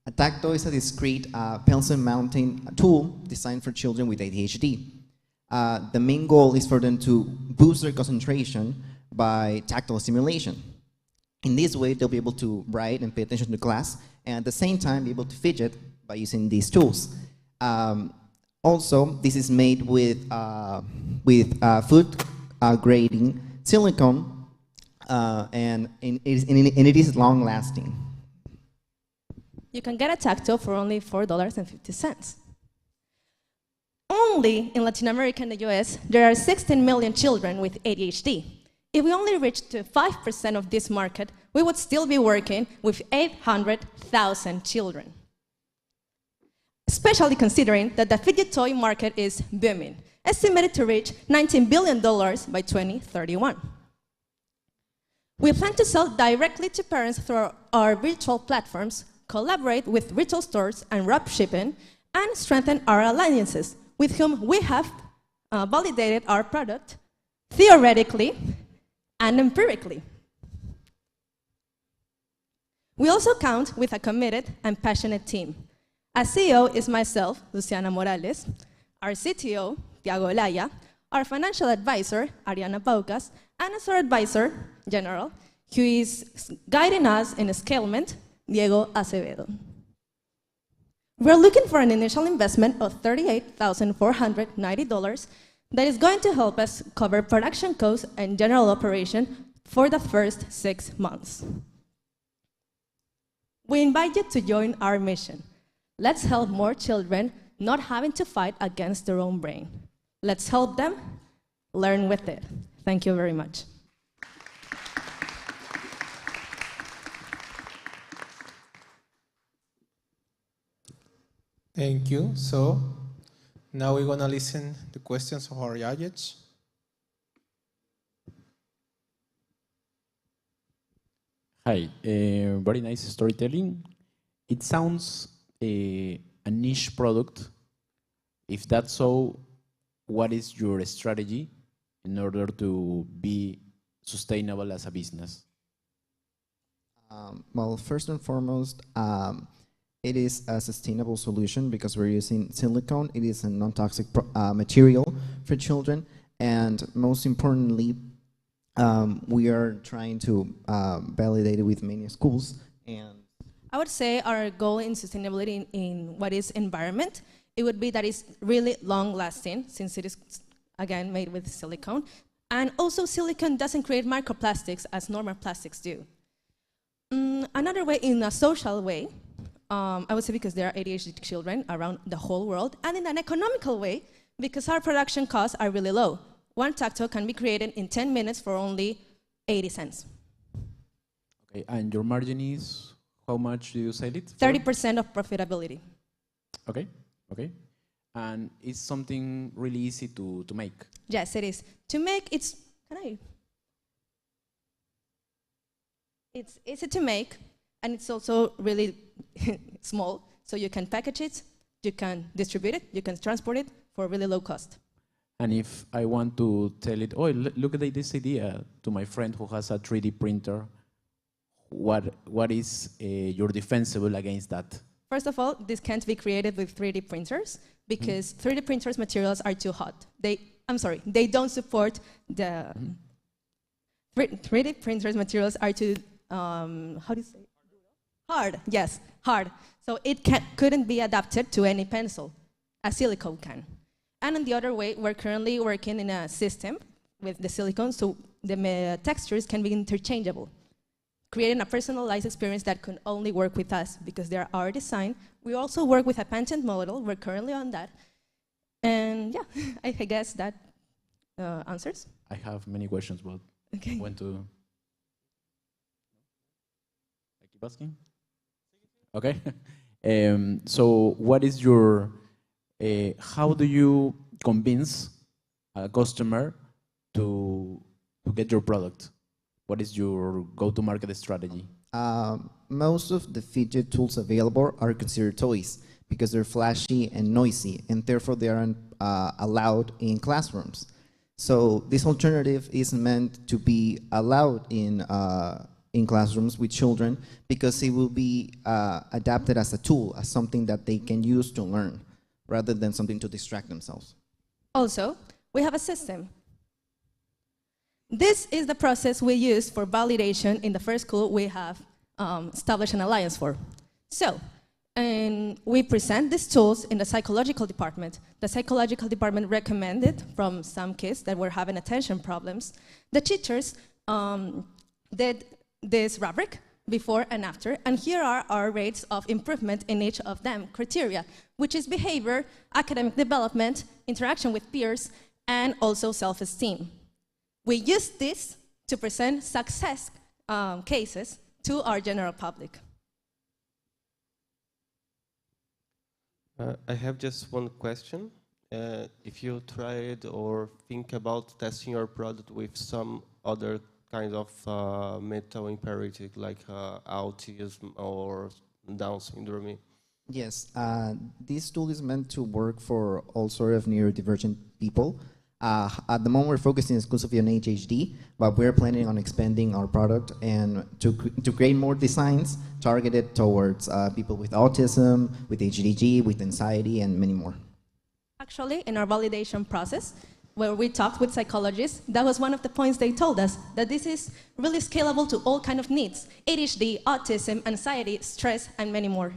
A Tacto is a discrete pencil mounting tool designed for children with ADHD. The main goal is for them to boost their concentration by tactile stimulation. In this way, they'll be able to write and pay attention to class, and at the same time be able to fidget by using these tools. Also, this is made with food grading silicone, and it is long-lasting. You can get a Tacto for only $4.50. Only in Latin America and the US, there are 16 million children with ADHD. If we only reached to 5% of this market, we would still be working with 800,000 children. Especially considering that the fidget toy market is booming, estimated to reach $19 billion by 2031. We plan to sell directly to parents through our virtual platforms, collaborate with retail stores and drop shipping, and strengthen our alliances with whom we have validated our product theoretically and empirically. We also count with a committed and passionate team. Our CEO is myself, Luciana Morales, our CTO, Tiago Olaya, our financial advisor, Ariana Paucas, and as our advisor general, who is guiding us in scalement, Diego Acevedo. We're looking for an initial investment of $38,490 that is going to help us cover production costs and general operation for the first 6 months. We invite you to join our mission. Let's help more children not having to fight against their own brain. Let's help them learn with it. Thank you very much. Thank you. So now we're gonna listen to questions of our judges. Hi, very nice storytelling. It sounds a niche product. If that's so, what is your strategy in order to be sustainable as a business? Well, first and foremost, it is a sustainable solution because we're using silicone. It is a non-toxic material for children. And most importantly, we are trying to validate it with many schools. And I would say our goal in sustainability in what is environment, it would be that it's really long lasting since it is, again, made with silicone. And also silicone doesn't create microplastics as normal plastics do. Another way, in a social way, I would say because there are ADHD children around the whole world, and in an economical way, because our production costs are really low. One Tacto can be created in 10 minutes for only 80 cents. Okay, and your margin is, how much do you sell it for? 30% of profitability. Okay, okay. And it's something really easy to make. Yes, it is. To make, it's easy to make, and it's also really small, so you can package it, you can distribute it, you can transport it for really low cost. And if I want to tell it, oh, look at this idea to my friend who has a 3D printer, what is your defensible against that? First of all, this can't be created with 3D printers because 3D printers materials are too hot. They don't support the 3D printers materials are too, how do you say? Hard, yes, hard. So it couldn't be adapted to any pencil, a silicone can. And in the other way, we're currently working in a system with the silicone so the textures can be interchangeable, creating a personalized experience that can only work with us because they're our design. We also work with a patent model. We're currently on that. And yeah, I guess that answers. I have many questions, but okay. When to... I keep asking? Okay. So what is your... how do you convince a customer to get your product? What is your go-to-market strategy? Most of the fidget tools available are considered toys because they're flashy and noisy, and therefore they aren't allowed in classrooms. So this alternative is meant to be allowed in classrooms with children because it will be adapted as a tool, as something that they can use to learn, rather than something to distract themselves. Also, we have a system. This is the process we use for validation in the first school we have established an alliance for. So, and we present these tools in the psychological department. The psychological department recommended from some kids that were having attention problems. The teachers did this rubric before and after, and here are our rates of improvement in each of them criteria, which is behavior, academic development, interaction with peers, and also self-esteem. We use this to present success cases to our general public. I have just one question. If you tried or think about testing your product with some other kind of mental impairment, like autism or Down syndrome? Yes, this tool is meant to work for all sort of neurodivergent people. At the moment, we're focusing exclusively on HHD, but we're planning on expanding our product and to create more designs targeted towards people with autism, with HDG, with anxiety, and many more. Actually, in our validation process, where we talked with psychologists, that was one of the points they told us, that this is really scalable to all kinds of needs: ADHD, autism, anxiety, stress, and many more.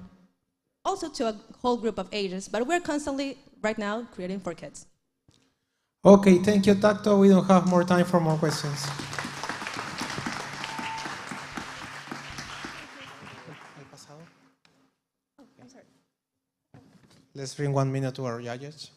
Also to a whole group of ages, but we're constantly, right now, creating for kids. Okay, thank you, Tacto. We don't have more time for more questions. Let's bring 1 minute to our judges.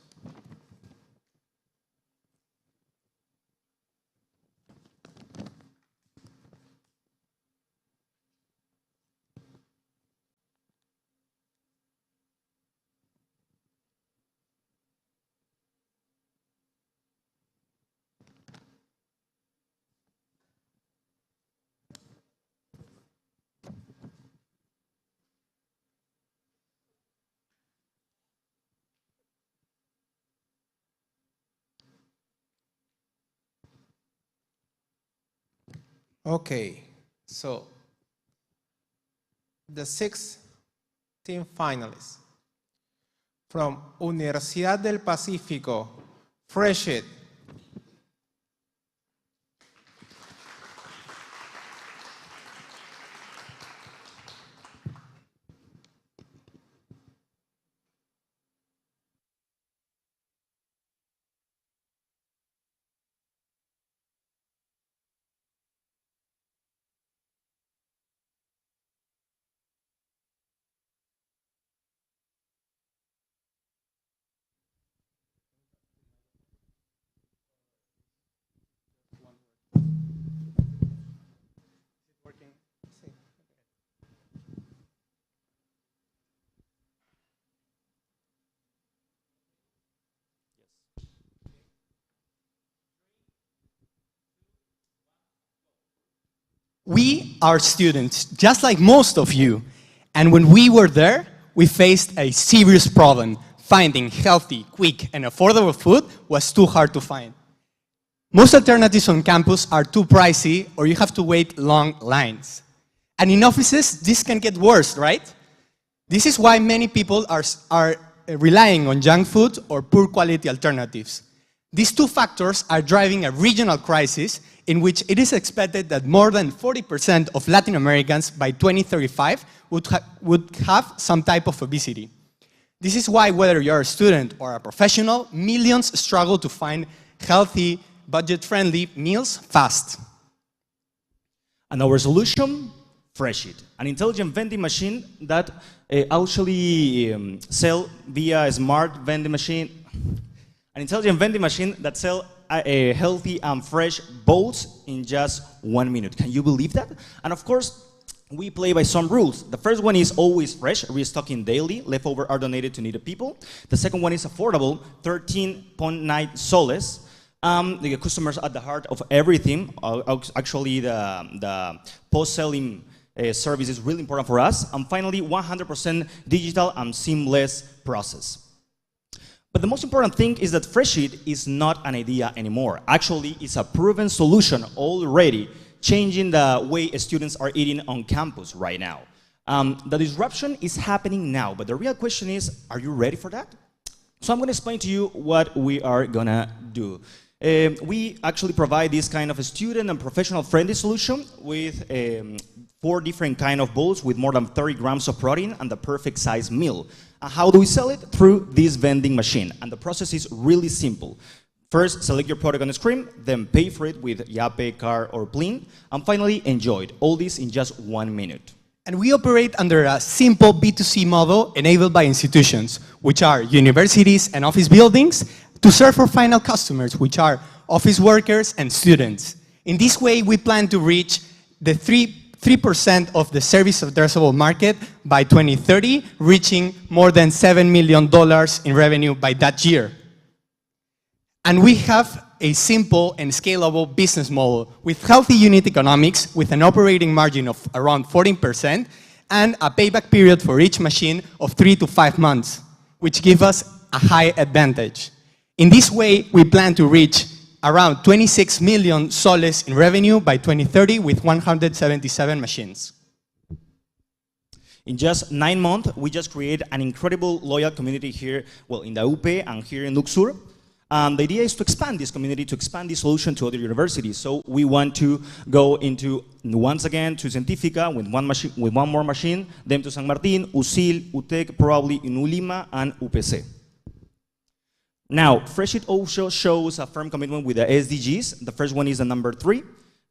Okay, so the 6 team finalists from Universidad del Pacífico, Fresh It. We are students, just like most of you. And when we were there, we faced a serious problem. Finding healthy, quick, and affordable food was too hard to find. Most alternatives on campus are too pricey, or you have to wait long lines. And in offices, this can get worse, right? This is why many people are relying on junk food or poor quality alternatives. These two factors are driving a regional crisis in which it is expected that more than 40% of Latin Americans by 2035 would have some type of obesity. This is why, whether you're a student or a professional, millions struggle to find healthy, budget-friendly meals fast. And our solution? Fresh It, an intelligent vending machine that actually sell via a smart vending machine. An intelligent vending machine that sell healthy and fresh bowls in just 1 minute. Can you believe that? And of course, we play by some rules. The first one is always fresh, restocking daily. Leftover are donated to needy people. The second one is affordable, 13.9 soles. The customers at the heart of everything. Actually, the post-selling service is really important for us. And finally, 100% digital and seamless process. But the most important thing is that Fresh It is not an idea anymore. Actually, it's a proven solution already, changing the way students are eating on campus right now. The disruption is happening now, but the real question is, are you ready for that? So I'm going to explain to you what we are going to do. We actually provide this kind of a student and professional friendly solution with 4 different kind of bowls with more than 30 grams of protein and the perfect size meal. And how do we sell it? Through this vending machine. And the process is really simple. First, select your product on the screen, then pay for it with Yape, Car, or Plin, and finally enjoy it. All this in just 1 minute. And we operate under a simple B2C model enabled by institutions, which are universities and office buildings, to serve our final customers, which are office workers and students. In this way, we plan to reach the 3% of the service addressable market by 2030, reaching more than $7 million in revenue by that year. And we have a simple and scalable business model with healthy unit economics, with an operating margin of around 14%, and a payback period for each machine of 3 to 5 months, which give us a high advantage. In this way, we plan to reach around 26 million soles in revenue by 2030 with 177 machines. In just 9 months, we just created an incredible loyal community here, well, in the UP and here in Luxor. The idea is to expand this community, to expand this solution to other universities. So we want to go into, once again, to Científica with one more machine, then to San Martin, USIL, UTEC, probably in ULIMA and UPC. Now, Fresh It also shows a firm commitment with the SDGs. The first one is the number 3,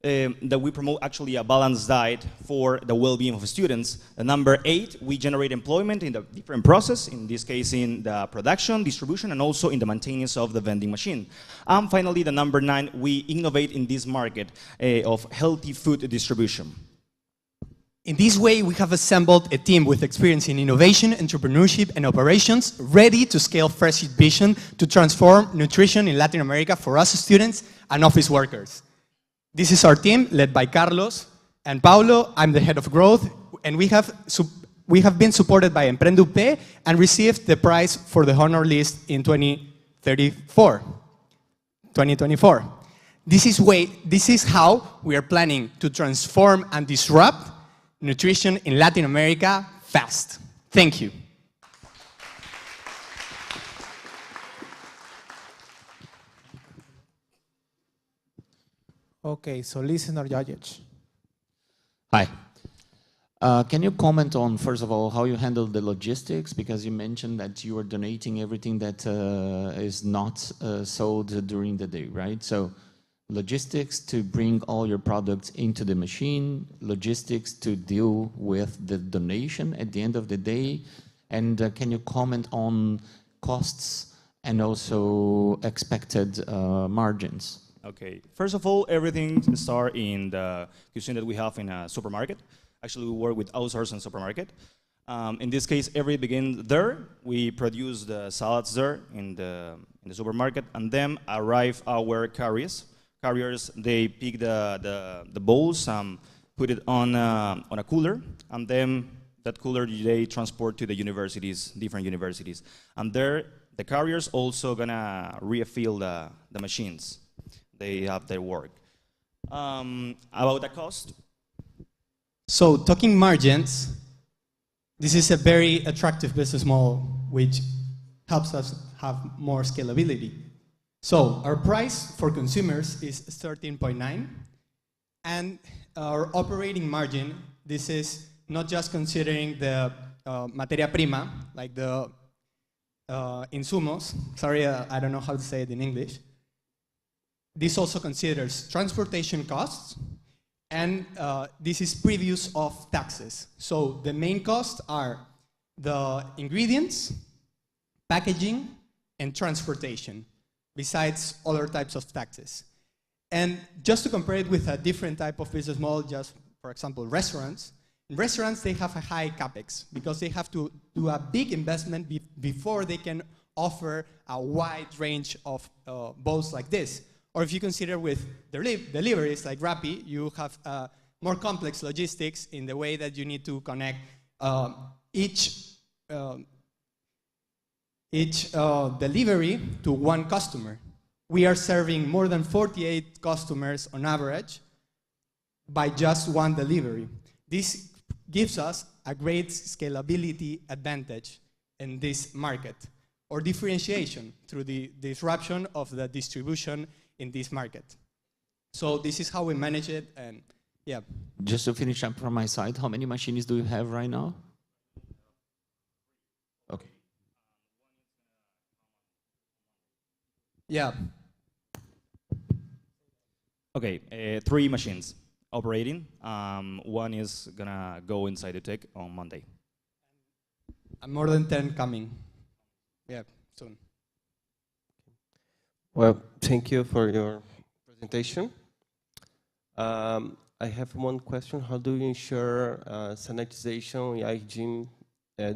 that we promote actually a balanced diet for the well-being of students. The number 8, we generate employment in the different process, in this case in the production, distribution, and also in the maintenance of the vending machine. And finally, the number 9, we innovate in this market of healthy food distribution. In this way, we have assembled a team with experience in innovation, entrepreneurship, and operations, ready to scale Fresh It vision to transform nutrition in Latin America for us students and office workers. This is our team, led by Carlos and Paulo. I'm the head of growth, and we have been supported by Emprende UP and received the prize for the honor list in 2024. This is how we are planning to transform and disrupt nutrition in Latin America fast. Thank you. Okay, so listener Jajic. Hi. Can you comment on, first of all, how you handle the logistics? Because you mentioned that you are donating everything that is not sold during the day, right? So logistics to bring all your products into the machine, logistics to deal with the donation at the end of the day, and can you comment on costs and also expected margins? Okay, first of all, everything starts in the cuisine that we have in a supermarket. Actually, we work with outsourcing supermarket. In this case, everything begins there. We produce the salads there in the supermarket, and then arrive our carriers. Carriers, they pick the bowls, put it on a cooler, and then that cooler they transport to the universities, different universities. And there, the carriers also gonna refill the machines. They have their work. About the cost. So talking margins, this is a very attractive business model which helps us have more scalability. So our price for consumers is 13.9, and our operating margin, this is not just considering the materia prima, like the insumos. Sorry, I don't know how to say it in English. This also considers transportation costs, and this is previous of taxes. So the main costs are the ingredients, packaging, and transportation, besides other types of taxes. And just to compare it with a different type of business model, just for example, restaurants. In restaurants, they have a high capex because they have to do a big investment before they can offer a wide range of bowls like this. Or if you consider with deliveries like Rappi, you have more complex logistics in the way that you need to connect each delivery to one customer. We are serving more than 48 customers on average by just one delivery. This gives us a great scalability advantage in this market, or differentiation through the disruption of the distribution in this market. So this is how we manage it, and yeah. Just to finish up from my side, how many machines do you have right now? Okay. Yeah. Okay, 3 machines operating. One is gonna go inside the tech on Monday. And more than 10 coming. Yeah, soon. Well, thank you for your presentation. I have one question. How do you ensure sanitization, hygiene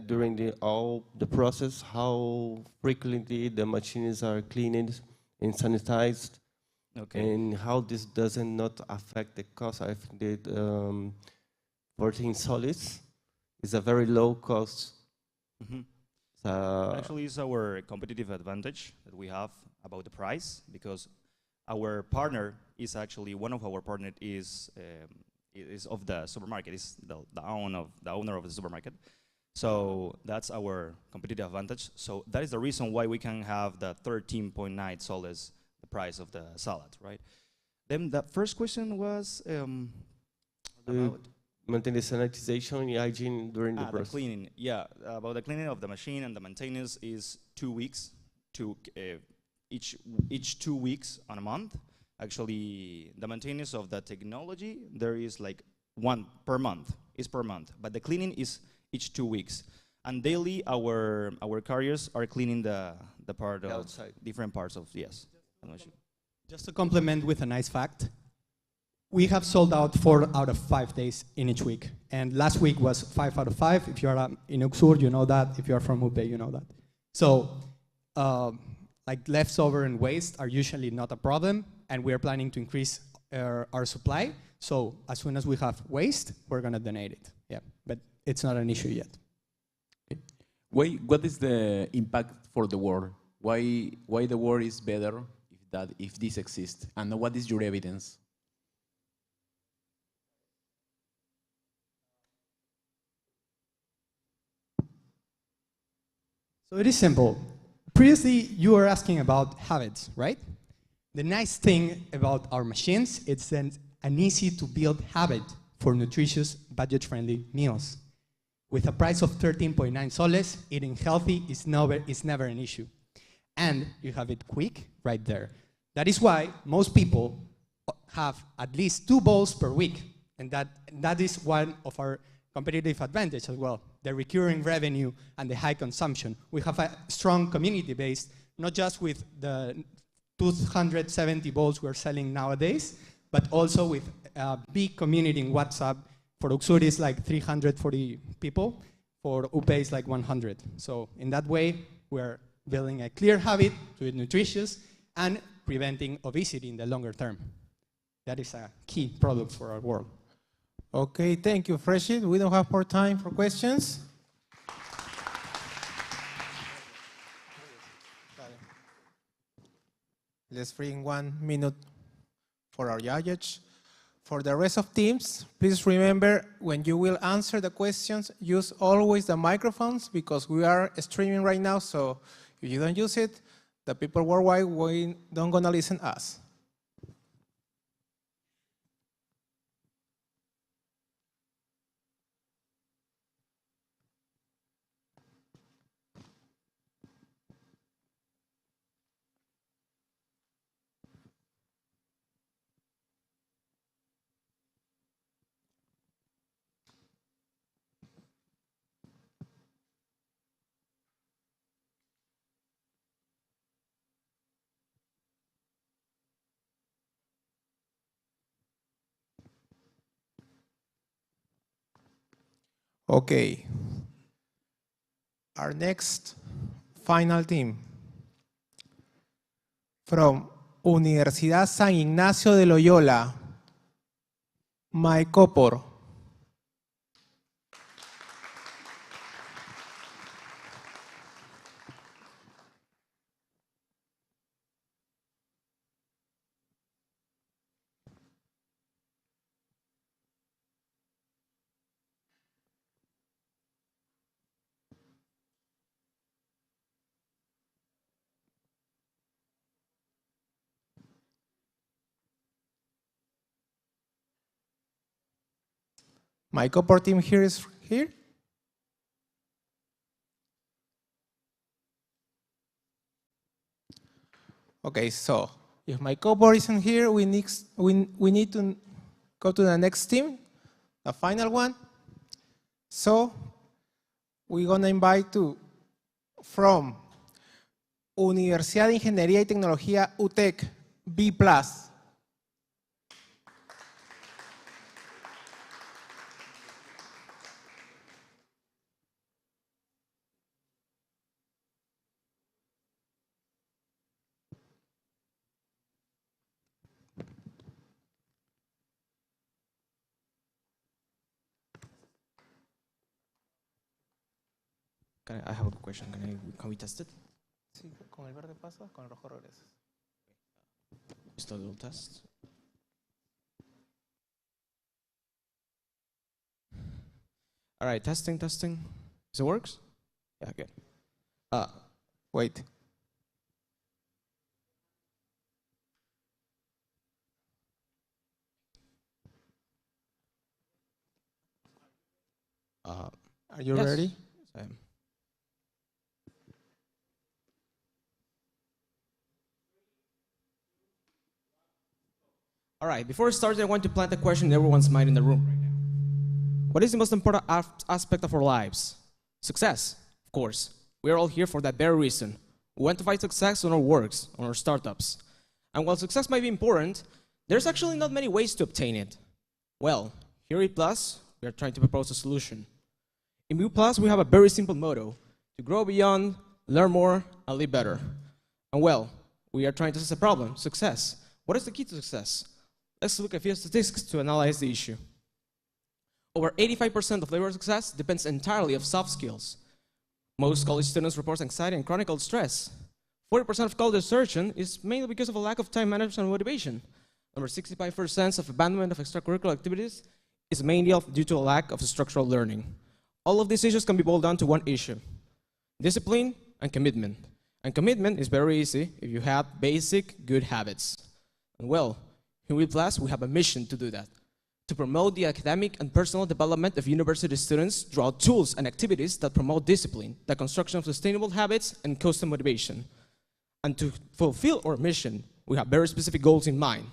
during all the process? How frequently the machines are cleaned and sanitized? Okay. And how this doesn't not affect the cost? I think that working solids is a very low cost. Mm-hmm. So Actually, it's our competitive advantage that we have about the price, because our partner is actually, one of our partners is of the supermarket, is the owner of the supermarket. So that's our competitive advantage. So that is the reason why we can have the 13.9 soles, the price of the salad, right? Then the first question was about maintain the sanitization and hygiene during the the process. cleaning. Yeah, about the cleaning of the machine and the maintenance is 2 weeks, each 2 weeks on a month. Actually, the maintenance of the technology, there is like one per month, is per month, but the cleaning is each 2 weeks. And daily, our carriers are cleaning the part of outside. Different parts of, yes. Just to complement with a nice fact, we have sold out 4 out of 5 days in each week. And last week was 5 out of 5. If you are in Uxur, you know that. If you are from Upe, you know that. So, like leftover and waste are usually not a problem, and we are planning to increase our supply. So as soon as we have waste, we're going to donate it. Yeah, but it's not an issue yet. What is the impact for the world? Why the world is better if that if this exists? And what is your evidence? So it is simple. Previously, you were asking about habits, right? The nice thing about our machines is that an easy-to-build habit for nutritious, budget-friendly meals. With a price of 13.9 soles, eating healthy is never an issue. And you have it quick right there. That is why most people have at least 2 bowls per week. And that is one of our competitive advantage as well, the recurring revenue and the high consumption. We have a strong community base, not just with the 270 bowls we're selling nowadays, but also with a big community in WhatsApp. For Uxuri, it's like 340 people. For Upe, it's like 100. So in that way, we're building a clear habit to eat nutritious and preventing obesity in the longer term. That is a key product for our world. Okay, thank you, Freshit. We don't have more time for questions. Let's bring 1 minute for our judges. For the rest of teams, please remember when you will answer the questions, use always the microphones because we are streaming right now, so if you don't use it, the people worldwide don't gonna listen to us. Okay. Our next final team from Universidad San Ignacio de Loyola, Maekopor. My Copper team here is here. Okay, so if my Copper isn't here, we need to go to the next team, the final one. So we're gonna invite from Universidad de Ingeniería y Tecnología UTEC B+. I have a question. Can we test it? Sí, con el verde pasas, con el rojo regresas. Just a little test. All right, testing. Does it works? Yeah, good. Wait. Are you yes. ready? I am. All right, before starting, I want to plant a question in everyone's mind in the room right now. What is the most important aspect of our lives? Success, of course. We are all here for that very reason. We want to find success on our works, on our startups. And while success might be important, there's actually not many ways to obtain it. Well, here at Plus, we are trying to propose a solution. In B+, we have a very simple motto: to grow beyond, learn more, and live better. And well, we are trying to assess a problem, success. What is the key to success? Let's look at a few statistics to analyze the issue. Over 85% of labor success depends entirely on soft skills. Most college students report anxiety and chronic stress. 40% of college desertion is mainly because of a lack of time management and motivation. Number 65% of abandonment of extracurricular activities is mainly due to a lack of structural learning. All of these issues can be boiled down to one issue: discipline and commitment. And commitment is very easy if you have basic good habits. And well, here with Plus, we have a mission to do that: to promote the academic and personal development of university students through tools and activities that promote discipline, the construction of sustainable habits, and constant motivation. And to fulfill our mission, we have very specific goals in mind.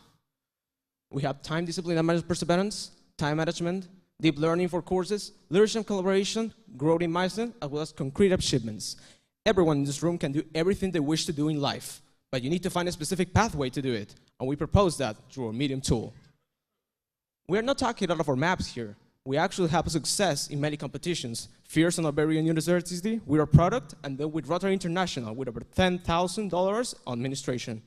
We have time discipline and managed perseverance, time management, deep learning for courses, leadership and collaboration, growth in mindset, as well as concrete achievements. Everyone in this room can do everything they wish to do in life, but you need to find a specific pathway to do it, and we propose that through our Medium tool. We are not talking out of our maps here. We actually have success in many competitions. First in Iberian University with our product, and then with Rotary International with over $10,000 on administration.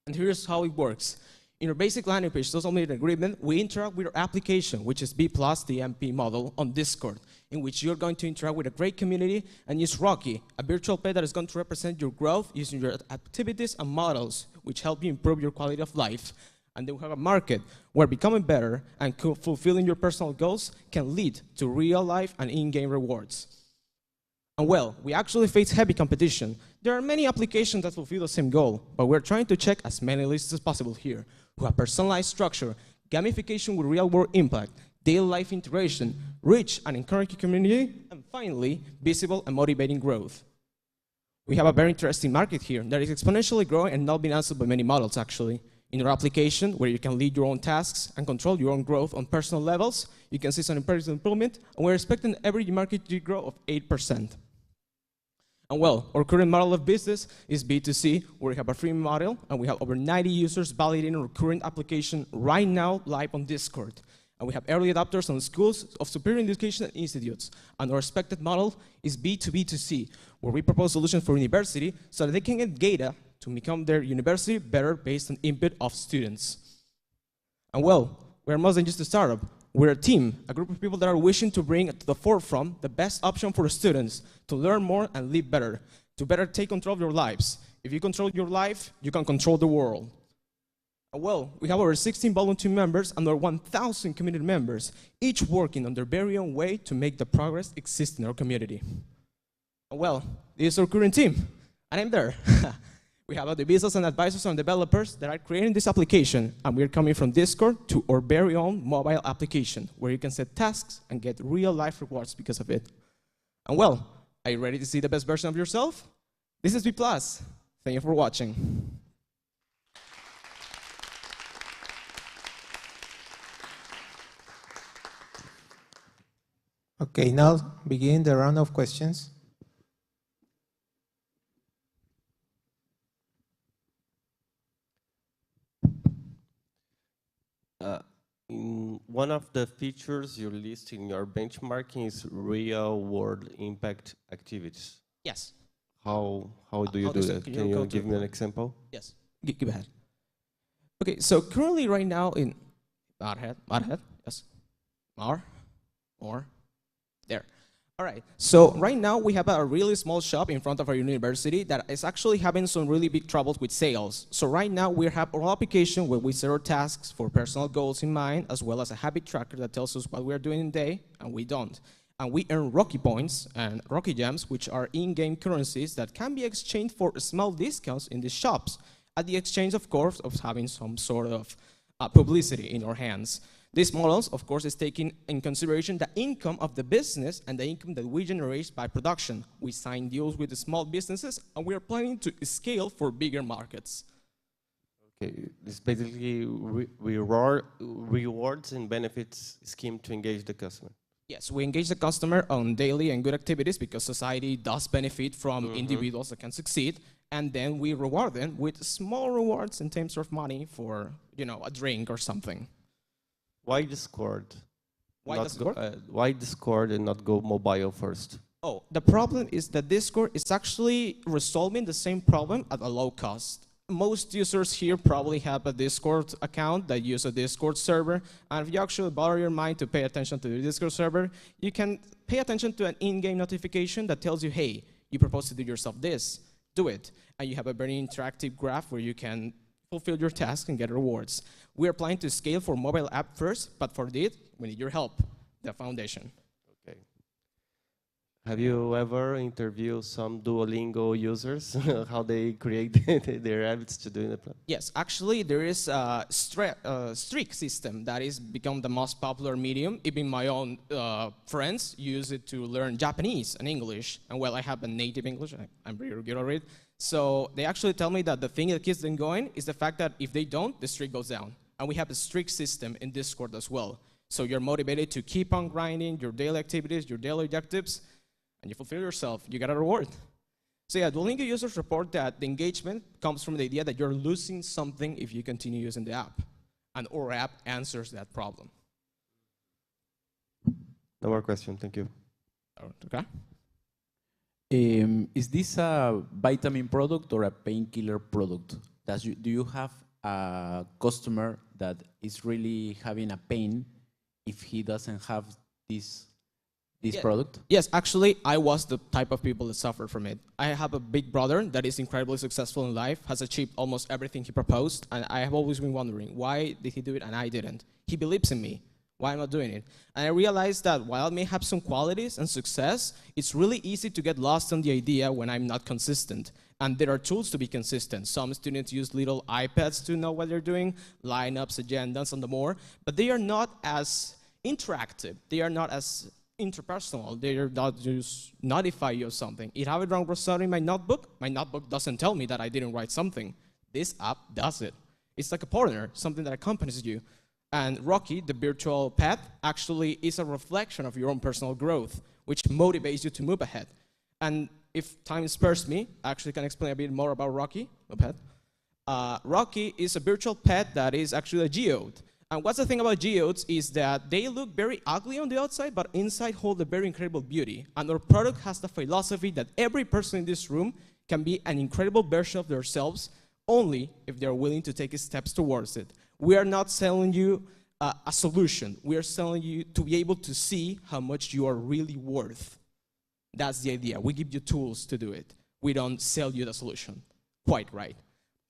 And here's how it works. In our basic landing page, social media agreement, we interact with our application, which is B plus the MP model on Discord, in which you're going to interact with a great community and use Rocky, a virtual pet that is going to represent your growth using your activities and models, which help you improve your quality of life. And then we have a market where becoming better and fulfilling your personal goals can lead to real life and in-game rewards. And well, we actually face heavy competition. There are many applications that fulfill the same goal, but we're trying to check as many lists as possible here, who have personalized structure, gamification with real-world impact, daily life integration, rich and encouraging community, and finally, visible and motivating growth. We have a very interesting market here that is exponentially growing and not being answered by many models, actually. In our application, where you can lead your own tasks and control your own growth on personal levels, you can see some impressive improvement, and we're expecting every market to grow of 8%. And well, our current model of business is B2C, where we have a free model, and we have over 90 users validating our current application right now live on Discord. And we have early adopters on schools of superior education and institutes. And our expected model is B2B2C, where we propose solutions for university so that they can get data to become their university better based on input of students. And well, we're more than just a startup. We're a team, a group of people that are wishing to bring to the forefront the best option for students to learn more and live better, to better take control of your lives. If you control your life, you can control the world. And well, we have over 16 volunteer members and over 1,000 community members, each working on their very own way to make the progress exist in our community. And well, this is our current team, and I'm there. We have the business and advisors and developers that are creating this application, and we're coming from Discord to our very own mobile application, where you can set tasks and get real-life rewards because of it. And well, are you ready to see the best version of yourself? This is B+. Thank you for watching. Okay, now begin the round of questions. In one of the features you list in your benchmarking is real-world impact activities. Yes. How do you do that? Can you give me an example? Yes. Give ahead. Okay, so currently right now in ahead, yes. More, there. All right, so right now we have a really small shop in front of our university that is actually having some really big troubles with sales. So right now we have our application where we set our tasks for personal goals in mind, as well as a habit tracker that tells us what we're doing in a day, and we don't. And we earn Rocky points and Rocky gems, which are in-game currencies that can be exchanged for small discounts in the shops, at the exchange, of course, of having some sort of publicity in our hands. These models, of course, is taking in consideration the income of the business and the income that we generate by production. We sign deals with the small businesses, and we are planning to scale for bigger markets. Okay, this basically rewards and benefits scheme to engage the customer. Yes, we engage the customer on daily and good activities because society does benefit from individuals that can succeed, and then we reward them with small rewards in terms of money for, you know, a drink or something. Why Discord? Why Discord? Why Discord and not go mobile first? Oh, the problem is that Discord is actually resolving the same problem at a low cost. Most users here probably have a Discord account that use a Discord server, and if you actually bother your mind to pay attention to the Discord server, you can pay attention to an in-game notification that tells you, hey, you propose to do yourself this. do it. And you have a very interactive graph where you can fulfill your task and get rewards. We are planning to scale for mobile app first, but for this, we need your help, the foundation. Okay. Have you ever interviewed some Duolingo users, how they create their habits to do it? Yes, actually, there is a streak system that is become the most popular medium. Even my own friends use it to learn Japanese and English. And well, I have a native English. I'm very good at it. So they actually tell me that the thing that keeps them going is the fact that if they don't, the streak goes down. And we have a streak system in Discord as well. So you're motivated to keep on grinding your daily activities, your daily objectives, and you fulfill yourself, you get a reward. So yeah, Duolingo users report that the engagement comes from the idea that you're losing something if you continue using the app. And our app answers that problem. No more question, thank you. Okay. Is this a vitamin product or a painkiller product? Do you have a customer that is really having a pain if he doesn't have this product? Yes, actually, I was the type of people that suffered from it. I have a big brother that is incredibly successful in life, has achieved almost everything he proposed, and I have always been wondering, why did he do it and I didn't? He believes in me. Why am I doing it? And I realized that while I may have some qualities and success, it's really easy to get lost on the idea when I'm not consistent. And there are tools to be consistent. Some students use little iPads to know what they're doing, lineups, agendas, and the more, but they are not as interactive. They are not as interpersonal. They are not just notify you of something. If I have it wrong something in my notebook doesn't tell me that I didn't write something. This app does it. It's like a partner, something that accompanies you. And Rocky, the virtual pet, actually is a reflection of your own personal growth, which motivates you to move ahead. And if time spares me, I actually can explain a bit more about Rocky, the pet. Rocky is a virtual pet that is actually a geode. And what's the thing about geodes is that they look very ugly on the outside, but inside hold a very incredible beauty. And our product has the philosophy that every person in this room can be an incredible version of themselves only if they're willing to take steps towards it. We are not selling you a solution. We are selling you to be able to see how much you are really worth. That's the idea. We give you tools to do it. We don't sell you the solution. Quite right.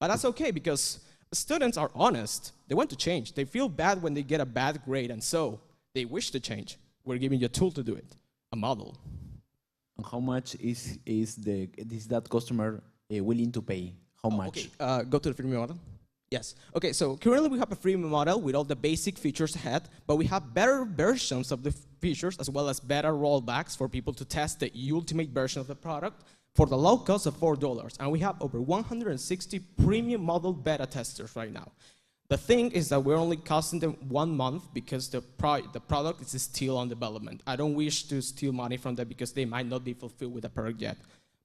But that's okay because students are honest. They want to change. They feel bad when they get a bad grade, and so they wish to change. We're giving you a tool to do it, a model. And how much is that customer willing to pay? How much? Okay, go to the freemium model. Yes. Okay, so currently we have a freemium model with all the basic features ahead, but we have better versions of the features as well as better rollbacks for people to test the ultimate version of the product for the low cost of $4. And we have over 160 premium model beta testers right now. The thing is that we're only costing them 1 month because the product is still on development. I don't wish to steal money from them because they might not be fulfilled with the product yet.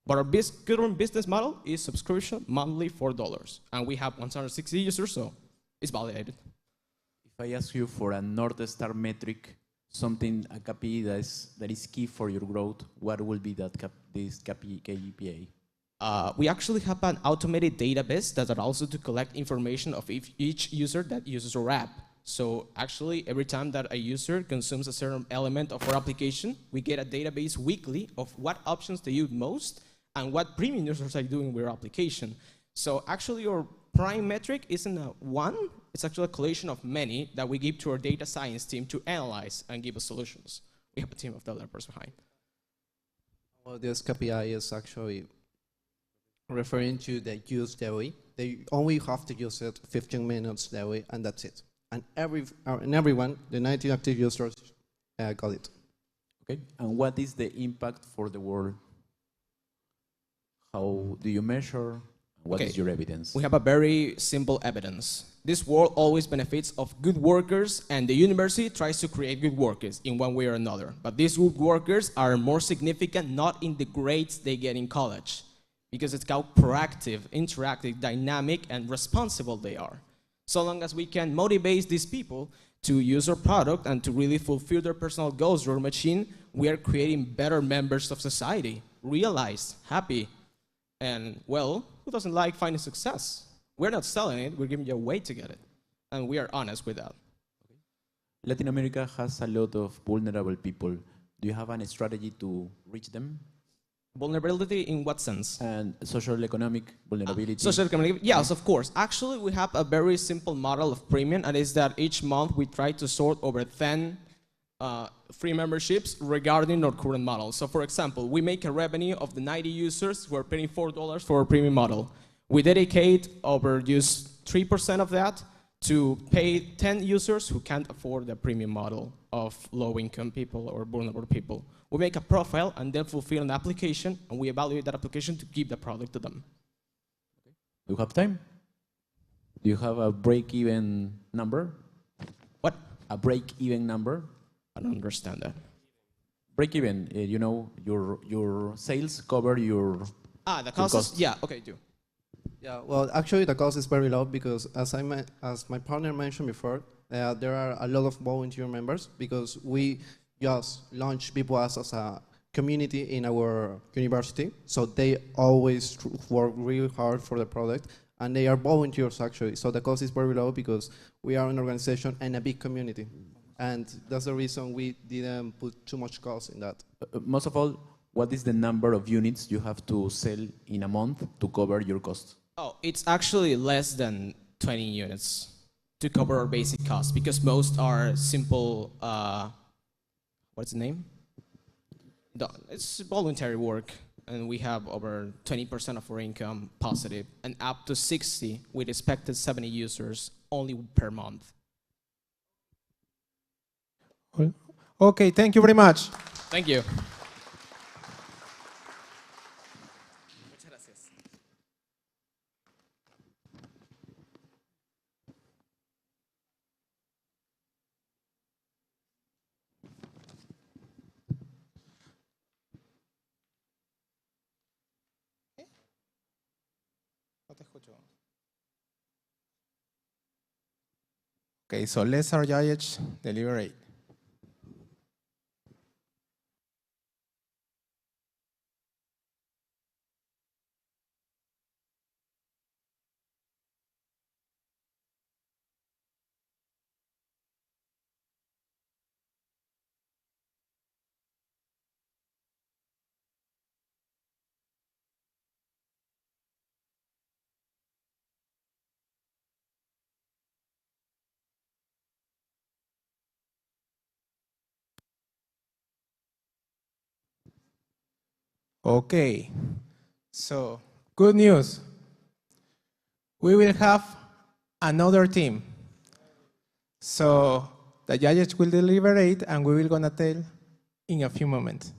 But our current business model is subscription monthly $4. And we have 160 users, so it's validated. If I ask you for a North Star metric, something, a KPI that is key for your growth, what will be this KPI? We actually have an automated database that allows you to collect information of each user that uses our app. So actually, every time that a user consumes a certain element of our application, we get a database weekly of what options they use most and what premium users are doing with our application. So actually, our prime metric isn't a one, it's actually a collation of many that we give to our data science team to analyze and give us solutions. We have a team of developers behind. Well, this KPI is actually referring to the use daily. They only have to use it 15 minutes daily, and that's it. And everyone, the 90 active users, got it. Okay, and what is the impact for the world? How do you measure? What is your evidence? We have a very simple evidence. This world always benefits of good workers, and the university tries to create good workers in one way or another. But these good workers are more significant not in the grades they get in college, because it's how proactive, interactive, dynamic, and responsible they are. So long as we can motivate these people to use our product and to really fulfill their personal goals through our machine, we are creating better members of society, realized, happy, and well, who doesn't like finding success? We're not selling it, we're giving you a way to get it. And we are honest with that. Latin America has a lot of vulnerable people. Do you have any strategy to reach them? Vulnerability in what sense? And social economic vulnerability. Social economic, yes, of course. Actually, we have a very simple model of premium, and is that each month we try to sort over 10 free memberships regarding our current model. So for example, we make a revenue of the 90 users who are paying $4 for a premium model. We dedicate over just 3% of that to pay 10 users who can't afford the premium model of low-income people or vulnerable people. We make a profile and then fulfill an application, and we evaluate that application to give the product to them. Do you have time? Do you have a break-even number? What? A break-even number? I don't understand that. Break-even, you know, your sales cover your The costs? Yeah, okay, do. Yeah, well, actually the cost is very low because as my partner mentioned before, there are a lot of volunteer members because we just launched BPOAS as a community in our university. So they always work really hard for the product and they are volunteers actually. So the cost is very low because we are an organization and a big community. And that's the reason we didn't put too much cost in that. Most of all, what is the number of units you have to sell in a month to cover your costs? Oh, it's actually less than 20 units to cover our basic costs because most are simple, what's the name? It's voluntary work, and we have over 20% of our income positive and up to 60 with expected 70 users only per month. Okay, thank you very much. Thank you. Okay, so let's our judges deliberate. Okay, so good news. We will have another team. So the judges will deliberate and we will gonna tell in a few moments.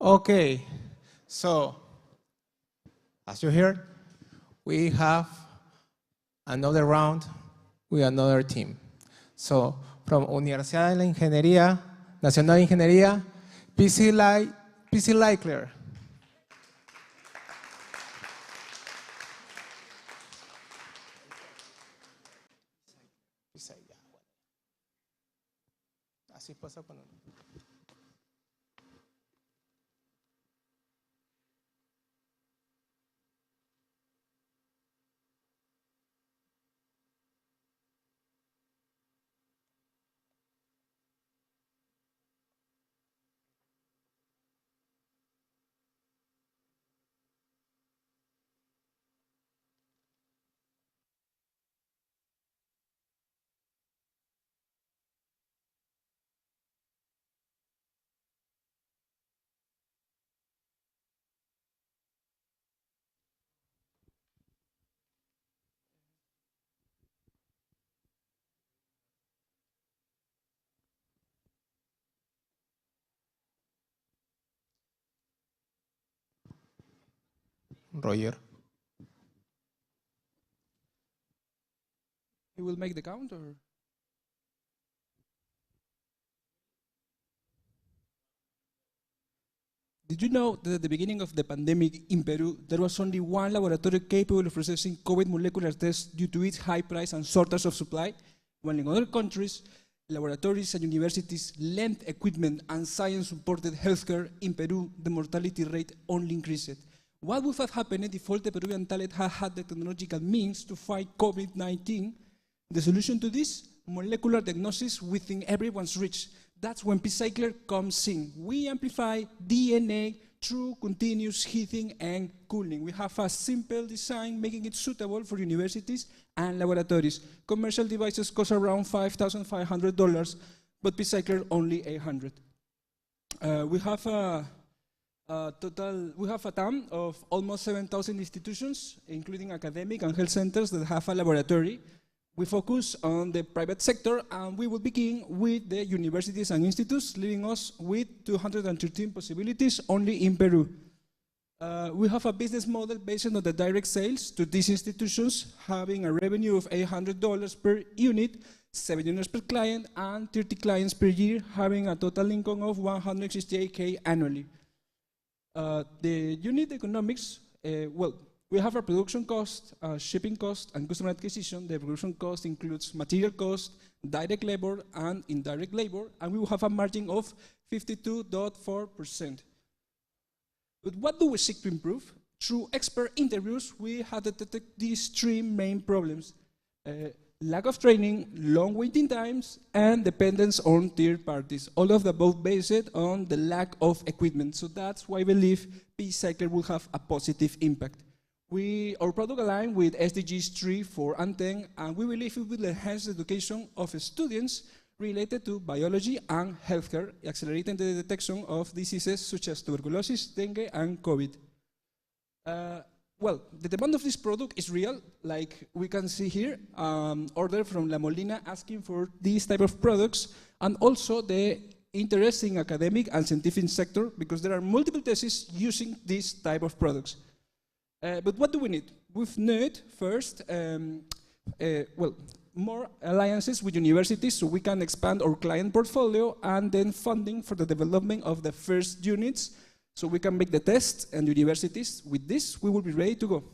Okay, so as you heard, we have another round with another team. So from Universidad de la Ingeniería, Nacional de Ingeniería, PC Leichler. Así pasa cuando... Roger. He will make the count, or? Did you know that at the beginning of the pandemic in Peru, there was only one laboratory capable of processing COVID molecular tests due to its high price and shortage of supply? While in other countries, laboratories and universities lent equipment and science-supported healthcare, in Peru, the mortality rate only increased. What would have happened if all the Peruvian talent had had the technological means to fight COVID-19? The solution to this? Molecular diagnosis within everyone's reach. That's when P-Cycler comes in. We amplify DNA through continuous heating and cooling. We have a simple design, making it suitable for universities and laboratories. Commercial devices cost around $5,500, but P-Cycler only $800. We have a TAM of almost 7,000 institutions, including academic and health centers that have a laboratory. We focus on the private sector, and we will begin with the universities and institutes, leaving us with 213 possibilities only in Peru. We have a business model based on the direct sales to these institutions, having a revenue of $800 per unit, 7 units per client, and 30 clients per year, having a total income of $168K annually. The unit economics, we have a production cost, shipping cost, and customer acquisition. The production cost includes material cost, direct labor, and indirect labor, and we will have a margin of 52.4%. But what do we seek to improve? Through expert interviews, we have detected these three main problems. Lack of training, long waiting times, and dependence on third parties. All of the above based on the lack of equipment. So that's why I believe P-Cycler will have a positive impact. Our product aligns with SDGs 3, 4, and 10, and we believe it will enhance the education of students related to biology and healthcare, accelerating the detection of diseases such as tuberculosis, dengue, and COVID. Well, the demand of this product is real, like we can see here, order from La Molina asking for these type of products, and also the interest in academic and scientific sector, because there are multiple theses using this type of products. But what do we need? We need first, more alliances with universities so we can expand our client portfolio, and then funding for the development of the first units so we can make the tests, and universities. With this, we will be ready to go.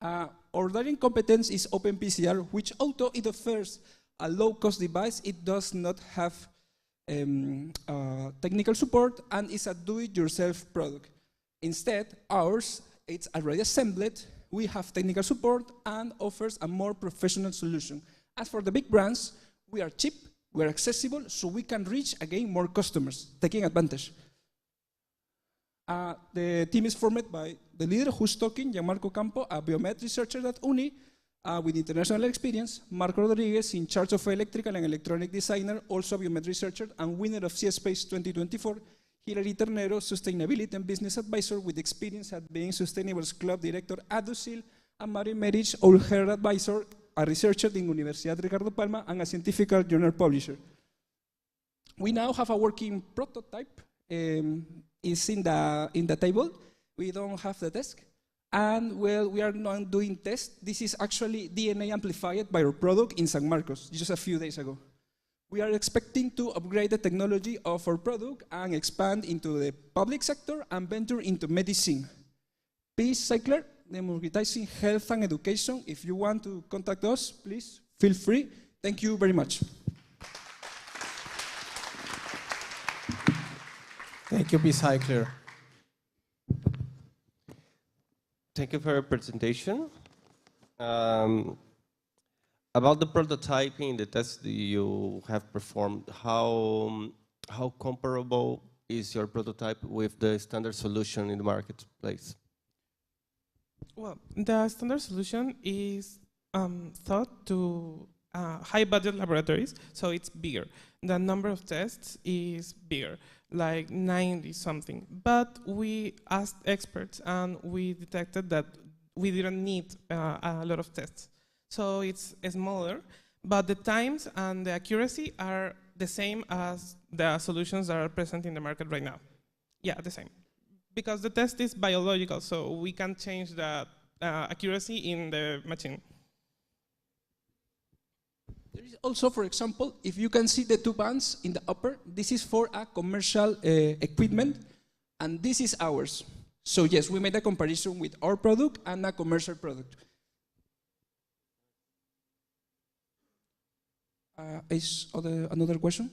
Our learning competence is OpenPCR, which although it offers a low-cost device, it does not have technical support and is a do-it-yourself product. Instead, ours, it's already assembled, we have technical support, and offers a more professional solution. As for the big brands, we are cheap, we are accessible, so we can reach, again, more customers, taking advantage. The team is formed by the leader who's talking, Gianmarco Campo, a biomed researcher at Uni, with international experience, Marco Rodriguez, in charge of electrical and electronic designer, also a biomed researcher, and winner of CSpace 2024, Hilary Ternero, Sustainability and Business Advisor with experience at being Sustainables Club Director at Dusil, and Mario Merich, All Hair Advisor, a researcher in Universidad Ricardo Palma, and a scientific journal publisher. We now have a working prototype is in the table. We don't have the desk. And well, we are not doing tests. This is actually DNA amplified by our product in San Marcos just a few days ago. We are expecting to upgrade the technology of our product and expand into the public sector and venture into medicine. Peace Cycler, democratizing health and education. If you want to contact us, please feel free. Thank you very much. Thank you, P-Cycler. Thank you for your presentation. About the prototyping, the tests that you have performed, how comparable is your prototype with the standard solution in the marketplace? Well, the standard solution is thought to high-budget laboratories, so it's bigger. The number of tests is bigger, like 90-something. But we asked experts, and we detected that we didn't need a lot of tests. So it's smaller, but the times and the accuracy are the same as the solutions that are present in the market right now. Yeah, the same. Because the test is biological, so we can change the accuracy in the machine. There is also, for example, if you can see the two bands in the upper, this is for a commercial equipment, and this is ours. So yes, we made a comparison with our product and a commercial product. Is another question?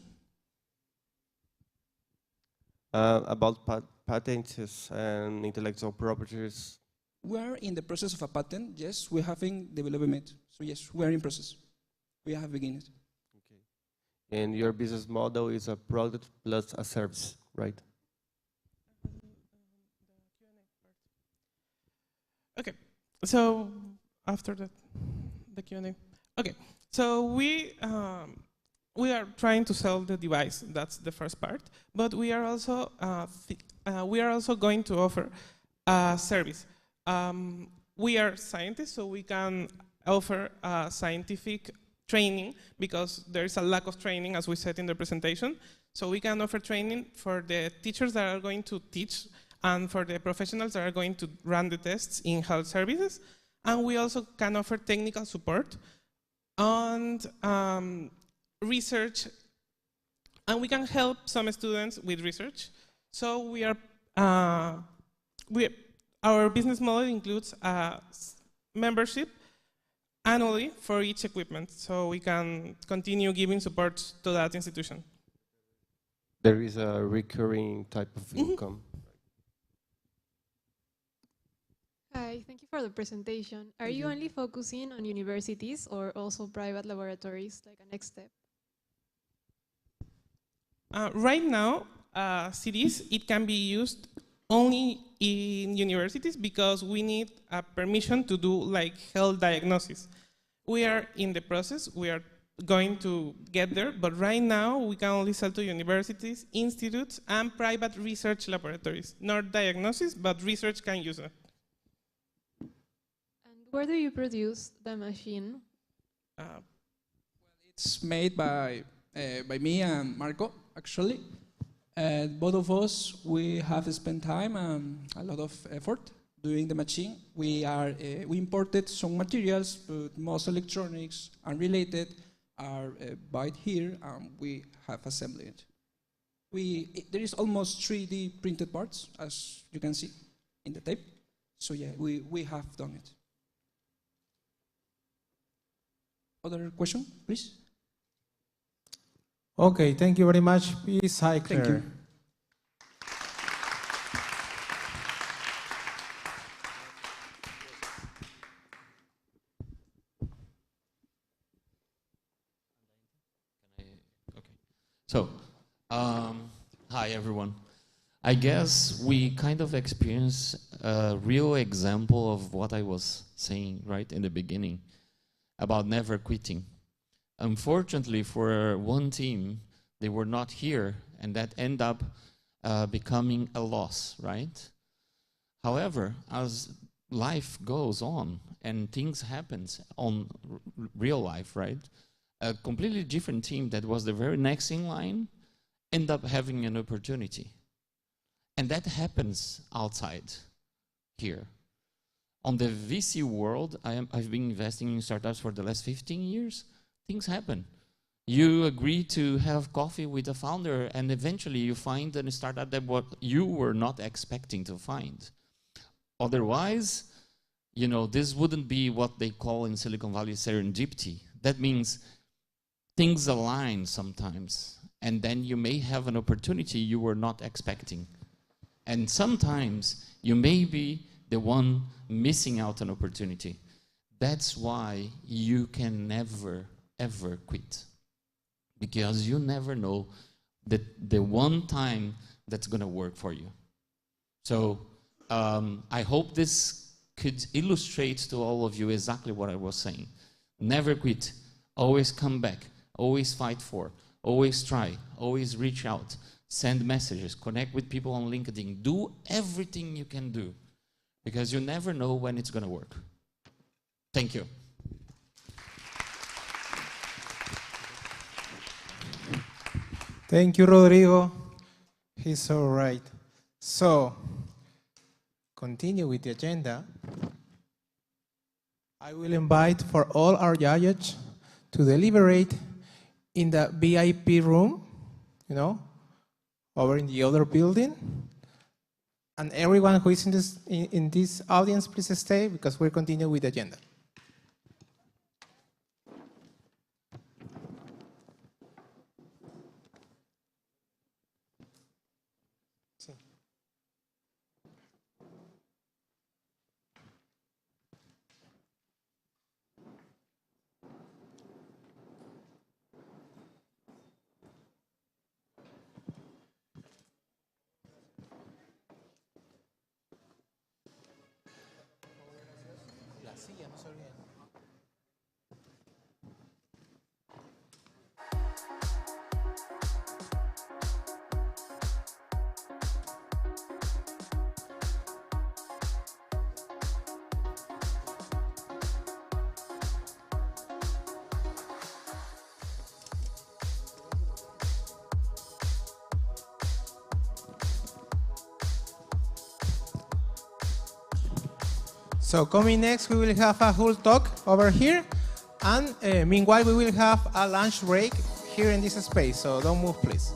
About patents and intellectual properties. We're in the process of a patent. Yes, we're having development. So yes, we're in process. We have begun it. Okay. And your business model is a product plus a service, right? Okay, so after that, the Q&A. Okay, so we are trying to sell the device. That's the first part. But we are also going to offer a service. We are scientists, so we can offer scientific training because there is a lack of training, as we said in the presentation. So we can offer training for the teachers that are going to teach and for the professionals that are going to run the tests in health services. And we also can offer technical support and research, and we can help some students with research. So our business model includes a membership annually for each equipment, so we can continue giving support to that institution. There is a recurring type of income. Hi, thank you for the presentation. Are you only focusing on universities or also private laboratories, like a next step? Right now, CDs, it can be used only in universities because we need a permission to do like health diagnosis. We are in the process, we are going to get there, but right now we can only sell to universities, institutes, and private research laboratories. Not diagnosis, but research can use it. And where do you produce the machine? It's made by me and Marco, actually. Both of us, we have spent time and a lot of effort doing the machine. We imported some materials, but most electronics and related are bought here, and we have assembled it. There is almost 3D printed parts, as you can see in the tape. So yeah, we have done it. Other question, please? Okay, thank you very much, P-Cycler. Thank you. So, hi everyone. I guess we kind of experience a real example of what I was saying right in the beginning about never quitting. Unfortunately for one team, they were not here, and that ended up becoming a loss, right? However, as life goes on and things happen on real life, right? A completely different team that was the very next in line ended up having an opportunity, And that happens outside here. On the VC world, I've been investing in startups for the last 15 years. Things happen. You agree to have coffee with a founder, and eventually you find a startup that what you were not expecting to find. Otherwise, you know, this wouldn't be what they call in Silicon Valley serendipity. That means things align sometimes, and then you may have an opportunity you were not expecting. And sometimes you may be the one missing out an opportunity. That's why you can never, ever quit. Because you never know the one time that's going to work for you. So I hope this could illustrate to all of you exactly what I was saying. Never quit. Always come back. Always fight for. Always try. Always reach out. Send messages. Connect with people on LinkedIn. Do everything you can do. Because you never know when it's going to work. Thank you. Thank you, Rodrigo. He's so right. So, continue with the agenda. I will invite for all our judges to deliberate in the VIP room, you know, over in the other building. And everyone who is in this audience, please stay because we'll continue with the agenda. So coming next, we will have a Hult talk over here. And meanwhile, we will have a lunch break here in this space. So don't move, please.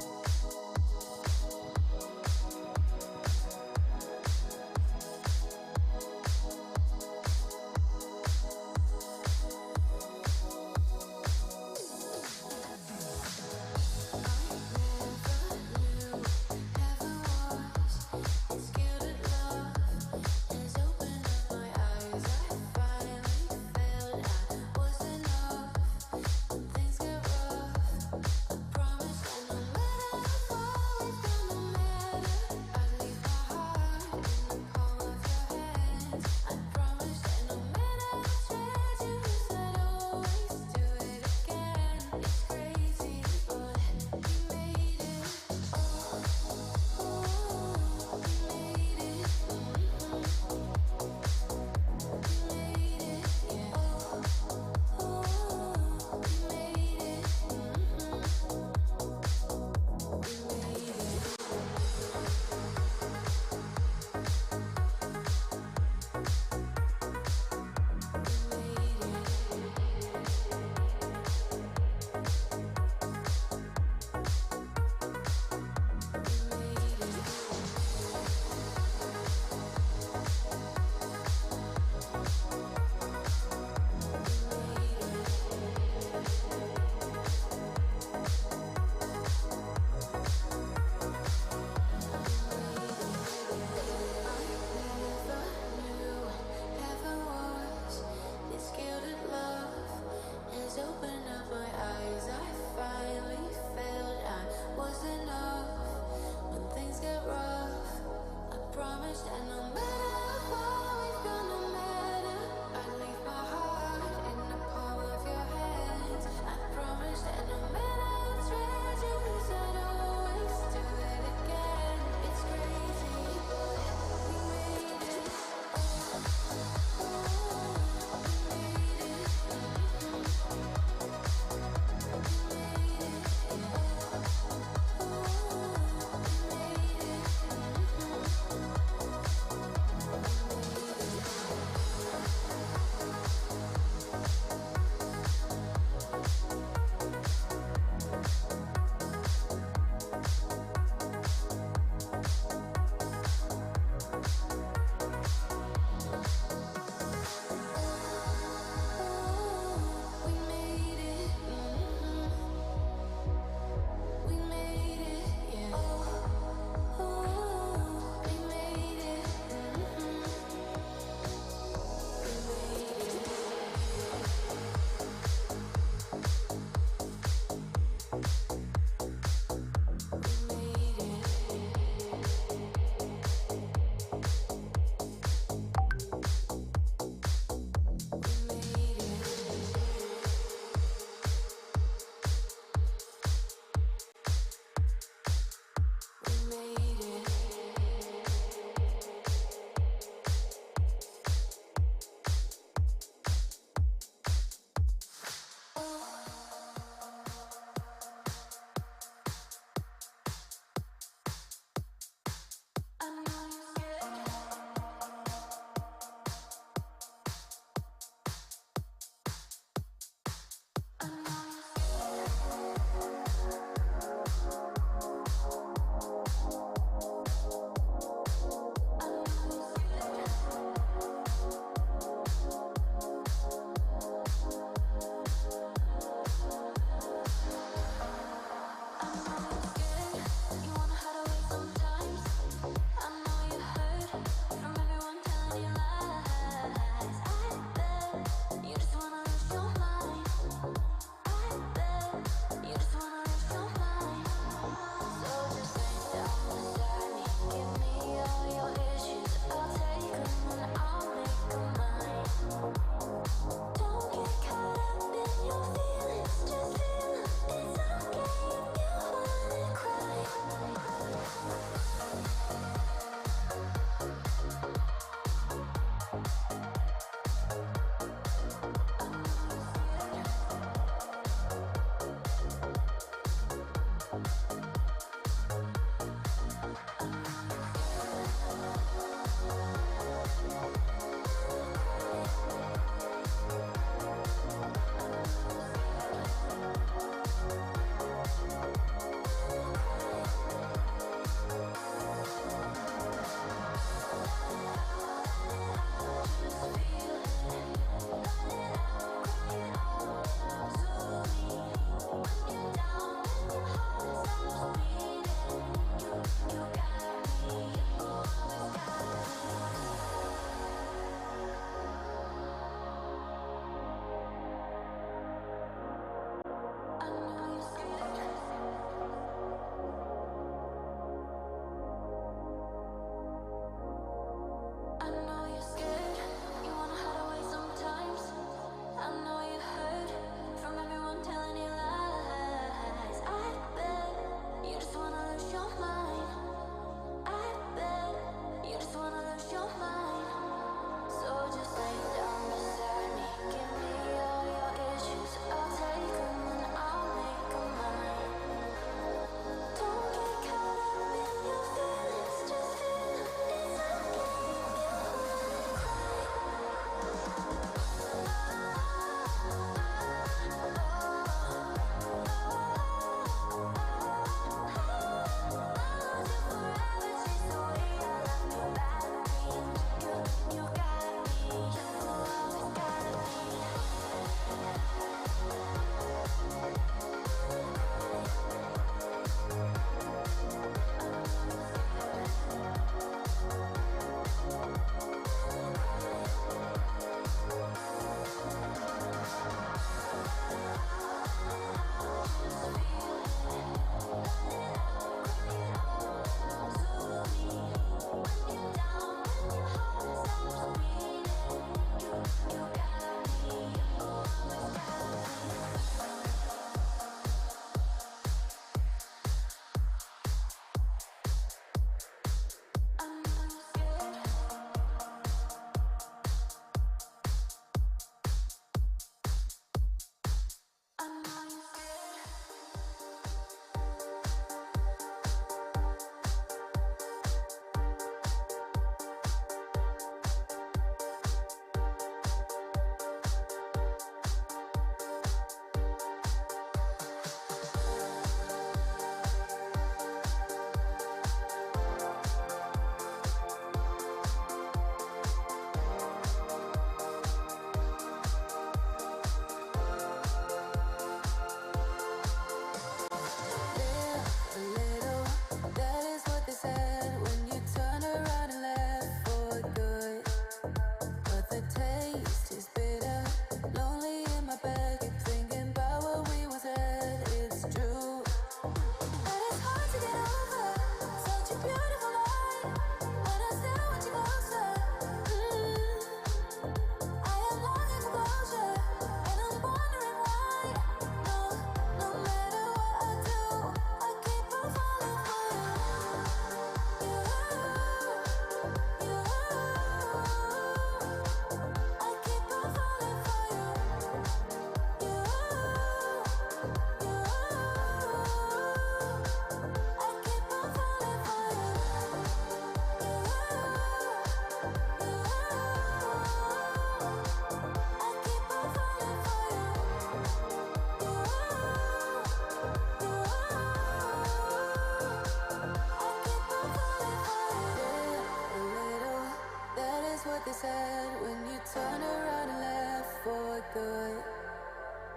is what they said when you turn around and left for good.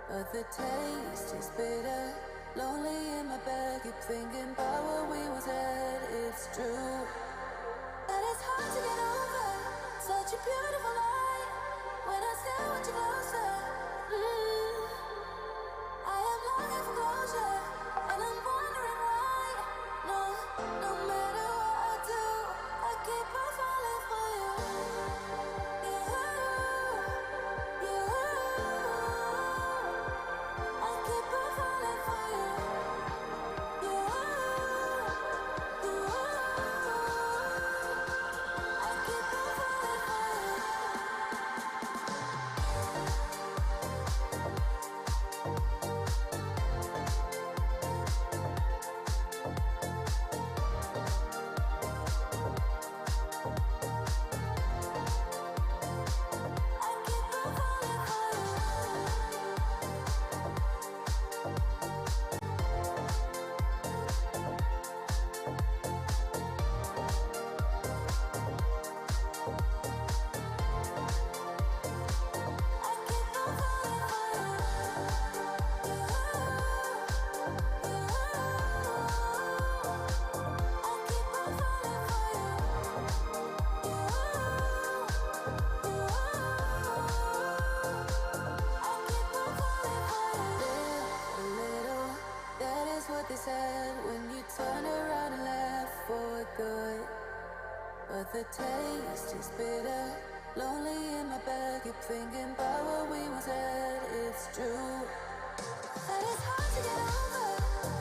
But the taste is bitter. Lonely in my bed, keep thinking about what we once had. It's true that it's hard to get over such a beautiful light. When I stare at you closer, I am longing for closure, and I'm wondering why. No matter what I do, I keep on falling for you. I keep on falling for you. They said when you turn around and left for good. But the taste is bitter. Lonely in my bed, keep thinking about what we once had. It's true that it's hard to get over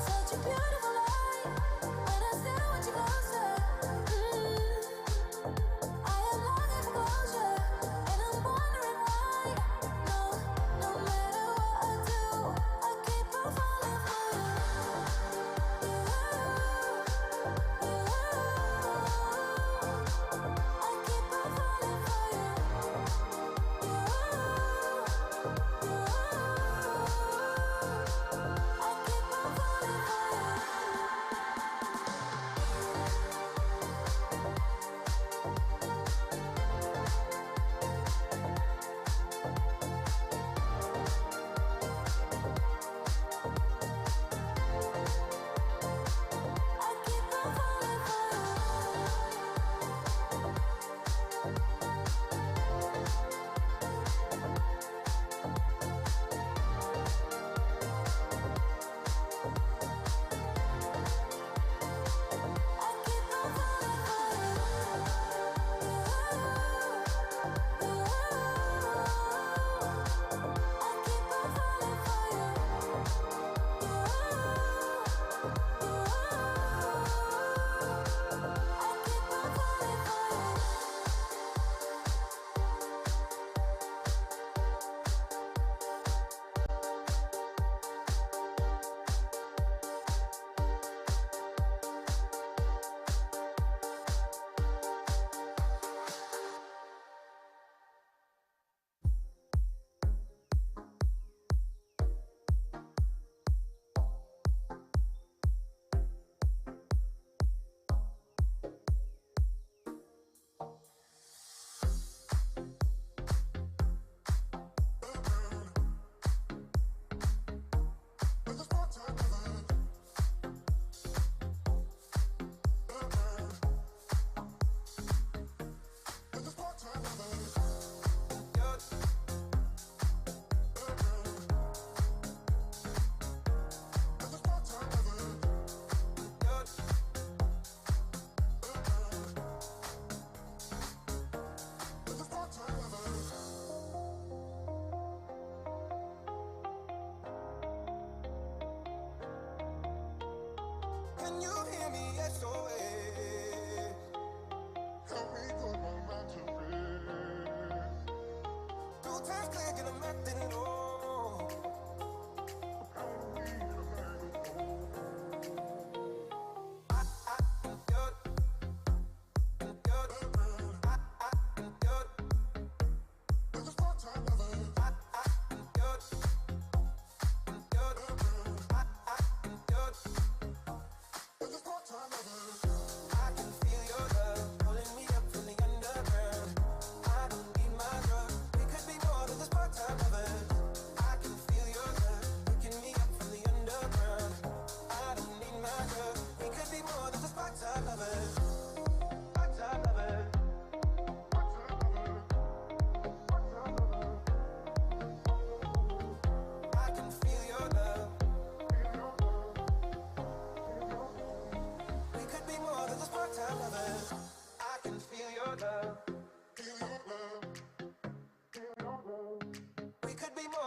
such a beautiful light. When I stare at you closer, I am longing for closure, and I'm wondering why. No matter what I do, I keep on falling for you.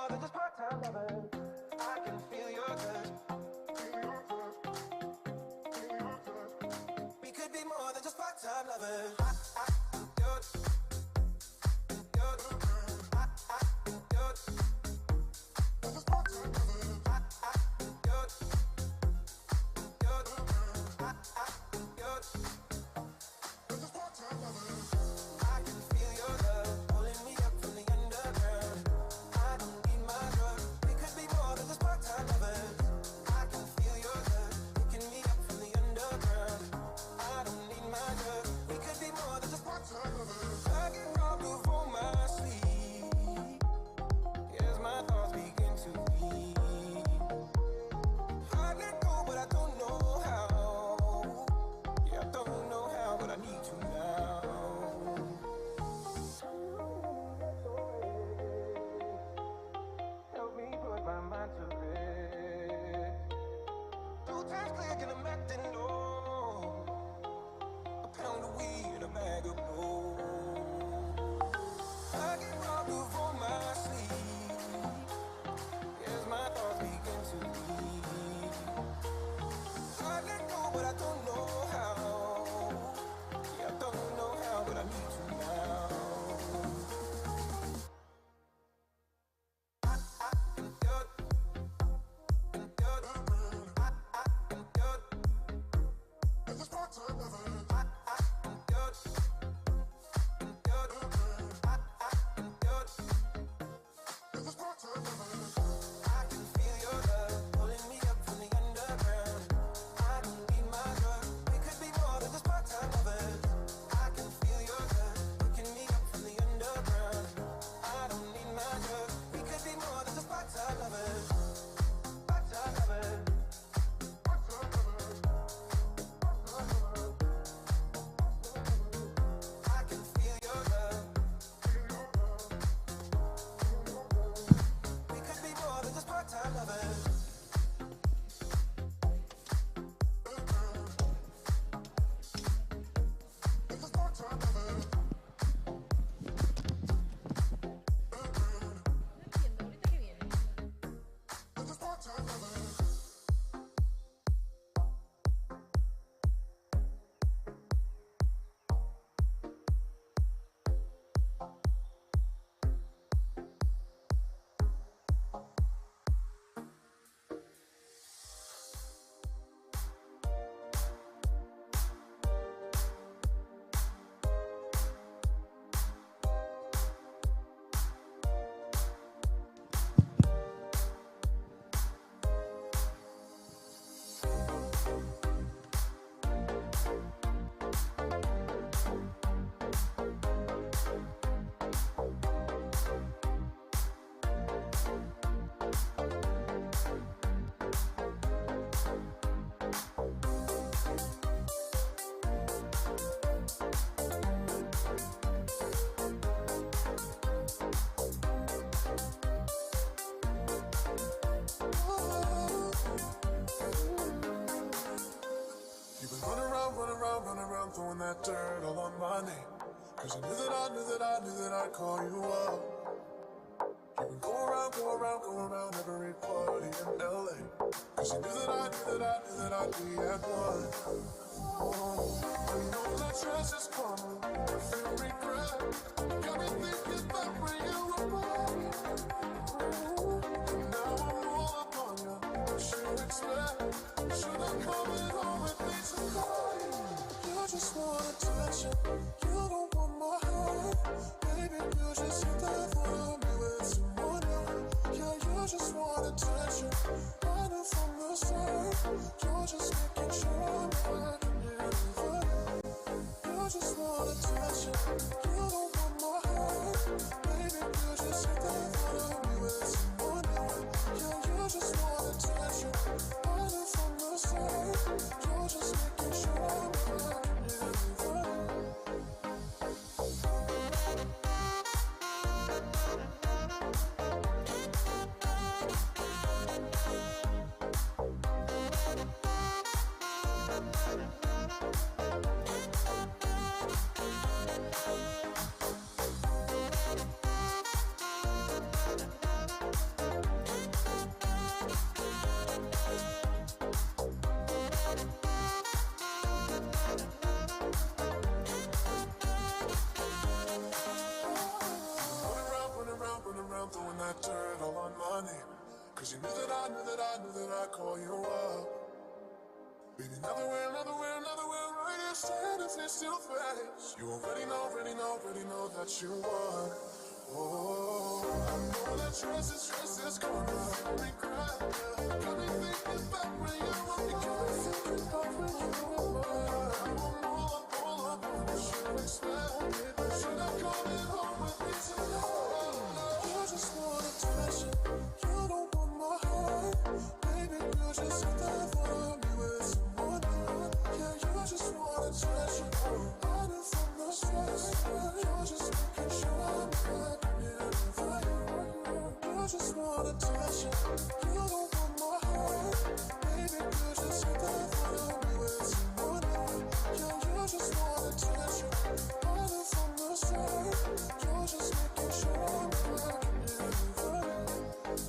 more than just part-time lovers. I can feel your touch. We could be more than just part-time lovers. Throwing that dirt all on my name. Cause I knew that I'd call you up. You would go around every party in LA. Cause I knew that I'd be at one. Oh, I know that stress is common, I feel regret. Got me thinking back when you were born. And now I'm all up on you, what you expect? Should've come home with me tonight. You just want attention, you don't want my heart. Baby, you just hit that for me with someone else. Yeah, you just want attention, I knew from the start. You're just making sure I'm back in the. You just want attention, you don't want my heart. throwing that dirt all on my name. Cause you knew that I knew that I knew that I'd call you up. Baby, another way, right here, standing face to face. You already know that you won. Oh, I know that stress is gone, but I don't regret. Got me thinking back when you were mine. Got me thinking back when you were mine. I won't pull up on you, should expect. Should have come in home with me tonight. You just want attention, you don't want my heart. Baby, you just sit there for me with someone new. Yeah, you just want attention, hiding from the stress. You're just making sure I'm back here for you. You just want attention, you don't want my heart. Baby, you just sit there for me with someone new. Yeah, you just want attention, hiding from the stress. You're just making sure I'm back here for you.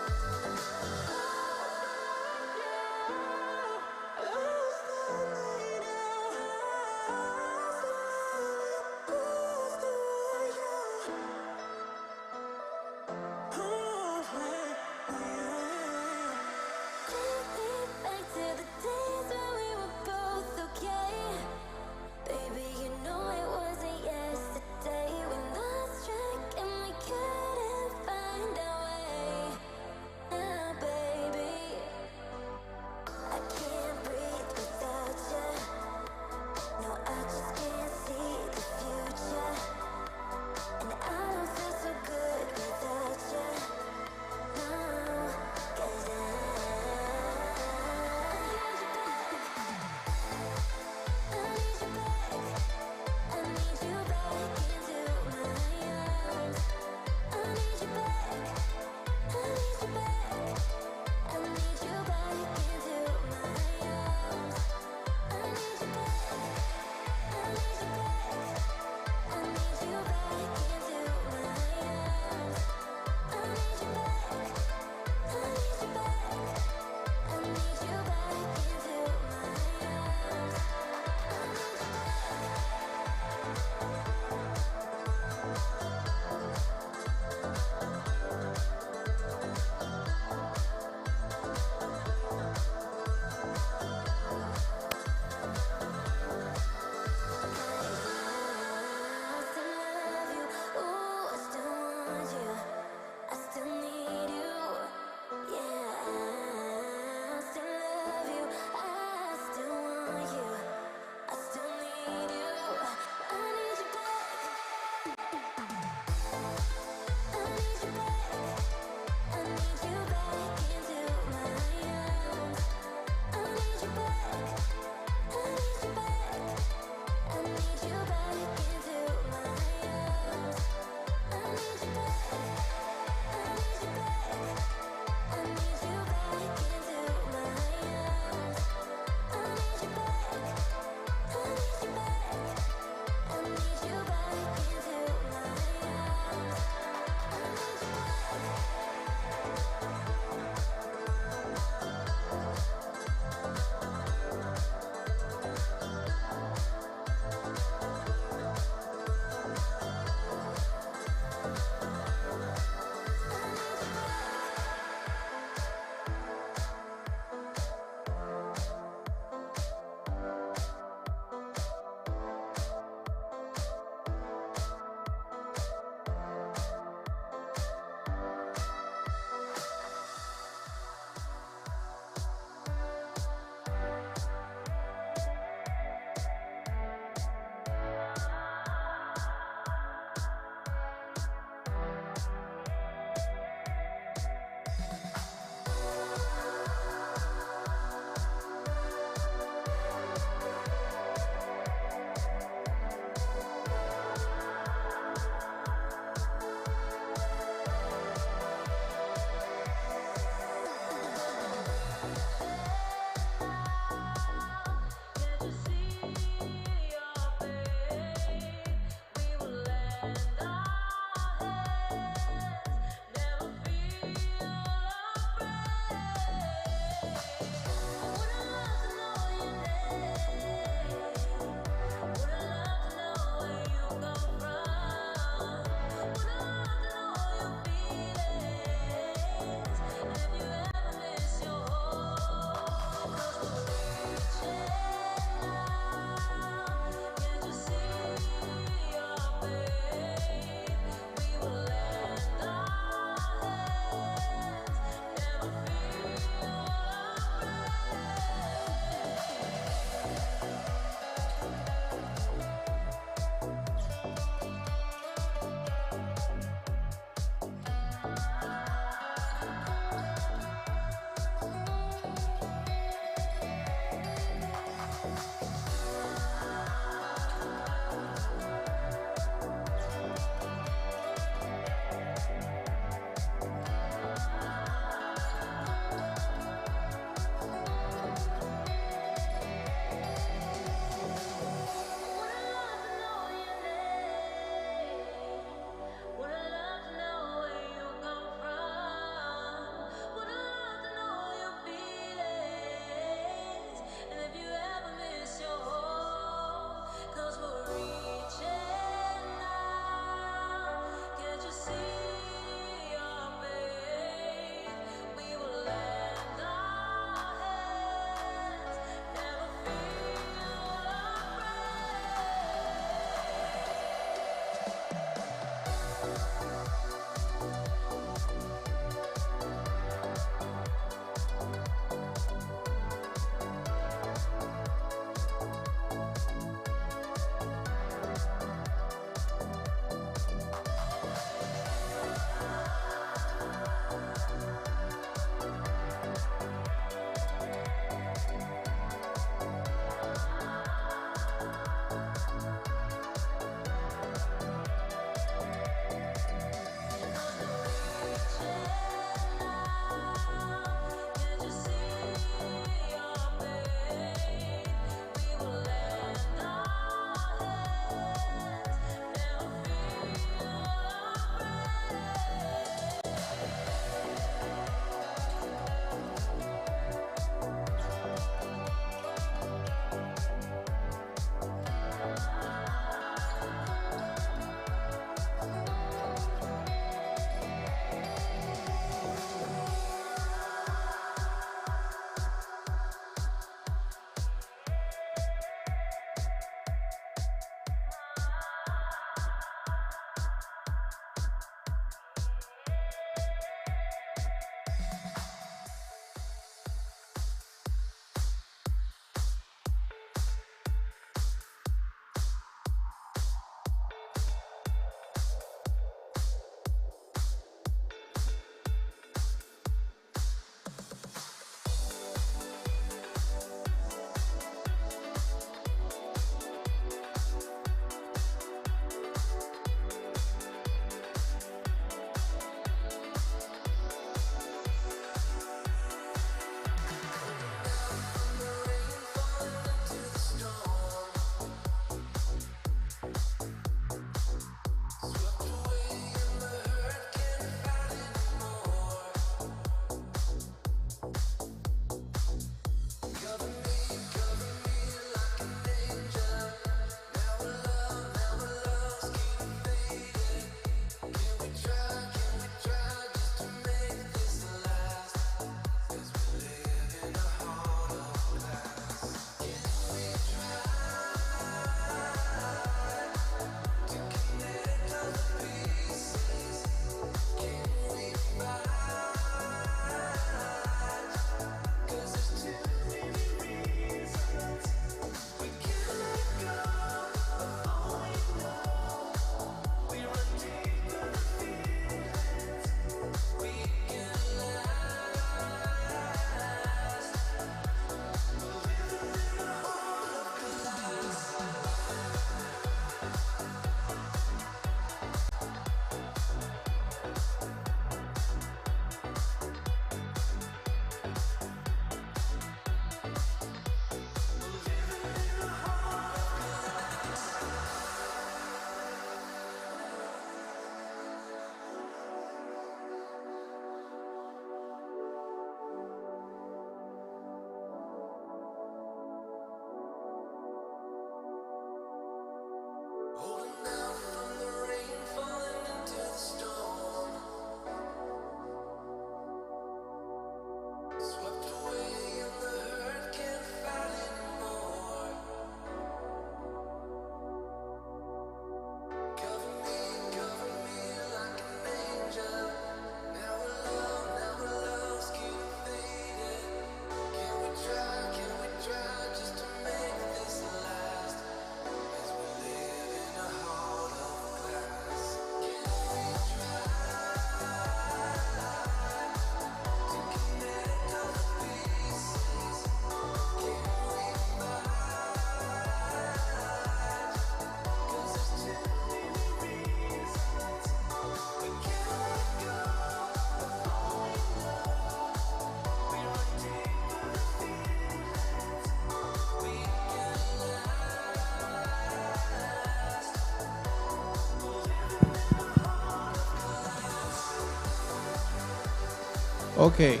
Okay.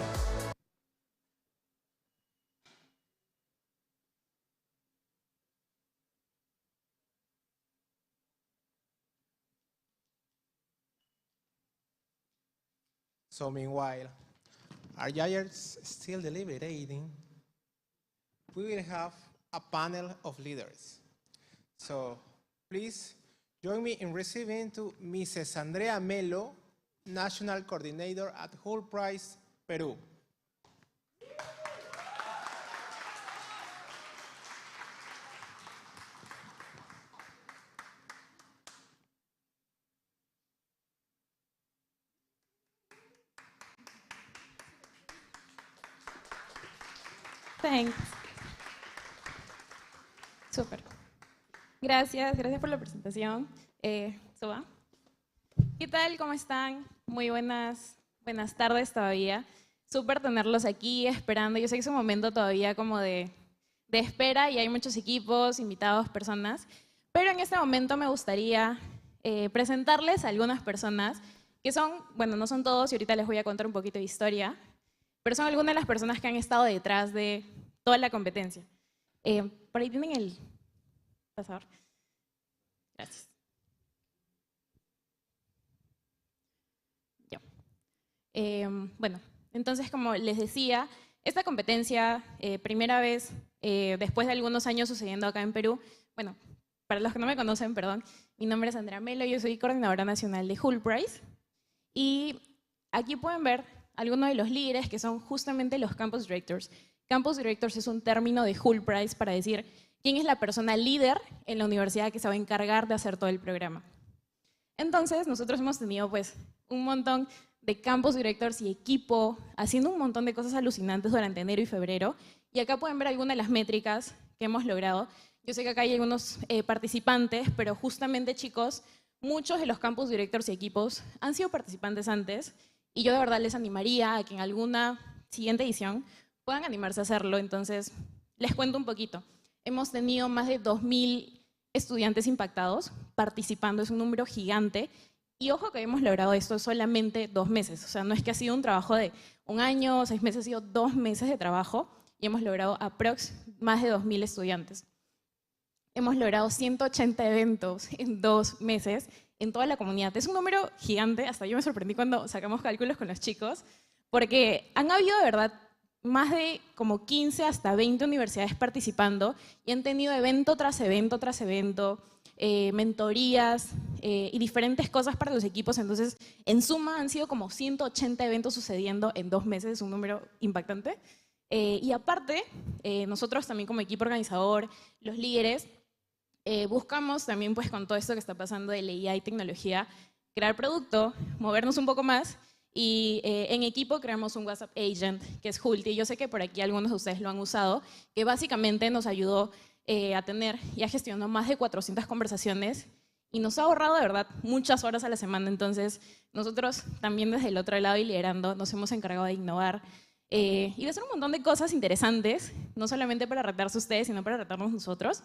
So meanwhile, our judges still deliberating. We will have a panel of leaders. So please join me in receiving to Mrs. Andrea Melo, National Coordinator at Hult Prize, Peru. Thanks. Súper. Gracias por la presentación. Suba. ¿Qué tal? ¿Cómo están? Muy buenas tardes todavía. Súper tenerlos aquí esperando. Yo sé que es un momento todavía como de espera y hay muchos equipos, invitados, personas. Pero en este momento me gustaría presentarles a algunas personas que son, bueno, no son todos y ahorita les voy a contar un poquito de historia, pero son algunas de las personas que han estado detrás de toda la competencia. Por ahí tienen el pasador. Gracias. Ya. Bueno, entonces como les decía, esta competencia, primera vez después de algunos años sucediendo acá en Perú, bueno, para los que no me conocen, perdón, mi nombre es Andrea Melo, yo soy coordinadora nacional de Hult Prize y aquí pueden ver algunos de los líderes que son justamente los Campus Directors. Campus Directors es un término de Hult Prize para decir quién es la persona líder en la universidad que se va a encargar de hacer todo el programa. Entonces, nosotros hemos tenido pues un montón de Campus Directors y equipo haciendo un montón de cosas alucinantes durante enero y febrero. Y acá pueden ver algunas de las métricas que hemos logrado. Yo sé que acá hay algunos participantes, pero justamente, chicos, muchos de los Campus Directors y equipos han sido participantes antes. Y yo de verdad les animaría a que en alguna siguiente edición puedan animarse a hacerlo. Entonces, les cuento un poquito. Hemos tenido más de 2.000 estudiantes impactados participando, es un número gigante. Y ojo que hemos logrado esto solamente 2 meses. O sea, no es que ha sido un trabajo de 1 año, 6 meses, ha sido 2 meses de trabajo y hemos logrado aprox más de 2.000 estudiantes. Hemos logrado 180 eventos en 2 meses en toda la comunidad. Es un número gigante, hasta yo me sorprendí cuando sacamos cálculos con los chicos, porque han habido de verdad más de como 15 hasta 20 universidades participando y han tenido evento tras evento tras evento, mentorías y diferentes cosas para los equipos. Entonces, en suma han sido como 180 eventos sucediendo en 2 meses, es un número impactante. Y aparte, nosotros también como equipo organizador, los líderes, buscamos también pues con todo esto que está pasando de la IA y tecnología, crear producto, movernos un poco más y en equipo creamos un WhatsApp Agent que es Hult y yo sé que por aquí algunos de ustedes lo han usado, que básicamente nos ayudó a tener y a gestionar más de 400 conversaciones y nos ha ahorrado de verdad muchas horas a la semana. Entonces nosotros también desde el otro lado y liderando nos hemos encargado de innovar y de hacer un montón de cosas interesantes, no solamente para retarse ustedes, sino para retarnos nosotros.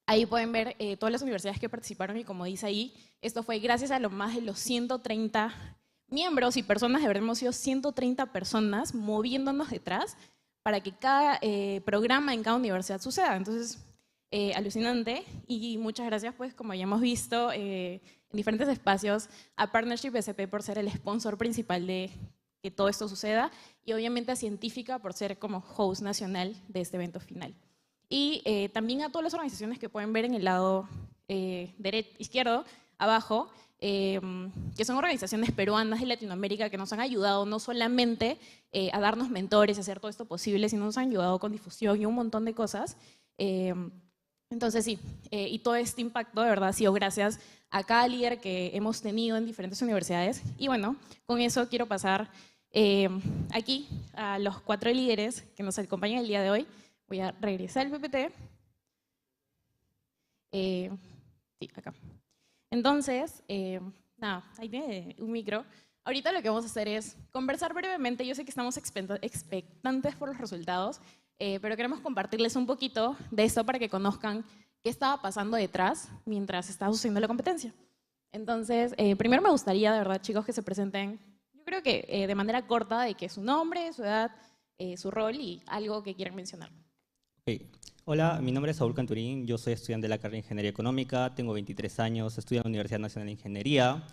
Ahí pueden ver todas las universidades que participaron y como dice ahí, esto fue gracias a lo más de los 130 miembros y personas, de verdad hemos sido 130 personas moviéndonos detrás para que cada programa en cada universidad suceda. Entonces, alucinante y muchas gracias pues como ya hemos visto en diferentes espacios a Partnership SP por ser el sponsor principal de que todo esto suceda y obviamente a Científica por ser como host nacional de este evento final. Y también a todas las organizaciones que pueden ver en el lado izquierdo, abajo, que son organizaciones peruanas de Latinoamérica que nos han ayudado no solamente a darnos mentores y hacer todo esto posible, sino nos han ayudado con difusión y un montón de cosas. Entonces sí, y todo este impacto de verdad ha sido gracias a cada líder que hemos tenido en diferentes universidades. Y bueno, con eso quiero pasar aquí a los 4 líderes que nos acompañan el día de hoy. Voy a regresar al PPT. Sí, acá. Entonces, nada, ahí tiene un micro. Ahorita lo que vamos a hacer es conversar brevemente. Yo sé que estamos expectantes por los resultados, pero queremos compartirles un poquito de esto para que conozcan qué estaba pasando detrás mientras estaba sucediendo la competencia. Entonces, primero me gustaría, de verdad, chicos, que se presenten. Yo Yo creo que de manera corta de que su nombre, su edad, su rol y algo que quieran mencionar. Okay. Hola, mi nombre es Saúl Canturín, yo soy estudiante de la carrera de Ingeniería Económica, tengo 23 años, estudio en la Universidad Nacional de Ingeniería.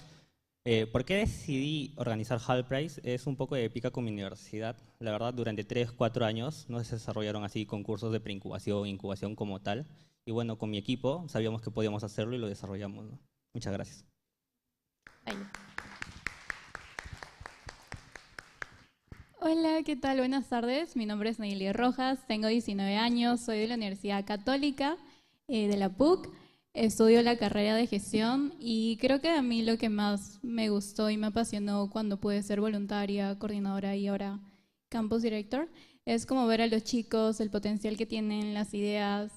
¿Por qué decidí organizar Hult Prize? Es un poco de pica con mi universidad. La verdad, durante 3-4 años no se desarrollaron así concursos de preincubación, incubación como tal. Y bueno, con mi equipo sabíamos que podíamos hacerlo y lo desarrollamos, ¿no? Muchas gracias. Hola, ¿qué tal? Buenas tardes. Mi nombre es Nayeli Rojas, tengo 19 años, soy de la Universidad Católica de la PUC, estudio la carrera de gestión y creo que a mí lo que más me gustó y me apasionó cuando pude ser voluntaria, coordinadora y ahora campus director es como ver a los chicos, el potencial que tienen, las ideas,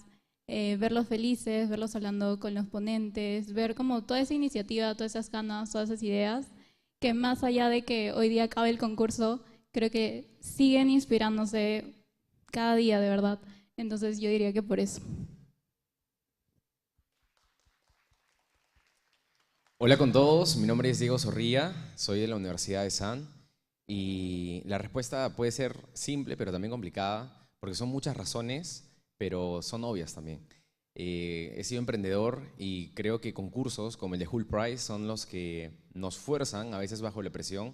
verlos felices, verlos hablando con los ponentes, ver como toda esa iniciativa, todas esas ganas, todas esas ideas, que más allá de que hoy día acabe el concurso, creo que siguen inspirándose cada día, de verdad. Entonces yo diría que por eso. Hola con todos, mi nombre es Diego Zorrilla, soy de la Universidad de San y la respuesta puede ser simple pero también complicada porque son muchas razones, pero son obvias también. He sido emprendedor y creo que concursos como el de Hult Prize son los que nos fuerzan, a veces bajo la presión,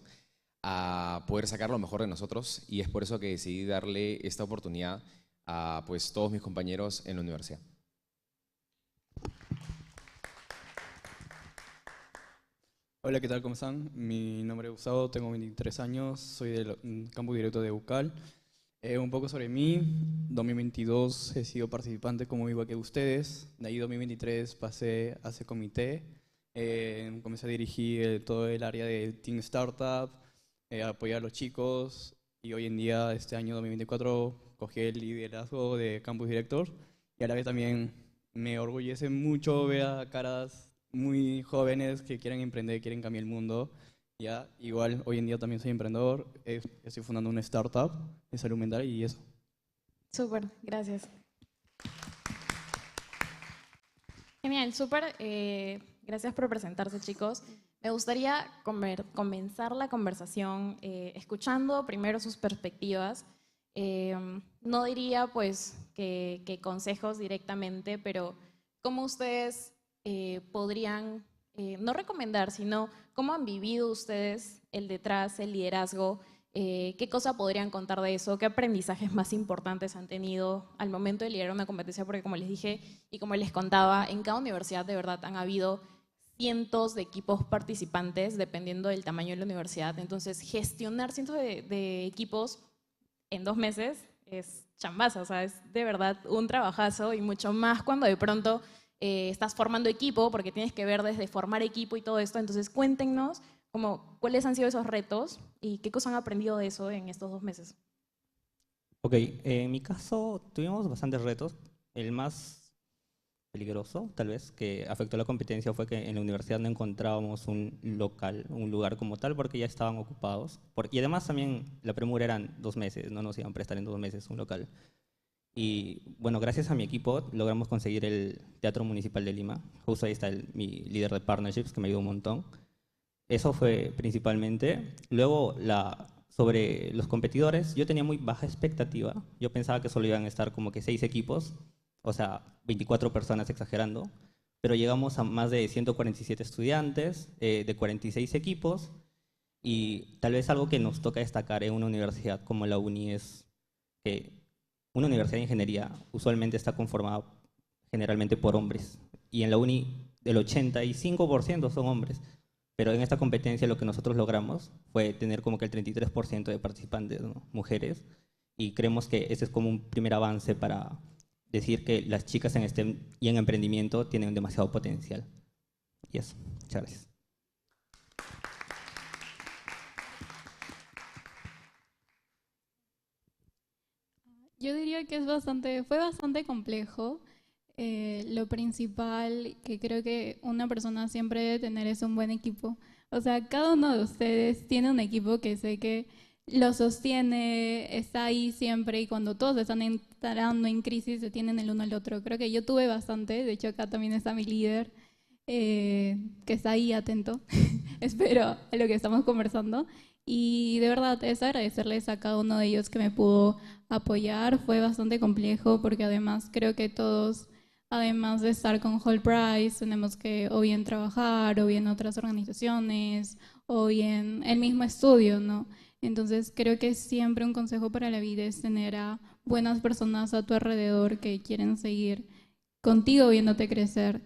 a poder sacar lo mejor de nosotros y es por eso que decidí darle esta oportunidad a pues, todos mis compañeros en la universidad. Hola, ¿qué tal? ¿Cómo están? Mi nombre es Gustavo, tengo 23 años, soy del campus directo de UCAL. Un poco sobre mí, 2022 he sido participante como igual que ustedes, de ahí 2023 pasé a ese comité, comencé a dirigir todo el área de Team Startup, apoyar a los chicos y hoy en día, este año 2024, cogí el liderazgo de Campus Director y a la vez también me orgullece mucho ver a caras muy jóvenes que quieren emprender, quieren cambiar el mundo. Ya, igual, hoy en día también soy emprendedor, estoy fundando una startup de salud mental y eso. Súper, gracias. Genial, súper. Gracias por presentarse, chicos. Me gustaría comenzar la conversación escuchando primero sus perspectivas. No diría pues que consejos directamente, pero cómo ustedes podrían, no recomendar, sino cómo han vivido ustedes el detrás, el liderazgo, qué cosa podrían contar de eso, qué aprendizajes más importantes han tenido al momento de liderar una competencia, porque como les dije y como les contaba, en cada universidad de verdad han habido cientos de equipos participantes dependiendo del tamaño de la universidad. Entonces, gestionar cientos de equipos en 2 meses es chambaza, o sea, es de verdad un trabajazo y mucho más cuando de pronto estás formando equipo, porque tienes que ver desde formar equipo y todo esto. Entonces, cuéntenos cuáles han sido esos retos y qué cosas han aprendido de eso en estos 2 meses. Ok, en mi caso tuvimos bastantes retos. El más peligroso, tal vez, que afectó la competencia fue que en la universidad no encontrábamos un local, un lugar como tal, porque ya estaban ocupados. Y además también la premura eran 2 meses, no nos iban a prestar en 2 meses un local. Y bueno, gracias a mi equipo logramos conseguir el Teatro Municipal de Lima. Justo ahí está mi líder de partnerships, que me ayudó un montón. Eso fue principalmente. Luego, sobre los competidores, yo tenía muy baja expectativa. Yo pensaba que solo iban a estar como que 6 equipos, o sea, 24 personas exagerando, pero llegamos a más de 147 estudiantes, de 46 equipos, y tal vez algo que nos toca destacar en una universidad como la Uni es que una universidad de ingeniería usualmente está conformada generalmente por hombres, y en la Uni el 85% son hombres, pero en esta competencia lo que nosotros logramos fue tener como que el 33% de participantes, ¿no?, mujeres, y creemos que ese es como un primer avance para decir que las chicas en STEM y en emprendimiento tienen demasiado potencial. Y eso, muchas gracias. Yo diría que fue bastante complejo. Lo principal que creo que una persona siempre debe tener es un buen equipo. O sea, cada uno de ustedes tiene un equipo que sé que lo sostiene, está ahí siempre y cuando todos están entrando en crisis se tienen el uno al otro. Creo que yo tuve bastante, de hecho acá también está mi líder, que está ahí atento, espero a lo que estamos conversando. Y de verdad es agradecerles a cada uno de ellos que me pudo apoyar. Fue bastante complejo porque además creo que todos, además de estar con Hult Prize, tenemos que o bien trabajar o bien otras organizaciones o bien el mismo estudio, ¿no? Entonces creo que siempre un consejo para la vida es tener a buenas personas a tu alrededor que quieren seguir contigo viéndote crecer.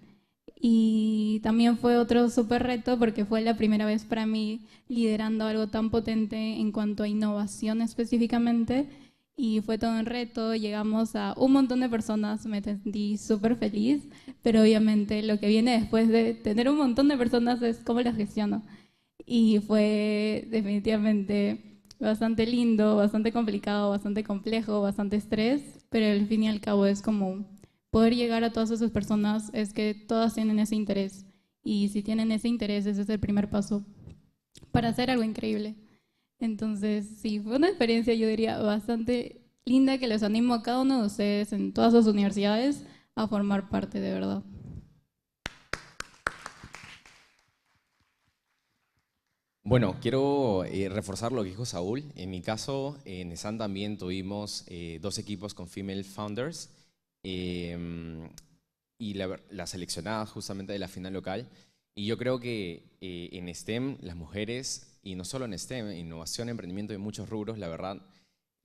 Y también fue otro súper reto porque fue la primera vez para mí liderando algo tan potente en cuanto a innovación específicamente. Y fue todo un reto, llegamos a un montón de personas, me sentí súper feliz, pero obviamente lo que viene después de tener un montón de personas es cómo las gestiono. Y fue definitivamente bastante lindo, bastante complicado, bastante complejo, bastante estrés, pero al fin y al cabo es como poder llegar a todas esas personas, es que todas tienen ese interés. Y si tienen ese interés, ese es el primer paso para hacer algo increíble. Entonces, sí, fue una experiencia, yo diría, bastante linda que les animo a cada uno de ustedes en todas sus universidades a formar parte, de verdad. Bueno, quiero reforzar lo que dijo Saúl. En mi caso, en ESAN también tuvimos 2 equipos con female founders y la seleccionada justamente de la final local. Y yo creo que en STEM, las mujeres, y no solo en STEM, innovación, emprendimiento y muchos rubros, la verdad,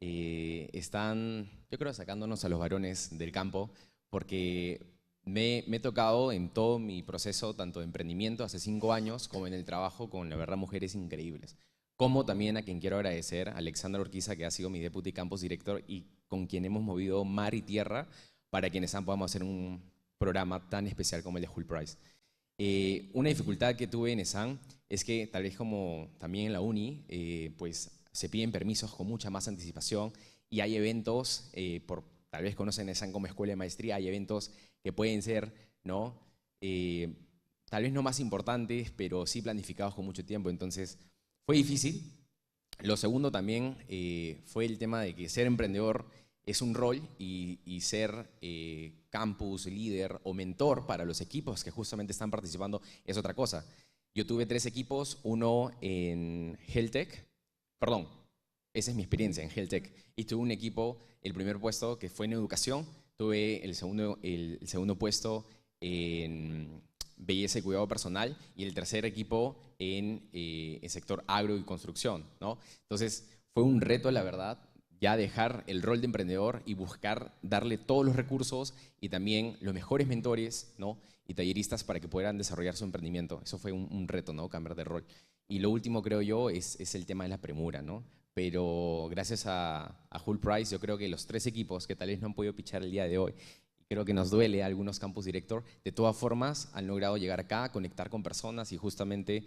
están, yo creo, sacándonos a los varones del campo, porque me he tocado en todo mi proceso, tanto de emprendimiento hace 5 años, como en el trabajo, con, la verdad, mujeres increíbles. Como también a quien quiero agradecer, Alexandra Urquiza, que ha sido mi Deputy Campus Director y con quien hemos movido mar y tierra para que en ESAN podamos hacer un programa tan especial como el de Hult Prize. Una dificultad que tuve en ESAN es que, tal vez como también en la uni, pues se piden permisos con mucha más anticipación y hay eventos, tal vez conocen ESAN como escuela de maestría, hay eventos que pueden ser, ¿no? Tal vez no más importantes, pero sí planificados con mucho tiempo, entonces fue difícil. Lo segundo también fue el tema de que ser emprendedor es un rol y ser campus, líder o mentor para los equipos que justamente están participando es otra cosa. Yo tuve 3 equipos, uno en Heltech, perdón, esa es mi experiencia en Heltech, y tuve un equipo, el primer puesto que fue en educación, tuve el segundo puesto en belleza y cuidado personal y el tercer equipo en el sector agro y construcción, ¿no? Entonces fue un reto, la verdad, ya dejar el rol de emprendedor y buscar darle todos los recursos y también los mejores mentores, ¿no? Y talleristas para que puedan desarrollar su emprendimiento. Eso fue un reto, ¿no? Cambiar de rol. Y lo último, creo yo, es el tema de la premura, ¿no? Pero gracias a Hult Prize, yo creo que los 3 equipos que tal vez no han podido pichar el día de hoy, creo que nos duele a algunos campus director, de todas formas han logrado llegar acá, conectar con personas y justamente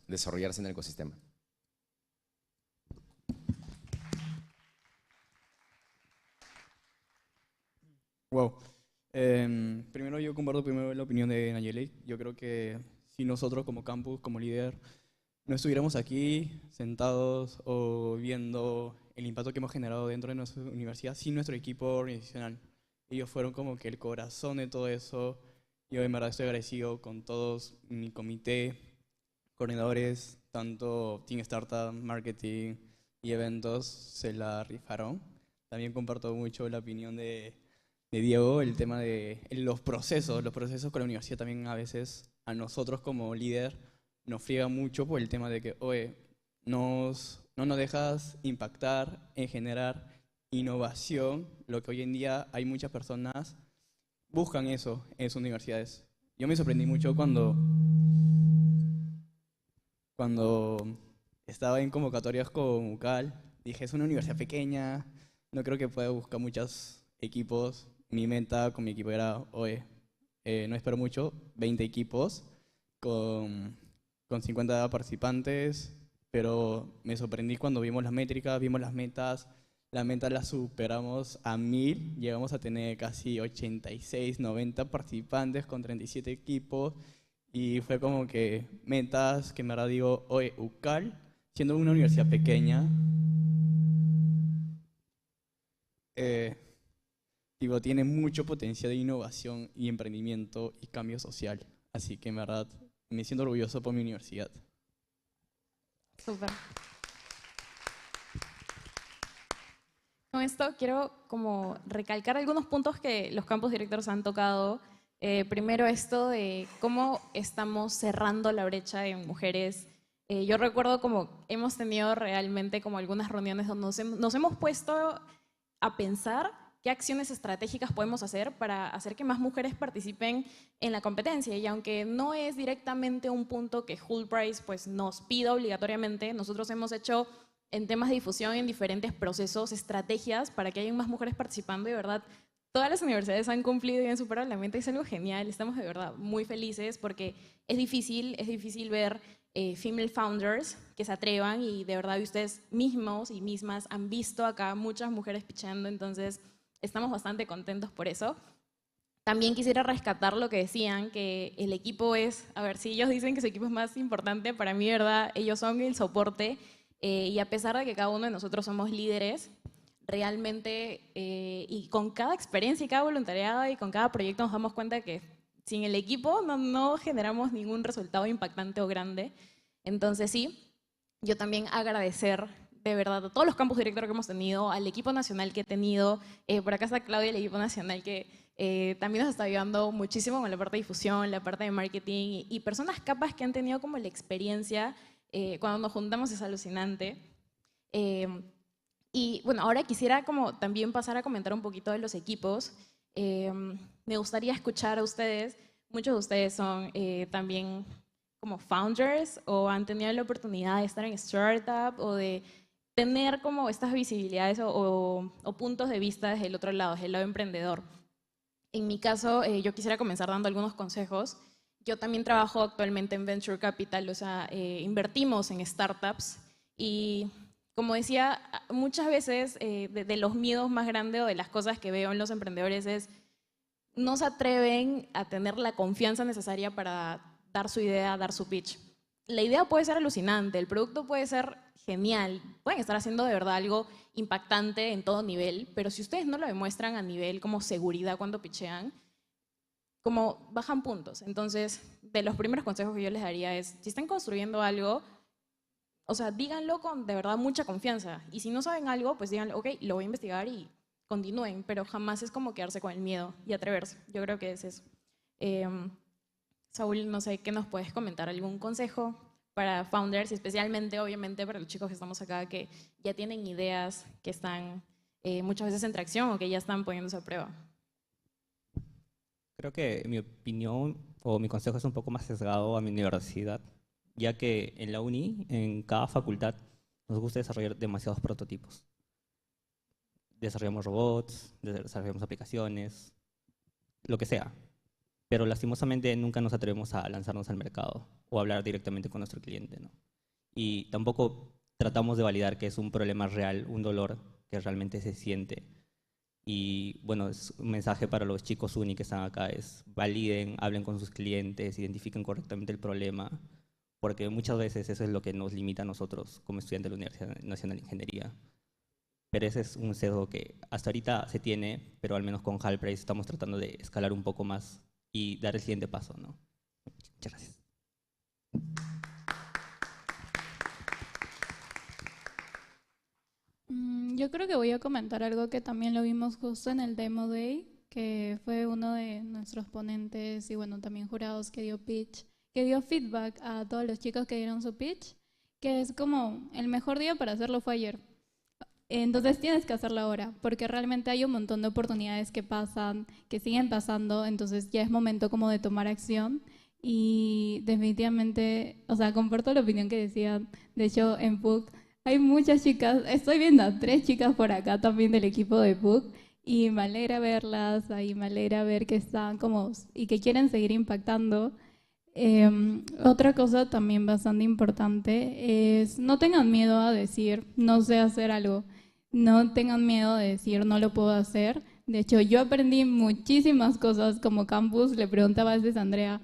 desarrollarse en el ecosistema. Wow. Primero yo comparto la opinión de Nayeli. Yo creo que si nosotros como campus, como líder, no estuviéramos aquí sentados o viendo el impacto que hemos generado dentro de nuestra universidad sin nuestro equipo organizacional. Ellos fueron como que el corazón de todo eso. Yo en verdad estoy agradecido con todos mi comité, coordinadores, tanto Team Startup, Marketing y eventos, se la rifaron. También comparto mucho la opinión de Diego, el tema de los procesos con la universidad también a veces a nosotros como líder nos friega mucho por el tema de que, oye, no nos dejas impactar en generar innovación, lo que hoy en día hay muchas personas buscan eso en sus universidades. Yo me sorprendí mucho cuando estaba en convocatorias con UCAL, dije, es una universidad pequeña, no creo que pueda buscar muchos equipos. Mi meta con mi equipo era, oye, no espero mucho, 20 equipos con 50 participantes, pero me sorprendí cuando vimos las métricas, vimos las metas las superamos a 1000, llegamos a tener casi 86, 90 participantes con 37 equipos y fue como que metas que me ahora digo, oye, UCAL, siendo una universidad pequeña, tiene mucho potencial de innovación y emprendimiento y cambio social. Así que en verdad me siento orgulloso por mi universidad. Súper. Con esto quiero como recalcar algunos puntos que los campus directors han tocado. Primero esto de cómo estamos cerrando la brecha en mujeres. Yo recuerdo como hemos tenido realmente como algunas reuniones donde nos hemos puesto a pensar qué acciones estratégicas podemos hacer para hacer que más mujeres participen en la competencia. Y aunque no es directamente un punto que Hult Prize pues, nos pida obligatoriamente, nosotros hemos hecho en temas de difusión, en diferentes procesos, estrategias para que haya más mujeres participando y de verdad todas las universidades han cumplido y han superado la meta, es algo genial, estamos de verdad muy felices porque es difícil ver female founders que se atrevan y de verdad ustedes mismos y mismas han visto acá muchas mujeres pichando, entonces estamos bastante contentos por eso. También quisiera rescatar lo que decían, que el equipo es, a ver, si ellos dicen que su equipo es más importante, para mí, ¿verdad? Ellos son el soporte y a pesar de que cada uno de nosotros somos líderes, realmente, y con cada experiencia y cada voluntariado y con cada proyecto nos damos cuenta que sin el equipo no generamos ningún resultado impactante o grande. Entonces sí, yo también agradecer de verdad a todos los campus directores que hemos tenido, al equipo nacional que he tenido, por acá está Claudia, el equipo nacional que también nos está ayudando muchísimo con la parte de difusión, la parte de marketing y personas capas que han tenido como la experiencia, cuando nos juntamos es alucinante. Y bueno, ahora quisiera como también pasar a comentar un poquito de los equipos. Me gustaría escuchar a ustedes, muchos de ustedes son también como founders o han tenido la oportunidad de estar en startup o de tener como estas visibilidades o puntos de vista desde el otro lado, desde el lado emprendedor. En mi caso, yo quisiera comenzar dando algunos consejos. Yo también trabajo actualmente en Venture Capital, o sea, invertimos en startups y como decía, muchas veces de los miedos más grandes o de las cosas que veo en los emprendedores es no se atreven a tener la confianza necesaria para dar su idea, dar su pitch. La idea puede ser alucinante, el producto puede ser genial, pueden estar haciendo de verdad algo impactante en todo nivel, pero si ustedes no lo demuestran a nivel como seguridad cuando pitchean, como bajan puntos. Entonces, de los primeros consejos que yo les daría es, si están construyendo algo, o sea, díganlo con de verdad mucha confianza. Y si no saben algo, pues díganlo, ok, lo voy a investigar y continúen, pero jamás es como quedarse con el miedo y atreverse. Yo creo que es eso. Saúl, no sé, ¿qué nos puedes comentar? ¿Algún consejo para founders, y especialmente, obviamente, para los chicos que estamos acá, que ya tienen ideas, que están muchas veces en tracción o que ya están poniéndose a prueba? Creo que mi opinión o mi consejo es un poco más sesgado a mi universidad, ya que en la uni, en cada facultad, nos gusta desarrollar demasiados prototipos. Desarrollamos robots, desarrollamos aplicaciones, lo que sea. Pero lastimosamente nunca nos atrevemos a lanzarnos al mercado o a hablar directamente con nuestro cliente, ¿no? Y tampoco tratamos de validar que es un problema real, un dolor que realmente se siente. Y bueno, es un mensaje para los chicos uni que están acá, es validen, hablen con sus clientes, identifiquen correctamente el problema, porque muchas veces eso es lo que nos limita a nosotros como estudiantes de la Universidad Nacional de Ingeniería. Pero ese es un sesgo que hasta ahorita se tiene, pero al menos con Hult Prize estamos tratando de escalar un poco más y dar el siguiente paso, ¿no? Muchas gracias. Yo creo que voy a comentar algo que también lo vimos justo en el Demo Day, que fue uno de nuestros ponentes y bueno, también jurados que dio pitch, que dio feedback a todos los chicos que dieron su pitch, que es como el mejor día para hacerlo fue ayer. Entonces tienes que hacerlo ahora, porque realmente hay un montón de oportunidades que pasan, que siguen pasando, entonces ya es momento como de tomar acción y definitivamente, o sea, comparto la opinión que decían, de hecho en PUC hay muchas chicas, estoy viendo a 3 chicas por acá también del equipo de PUC y me alegra verlas, ahí me alegra ver que están como y que quieren seguir impactando. Otra cosa también bastante importante es no tengan miedo a decir no sé hacer algo, no tengan miedo de decir no lo puedo hacer. De hecho, yo aprendí muchísimas cosas como campus, le preguntaba a veces a Andrea,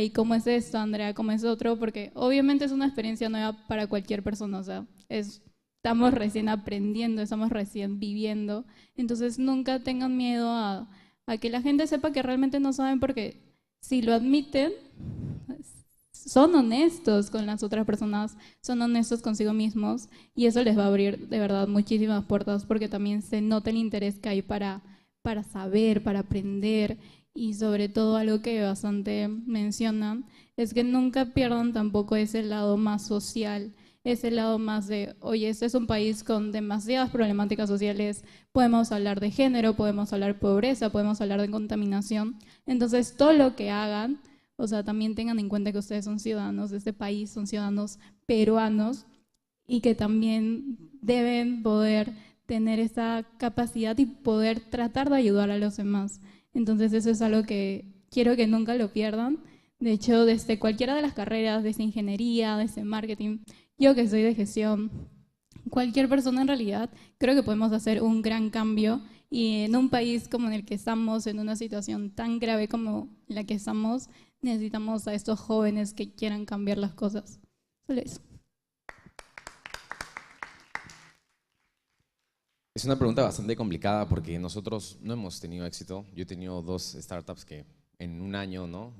¿y cómo es esto? Andrea, ¿cómo es otro? Porque obviamente es una experiencia nueva para cualquier persona, o sea, estamos recién aprendiendo, estamos recién viviendo, entonces nunca tengan miedo a que la gente sepa que realmente no saben porque si lo admiten, son honestos con las otras personas, son honestos consigo mismos y eso les va a abrir de verdad muchísimas puertas porque también se nota el interés que hay para saber, para aprender y sobre todo algo que bastante mencionan es que nunca pierdan tampoco ese lado más social, ese lado más de, oye, este es un país con demasiadas problemáticas sociales, podemos hablar de género, podemos hablar de pobreza, podemos hablar de contaminación, entonces todo lo que hagan, o sea, también tengan en cuenta que ustedes son ciudadanos de este país, son ciudadanos peruanos y que también deben poder tener esa capacidad y poder tratar de ayudar a los demás. Entonces eso es algo que quiero que nunca lo pierdan. De hecho, desde cualquiera de las carreras, desde ingeniería, desde marketing, yo que soy de gestión, cualquier persona en realidad, creo que podemos hacer un gran cambio y en un país como en el que estamos, en una situación tan grave como la que estamos, necesitamos a estos jóvenes que quieran cambiar las cosas. Solo eso. Es una pregunta bastante complicada porque nosotros no hemos tenido éxito. Yo he tenido 2 startups que en un año, ¿no?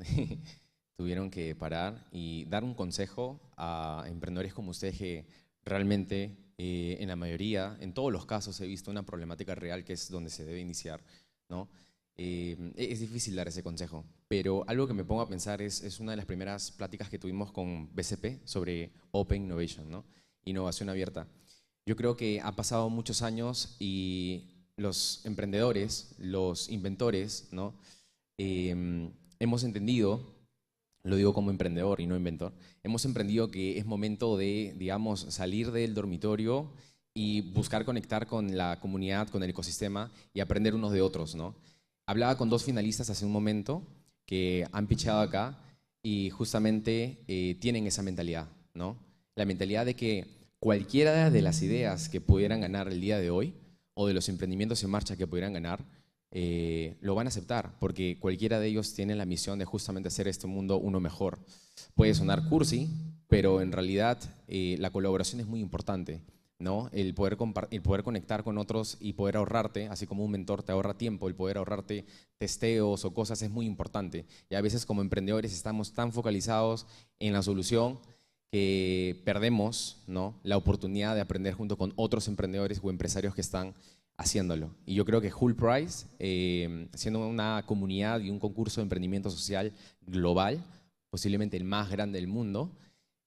tuvieron que parar y dar un consejo a emprendedores como ustedes que realmente en la mayoría, en todos los casos he visto una problemática real que es donde se debe iniciar, ¿no? Es difícil dar ese consejo, pero algo que me pongo a pensar es una de las primeras pláticas que tuvimos con BCP sobre Open Innovation, ¿no? Innovación abierta. Yo creo que ha pasado muchos años y los emprendedores, los inventores, ¿no? Hemos entendido, lo digo como emprendedor y no inventor, hemos emprendido que es momento de, digamos, salir del dormitorio y buscar conectar con la comunidad, con el ecosistema y aprender unos de otros, ¿no? Hablaba con 2 finalistas hace un momento que han pitchado acá y justamente tienen esa mentalidad, ¿no? La mentalidad de que cualquiera de las ideas que pudieran ganar el día de hoy o de los emprendimientos en marcha que pudieran ganar, lo van a aceptar porque cualquiera de ellos tiene la misión de justamente hacer este mundo uno mejor. Puede sonar cursi, pero en realidad la colaboración es muy importante, ¿no? El poder conectar con otros y poder ahorrarte, así como un mentor te ahorra tiempo, el poder ahorrarte testeos o cosas es muy importante. Y a veces como emprendedores estamos tan focalizados en la solución que perdemos, ¿no?, la oportunidad de aprender junto con otros emprendedores o empresarios que están haciéndolo. Y yo creo que Hult Prize, siendo una comunidad y un concurso de emprendimiento social global, posiblemente el más grande del mundo,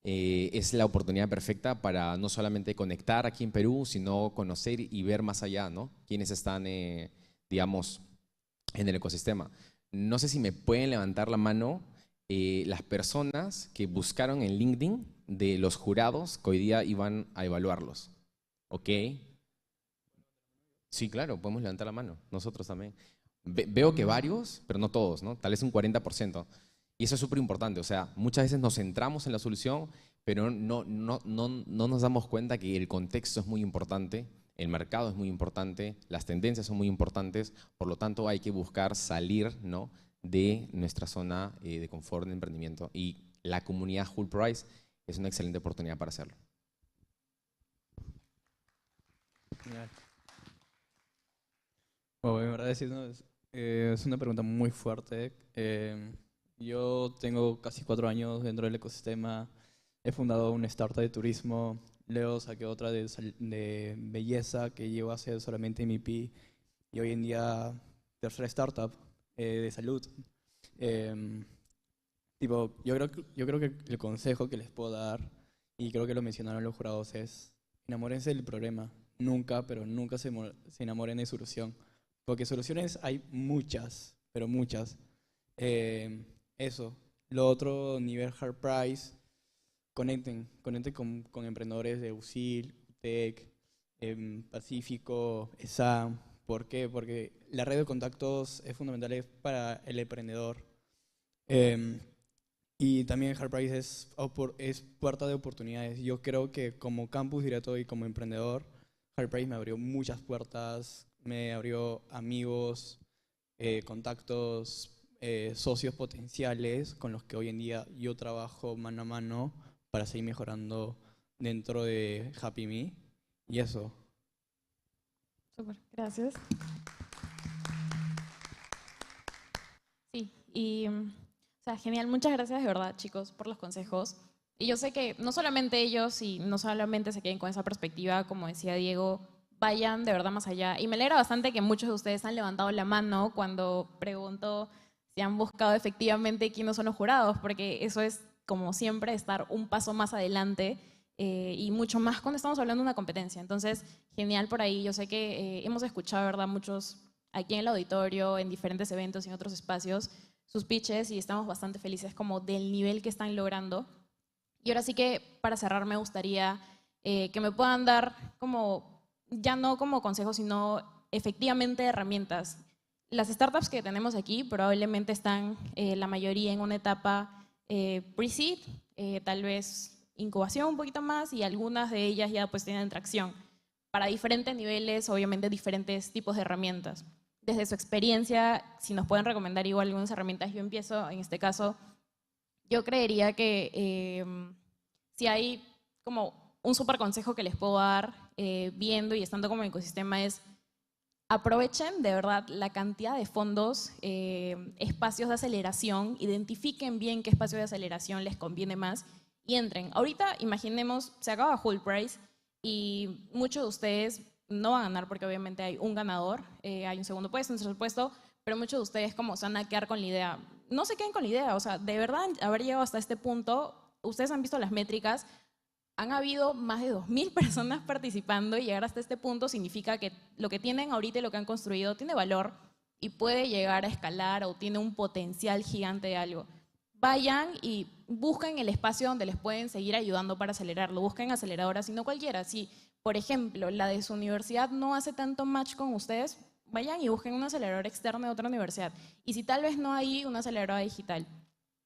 es la oportunidad perfecta para no solamente conectar aquí en Perú, sino conocer y ver más allá, ¿no?, quiénes están, digamos, en el ecosistema. No sé si me pueden levantar la mano las personas que buscaron en LinkedIn de los jurados que hoy día iban a evaluarlos. ¿Ok? Sí, claro, podemos levantar la mano, nosotros también. Veo que varios, pero no todos, ¿no? Tal vez un 40%. Y eso es súper importante, o sea, muchas veces nos centramos en la solución, pero no nos damos cuenta que el contexto es muy importante, el mercado es muy importante, las tendencias son muy importantes, por lo tanto hay que buscar salir, ¿no?, de nuestra zona de confort de emprendimiento. Y la comunidad Hult Prize es una excelente oportunidad para hacerlo. Bueno, en verdad es una pregunta muy fuerte. Yo tengo casi 4 años dentro del ecosistema, he fundado una startup de turismo, luego saqué otra de belleza que llevo a hacer solamente MVP y hoy en día tercera startup de salud. Yo creo que el consejo que les puedo dar, y creo que lo mencionaron los jurados, es enamórense del problema. Nunca, pero nunca se enamoren de solución. Porque soluciones hay muchas, pero muchas. Eso. Lo otro, nivel hard price, conecten con emprendedores de USIL, UTEC, Pacífico, ESA. ¿Por qué? Porque la red de contactos es fundamental para el emprendedor. Y también hard price es puerta de oportunidades. Yo creo que como campus directo y como emprendedor, hard price me abrió muchas puertas, me abrió amigos, contactos, socios potenciales con los que hoy en día yo trabajo mano a mano para seguir mejorando dentro de Happy Me. Y eso. Súper, gracias. Sí, y sea, genial. Muchas gracias de verdad, chicos, por los consejos. Y yo sé que no solamente ellos y no solamente se queden con esa perspectiva, como decía Diego, vayan de verdad más allá. Y me alegra bastante que muchos de ustedes han levantado la mano cuando pregunto si han buscado efectivamente quiénes son los jurados, porque eso es, como siempre, estar un paso más adelante y mucho más cuando estamos hablando de una competencia. Entonces, genial por ahí. Yo sé que hemos escuchado, ¿verdad?, muchos aquí en el auditorio, en diferentes eventos y en otros espacios, sus pitches y estamos bastante felices como del nivel que están logrando. Y ahora sí que, para cerrar, me gustaría que me puedan dar como, ya no como consejos, sino efectivamente herramientas. Las startups que tenemos aquí probablemente están la mayoría en una etapa pre-seed, tal vez incubación un poquito más, y algunas de ellas ya pues tienen tracción. Para diferentes niveles, obviamente diferentes tipos de herramientas. Desde su experiencia, si nos pueden recomendar igual algunas herramientas, yo empiezo en este caso. Yo creería que si hay como un súper consejo que les puedo dar viendo y estando como ecosistema es aprovechen de verdad la cantidad de fondos, espacios de aceleración, identifiquen bien qué espacio de aceleración les conviene más y entren. Ahorita imaginemos, se acaba Hult Price y muchos de ustedes no van a ganar porque obviamente hay un ganador, hay un segundo puesto, un tercer puesto, pero muchos de ustedes como se van a quedar con la idea. No se queden con la idea, o sea, de verdad haber llegado hasta este punto, ustedes han visto las métricas, han habido más de 2.000 personas participando y llegar hasta este punto significa que lo que tienen ahorita y lo que han construido tiene valor y puede llegar a escalar o tiene un potencial gigante de algo. Vayan y busquen el espacio donde les pueden seguir ayudando para acelerarlo. Busquen aceleradoras y no cualquiera. Si, por ejemplo, la de su universidad no hace tanto match con ustedes, vayan y busquen un acelerador externo de otra universidad. Y si tal vez no hay una aceleradora digital,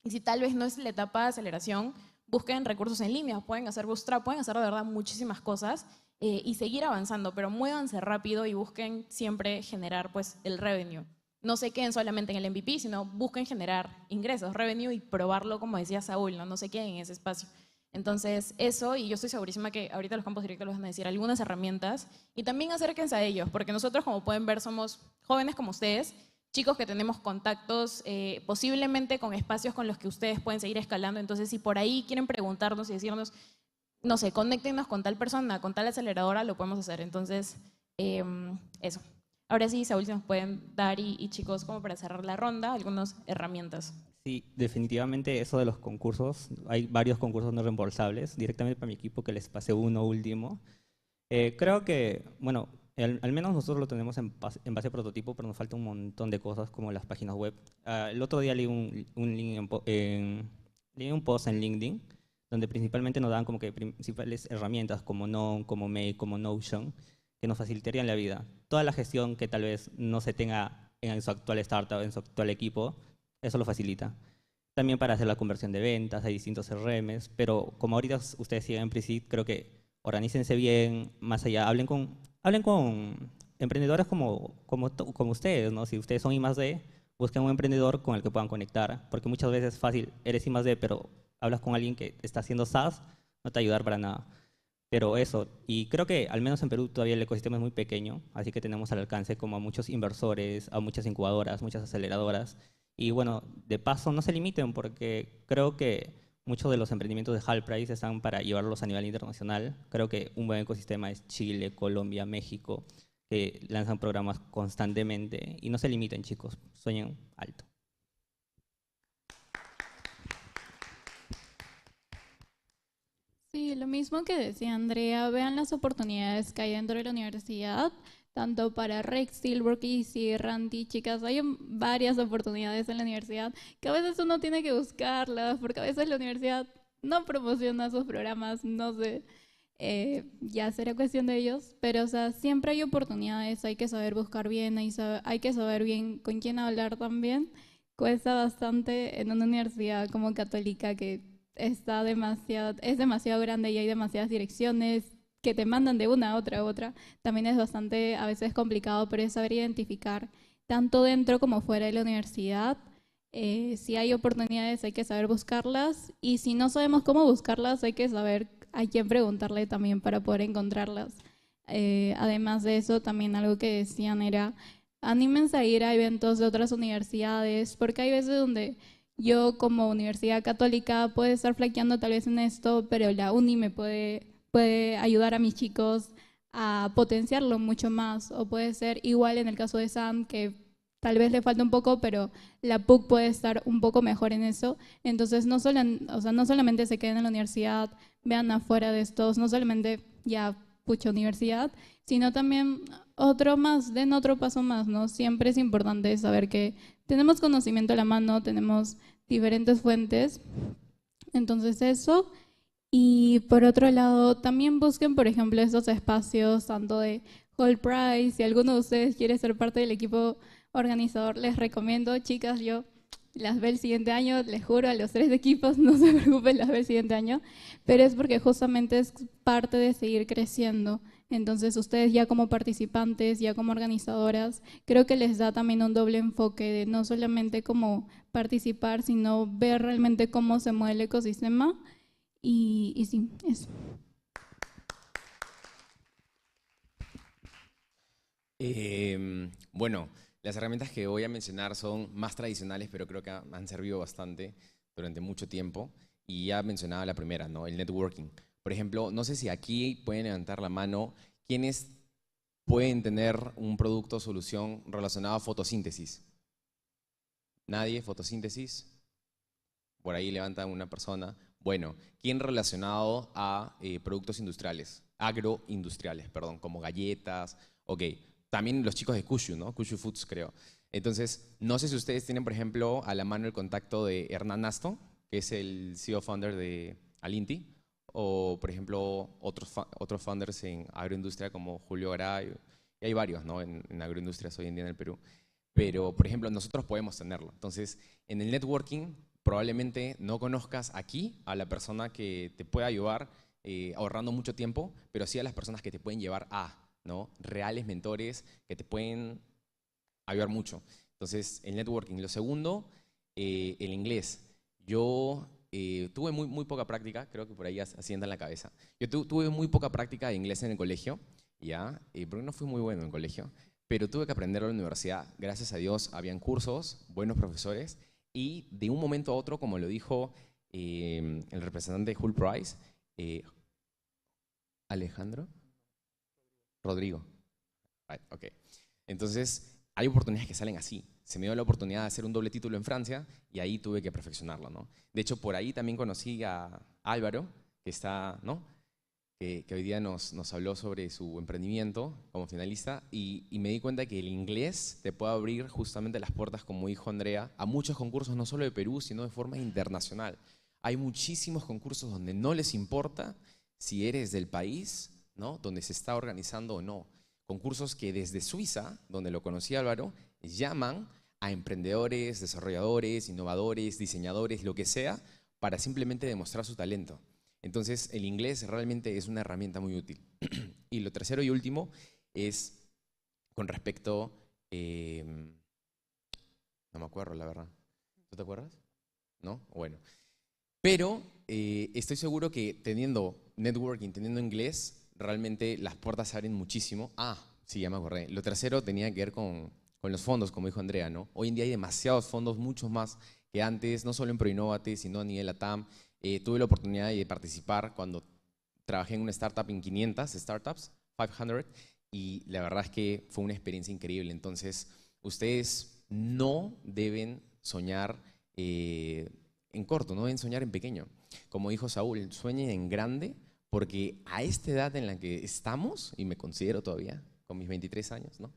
y si tal vez no es la etapa de aceleración, busquen recursos en línea, pueden hacer bootstrap, pueden hacer de verdad muchísimas cosas y seguir avanzando, pero muévanse rápido y busquen siempre generar pues el revenue. No se queden solamente en el MVP, sino busquen generar ingresos, revenue y probarlo, como decía Saúl, no se queden en ese espacio. Entonces, eso, y yo estoy segurísima que ahorita los campos directos les van a decir algunas herramientas y también acérquense a ellos, porque nosotros, como pueden ver, somos jóvenes como ustedes, chicos que tenemos contactos, posiblemente con espacios con los que ustedes pueden seguir escalando. Entonces, si por ahí quieren preguntarnos y decirnos, no sé, conéctenos con tal persona, con tal aceleradora, lo podemos hacer. Entonces, eso. Ahora sí, Saúl, si nos pueden dar, y chicos, como para cerrar la ronda, algunas herramientas. Sí, definitivamente eso de los concursos, hay varios concursos no reembolsables, directamente para mi equipo que les pasé uno último. Creo que, bueno, al menos nosotros lo tenemos en base a prototipo, pero nos falta un montón de cosas como las páginas web. El otro día leí leí un post en LinkedIn donde principalmente nos dan como que principales herramientas como Known, como Make, como Notion, que nos facilitarían la vida. Toda la gestión que tal vez no se tenga en su actual startup, en su actual equipo, eso lo facilita. También para hacer la conversión de ventas, hay distintos CRMs, pero como ahorita ustedes siguen en Pre-Seed, creo que organícense bien, más allá, hablen con emprendedores como ustedes, ¿no? Si ustedes son I+D, busquen un emprendedor con el que puedan conectar, porque muchas veces es fácil, eres I+D, pero hablas con alguien que está haciendo SaaS, no te va a ayudar para nada. Pero eso, y creo que al menos en Perú todavía el ecosistema es muy pequeño, así que tenemos al alcance como a muchos inversores, a muchas incubadoras, muchas aceleradoras. Y bueno, de paso no se limiten porque creo que muchos de los emprendimientos de Hult Price están para llevarlos a nivel internacional. Creo que un buen ecosistema es Chile, Colombia, México, que lanzan programas constantemente. Y no se limiten, chicos, sueñen alto. Sí, lo mismo que decía Andrea, vean las oportunidades que hay dentro de la universidad, tanto para Rex, Steelwork, Easy, Randy, chicas, hay varias oportunidades en la universidad que a veces uno tiene que buscarlas, porque a veces la universidad no promociona sus programas, no sé, ya será cuestión de ellos, pero o sea, siempre hay oportunidades, hay que saber buscar bien, hay que saber bien con quién hablar también. Cuesta bastante en una universidad como católica que es demasiado grande y hay demasiadas direcciones que te mandan de una a otra. También es bastante a veces complicado, pero es saber identificar tanto dentro como fuera de la universidad. Si hay oportunidades hay que saber buscarlas y si no sabemos cómo buscarlas hay que saber a quién preguntarle también para poder encontrarlas. Además de eso, también algo que decían era, anímense a ir a eventos de otras universidades, porque hay veces donde yo como universidad católica puedo estar flaqueando tal vez en esto, pero la uni me puede ayudar a mis chicos a potenciarlo mucho más. O puede ser igual en el caso de Sam, que tal vez le falta un poco, pero la PUC puede estar un poco mejor en eso. Entonces, no solamente se queden en la universidad, vean afuera de estos, no solamente ya pucha universidad, sino también den otro paso más, ¿no? Siempre es importante saber que tenemos conocimiento a la mano, tenemos diferentes fuentes. Entonces eso. Y por otro lado, también busquen, por ejemplo, estos espacios tanto de Hult Prize. Si alguno de ustedes quiere ser parte del equipo organizador, les recomiendo, chicas, yo las veo el siguiente año, les juro, a los 3 equipos, no se preocupen, las veo el siguiente año, pero es porque justamente es parte de seguir creciendo. Entonces, ustedes ya como participantes, ya como organizadoras, creo que les da también un doble enfoque de no solamente como participar, sino ver realmente cómo se mueve el ecosistema. Y sí, eso. Bueno, las herramientas que voy a mencionar son más tradicionales, pero creo que han servido bastante durante mucho tiempo. Y ya mencionaba la primera, ¿no? El networking. Por ejemplo, no sé si aquí pueden levantar la mano quienes pueden tener un producto o solución relacionado a fotosíntesis. ¿Nadie? ¿Fotosíntesis? Por ahí levanta una persona. Bueno, ¿quién relacionado a productos industriales? Agroindustriales, perdón, como galletas. Ok, también los chicos de Kushu, ¿no? Kushu Foods, creo. Entonces, no sé si ustedes tienen, por ejemplo, a la mano el contacto de Hernán Nasto, que es el CEO founder de Alinti, o, por ejemplo, otros founders en agroindustria como Julio Garay, y hay varios, ¿no? En agroindustrias hoy en día en el Perú. Pero, por ejemplo, nosotros podemos tenerlo. Entonces, en el networking, probablemente no conozcas aquí a la persona que te pueda ayudar ahorrando mucho tiempo, pero sí a las personas que te pueden llevar a, ¿no? Reales mentores que te pueden ayudar mucho. Entonces, el networking. Lo segundo, el inglés. Yo tuve muy poca práctica, creo que por ahí asienta en la cabeza. Yo tuve muy poca práctica de inglés en el colegio, ¿ya? Porque no fui muy bueno en el colegio, pero tuve que aprenderlo en la universidad. Gracias a Dios, habían cursos, buenos profesores, y de un momento a otro, como lo dijo el representante de Hult Prize, Alejandro Rodrigo. Right, ok. Entonces, hay oportunidades que salen así. Se me dio la oportunidad de hacer un doble título en Francia y ahí tuve que perfeccionarlo, ¿no? De hecho, por ahí también conocí a Álvaro, que está, ¿no? Que hoy día nos habló sobre su emprendimiento como finalista y me di cuenta que el inglés te puede abrir justamente las puertas, como dijo Andrea, a muchos concursos, no solo de Perú, sino de forma internacional. Hay muchísimos concursos donde no les importa si eres del país, ¿no? Donde se está organizando o no. Concursos que desde Suiza, donde lo conocí Álvaro, llaman a emprendedores, desarrolladores, innovadores, diseñadores, lo que sea, para simplemente demostrar su talento. Entonces, el inglés realmente es una herramienta muy útil. Y lo tercero y último es con respecto... no me acuerdo, la verdad. ¿Tú te acuerdas? ¿No? Bueno. Pero estoy seguro que teniendo networking, teniendo inglés, realmente las puertas se abren muchísimo. Ah, sí, ya me acordé. Lo tercero tenía que ver con los fondos, como dijo Andrea, ¿no? Hoy en día hay demasiados fondos, muchos más que antes, no solo en ProInnovate, sino a nivel LATAM. Tuve la oportunidad de participar cuando trabajé en una startup en 500 startups, 500, y la verdad es que fue una experiencia increíble. Entonces, ustedes no deben soñar en corto, no deben soñar en pequeño. Como dijo Saúl, sueñen en grande, porque a esta edad en la que estamos, y me considero todavía con mis 23 años, ¿no?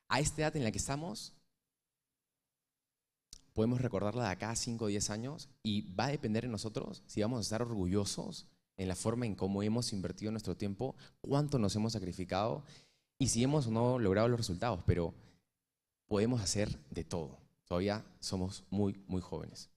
A esta edad en la que estamos, podemos recordarla de acá a 5 o 10 años y va a depender de nosotros si vamos a estar orgullosos en la forma en cómo hemos invertido nuestro tiempo, cuánto nos hemos sacrificado y si hemos o no logrado los resultados, pero podemos hacer de todo. Todavía somos muy jóvenes.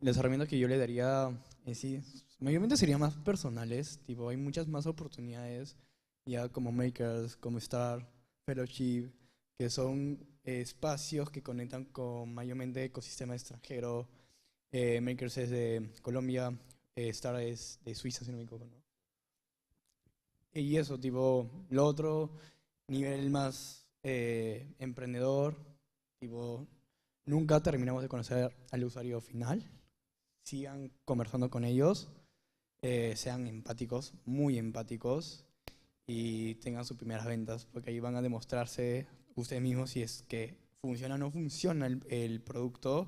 Las herramientas que yo le daría en sí, mayormente serían más personales, tipo hay muchas más oportunidades ya como makers, como Star, Fellowship, que son espacios que conectan con mayormente ecosistema extranjero. Makers es de Colombia, Star es de Suiza, si no me equivoco, ¿no? Y eso, tipo, lo otro, nivel más emprendedor, tipo, nunca terminamos de conocer al usuario final. Sigan conversando con ellos, sean empáticos, muy empáticos, y tengan sus primeras ventas, porque ahí van a demostrarse ustedes mismos si es que funciona o no funciona el producto,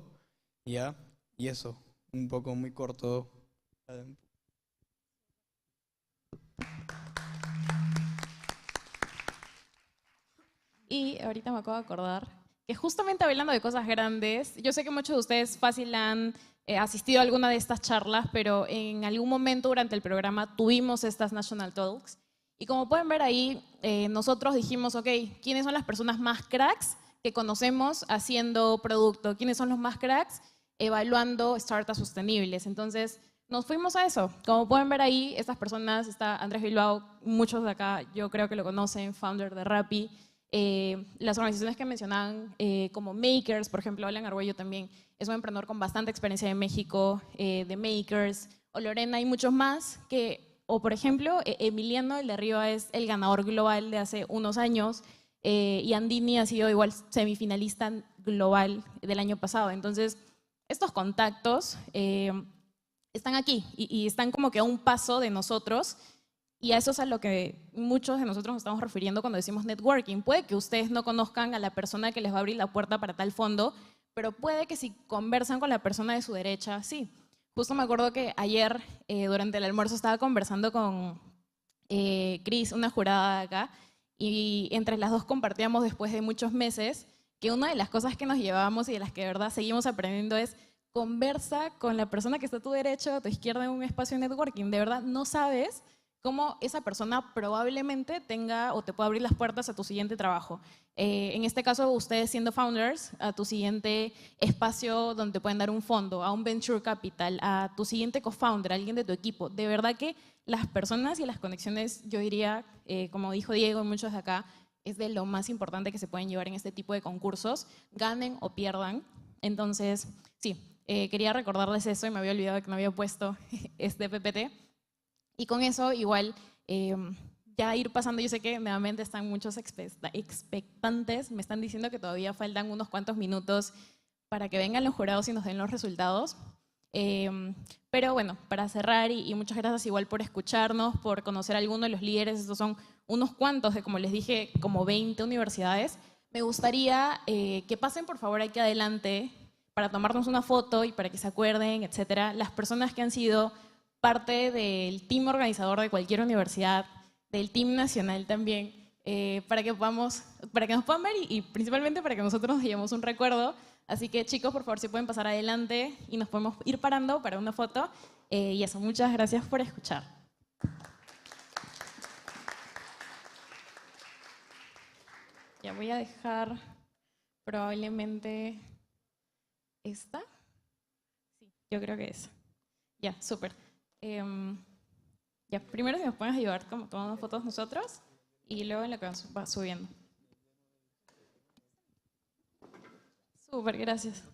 ¿ya? Y eso, un poco muy corto. Y ahorita me acabo de acordar que justamente hablando de cosas grandes, yo sé que muchos de ustedes fácil han asistido a alguna de estas charlas, pero en algún momento durante el programa tuvimos estas National Talks. Y como pueden ver ahí, nosotros dijimos, ok, ¿quiénes son las personas más cracks que conocemos haciendo producto? ¿Quiénes son los más cracks evaluando startups sostenibles? Entonces, nos fuimos a eso. Como pueden ver ahí, estas personas, está Andrés Bilbao, muchos de acá yo creo que lo conocen, founder de Rappi. Las organizaciones que mencionaban como Makers, por ejemplo, Alan Argüello también es un emprendedor con bastante experiencia en México, de Makers, o Lorena y muchos más que, o por ejemplo, Emiliano, el de arriba, es el ganador global de hace unos años, y Andini ha sido igual semifinalista global del año pasado. Entonces, estos contactos están aquí y están como que a un paso de nosotros. Y a eso es a lo que muchos de nosotros nos estamos refiriendo cuando decimos networking. Puede que ustedes no conozcan a la persona que les va a abrir la puerta para tal fondo, pero puede que si conversan con la persona de su derecha, sí. Justo me acuerdo que ayer, durante el almuerzo, estaba conversando con Cris, una jurada de acá, y entre las dos compartíamos después de muchos meses que una de las cosas que nos llevábamos y de las que de verdad seguimos aprendiendo es conversa con la persona que está a tu derecha o a tu izquierda en un espacio de networking. De verdad, no sabes cómo esa persona probablemente tenga o te pueda abrir las puertas a tu siguiente trabajo. En este caso, ustedes siendo founders, a tu siguiente espacio donde te pueden dar un fondo, a un venture capital, a tu siguiente co-founder, a alguien de tu equipo. De verdad que las personas y las conexiones, yo diría, como dijo Diego y muchos de acá, es de lo más importante que se pueden llevar en este tipo de concursos, ganen o pierdan. Entonces, sí, quería recordarles eso y me había olvidado que no había puesto este PPT. Y con eso igual ya ir pasando, yo sé que nuevamente están muchos expectantes, me están diciendo que todavía faltan unos cuantos minutos para que vengan los jurados y nos den los resultados. Pero bueno, para cerrar y muchas gracias igual por escucharnos, por conocer a algunos de los líderes, estos son unos cuantos de, como les dije, como 20 universidades. Me gustaría que pasen por favor aquí adelante para tomarnos una foto y para que se acuerden, etcétera, las personas que han sido parte del team organizador de cualquier universidad, del team nacional también, para que nos puedan ver y principalmente para que nosotros nos llevemos un recuerdo. Así que chicos, por favor, si pueden pasar adelante y nos podemos ir parando para una foto. Y eso, muchas gracias por escuchar. Ya voy a dejar probablemente esta. Sí, yo creo que es. Ya, súper. Ya, primero si nos pueden ayudar como tomando fotos nosotros y luego en lo que va subiendo. Súper, gracias.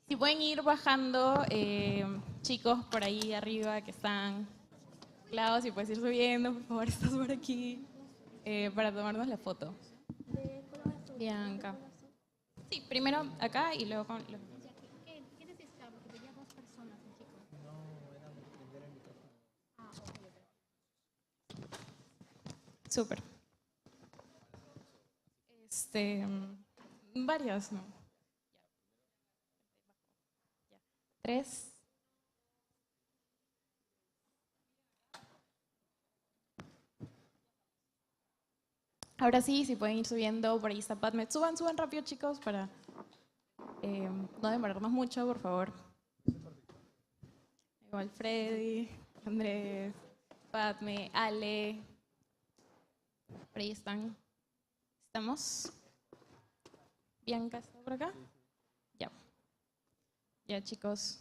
Si pueden ir bajando, chicos, por ahí arriba que están. Clau, si puedes ir subiendo, por favor, estás por aquí, para tomarnos la foto. Bianca. Sí, primero acá y luego con... ¿Qué necesitamos? Porque tenía dos personas, chicos. Súper. Varias, ¿no? 3. Ahora sí, si pueden ir subiendo, por ahí está Padme. Suban rápido, chicos, para no demorarnos mucho, por favor. Igual Freddy, Andrés, Padme, Ale. Por ahí están. ¿Estamos? Bianca, ¿está por acá? Ya. Ya, chicos.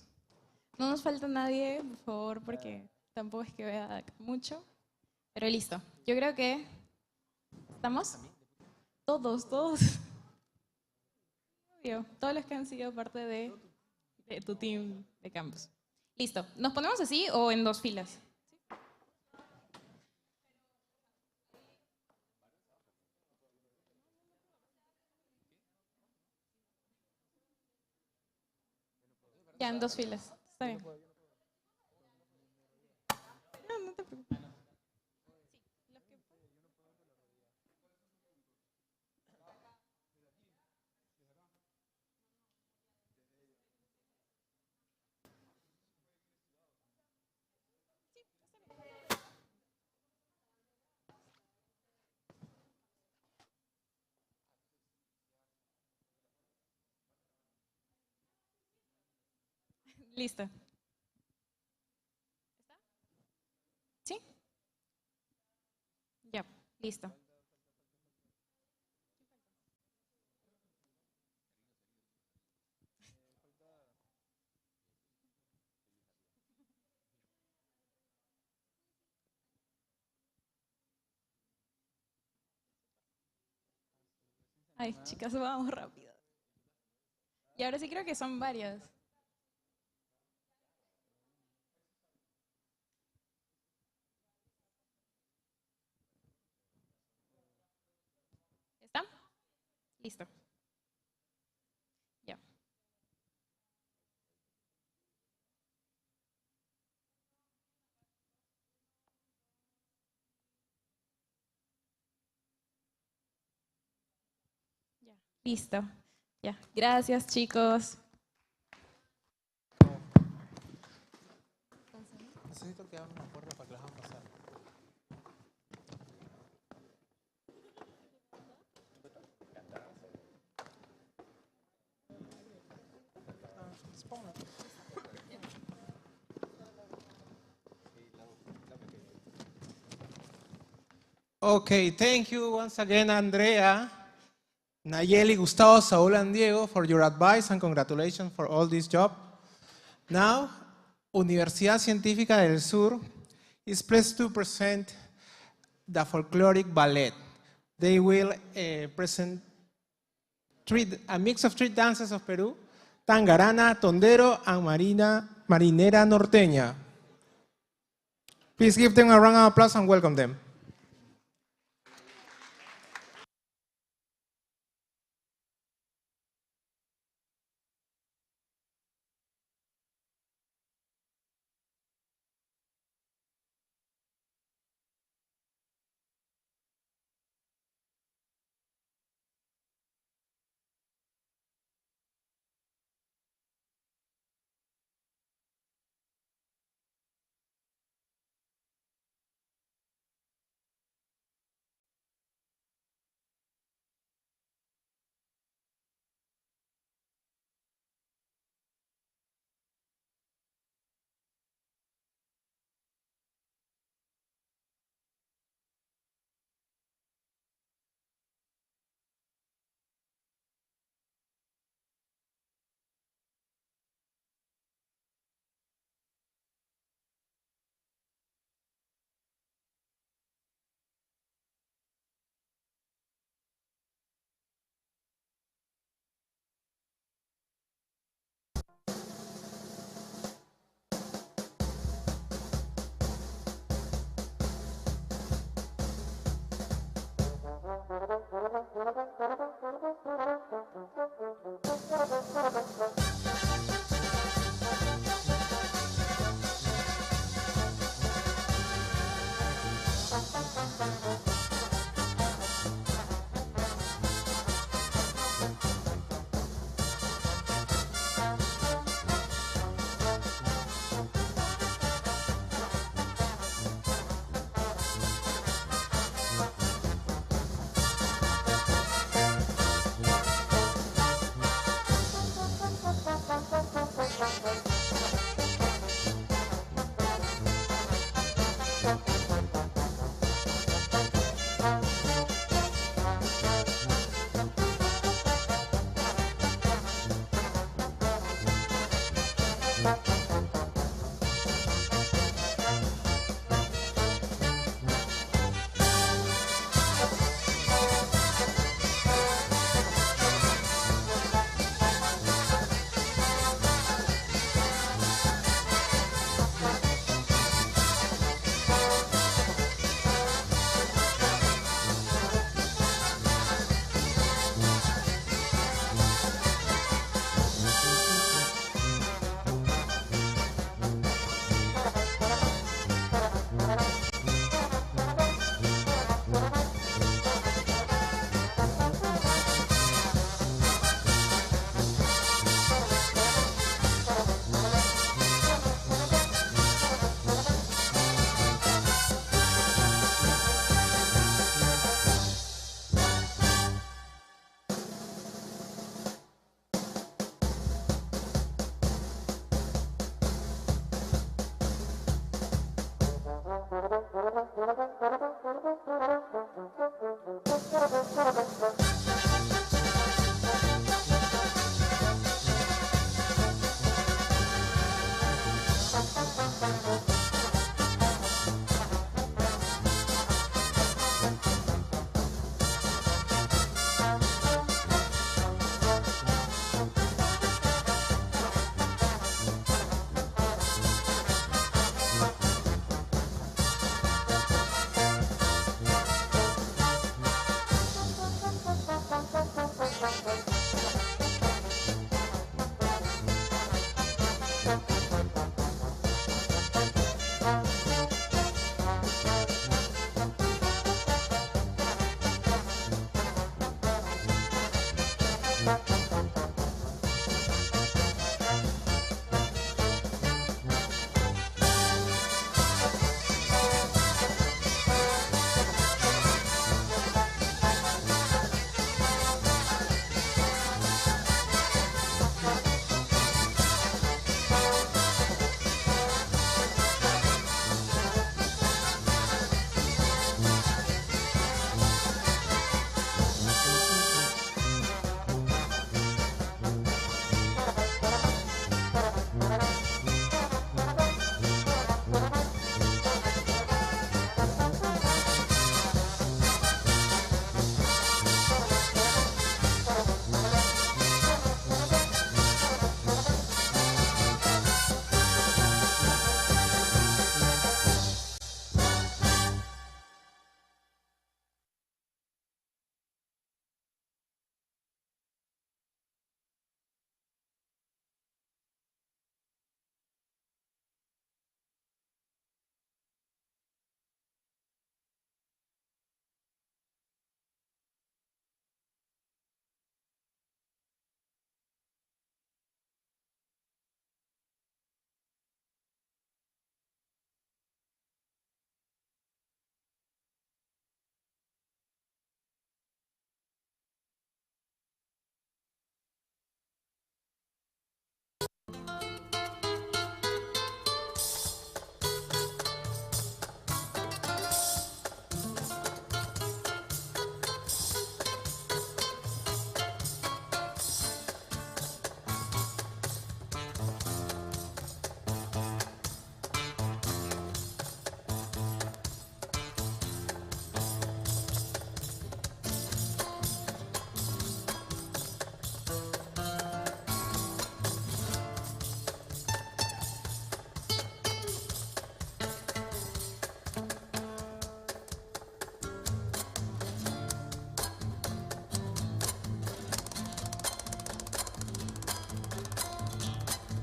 No nos falta nadie, por favor, porque tampoco es que vea mucho. Pero listo. Yo creo que... ¿Estamos? Todos. Todos los que han sido parte de tu team de campus. Listo. ¿Nos ponemos así o en 2 filas? Ya, en 2 filas. Está bien. No, no te preocupes. Listo. ¿Está? ¿Sí? Ya, listo. Ay, chicas, vamos rápido. Y ahora sí creo que son varios. ¿Está? Listo. Ya. Ya. Listo. Ya. Gracias, chicos. Necesito que abran una puerta para que las hagan pasar. Okay, thank you once again, Andrea, Nayeli, Gustavo, Saúl, and Diego for your advice and congratulations for all this job. Now, Universidad Científica del Sur is pleased to present the folkloric ballet. They will present a mix of 3 dances of Peru: tangarana, tondero, and marinera norteña. Please give them a round of applause and welcome them.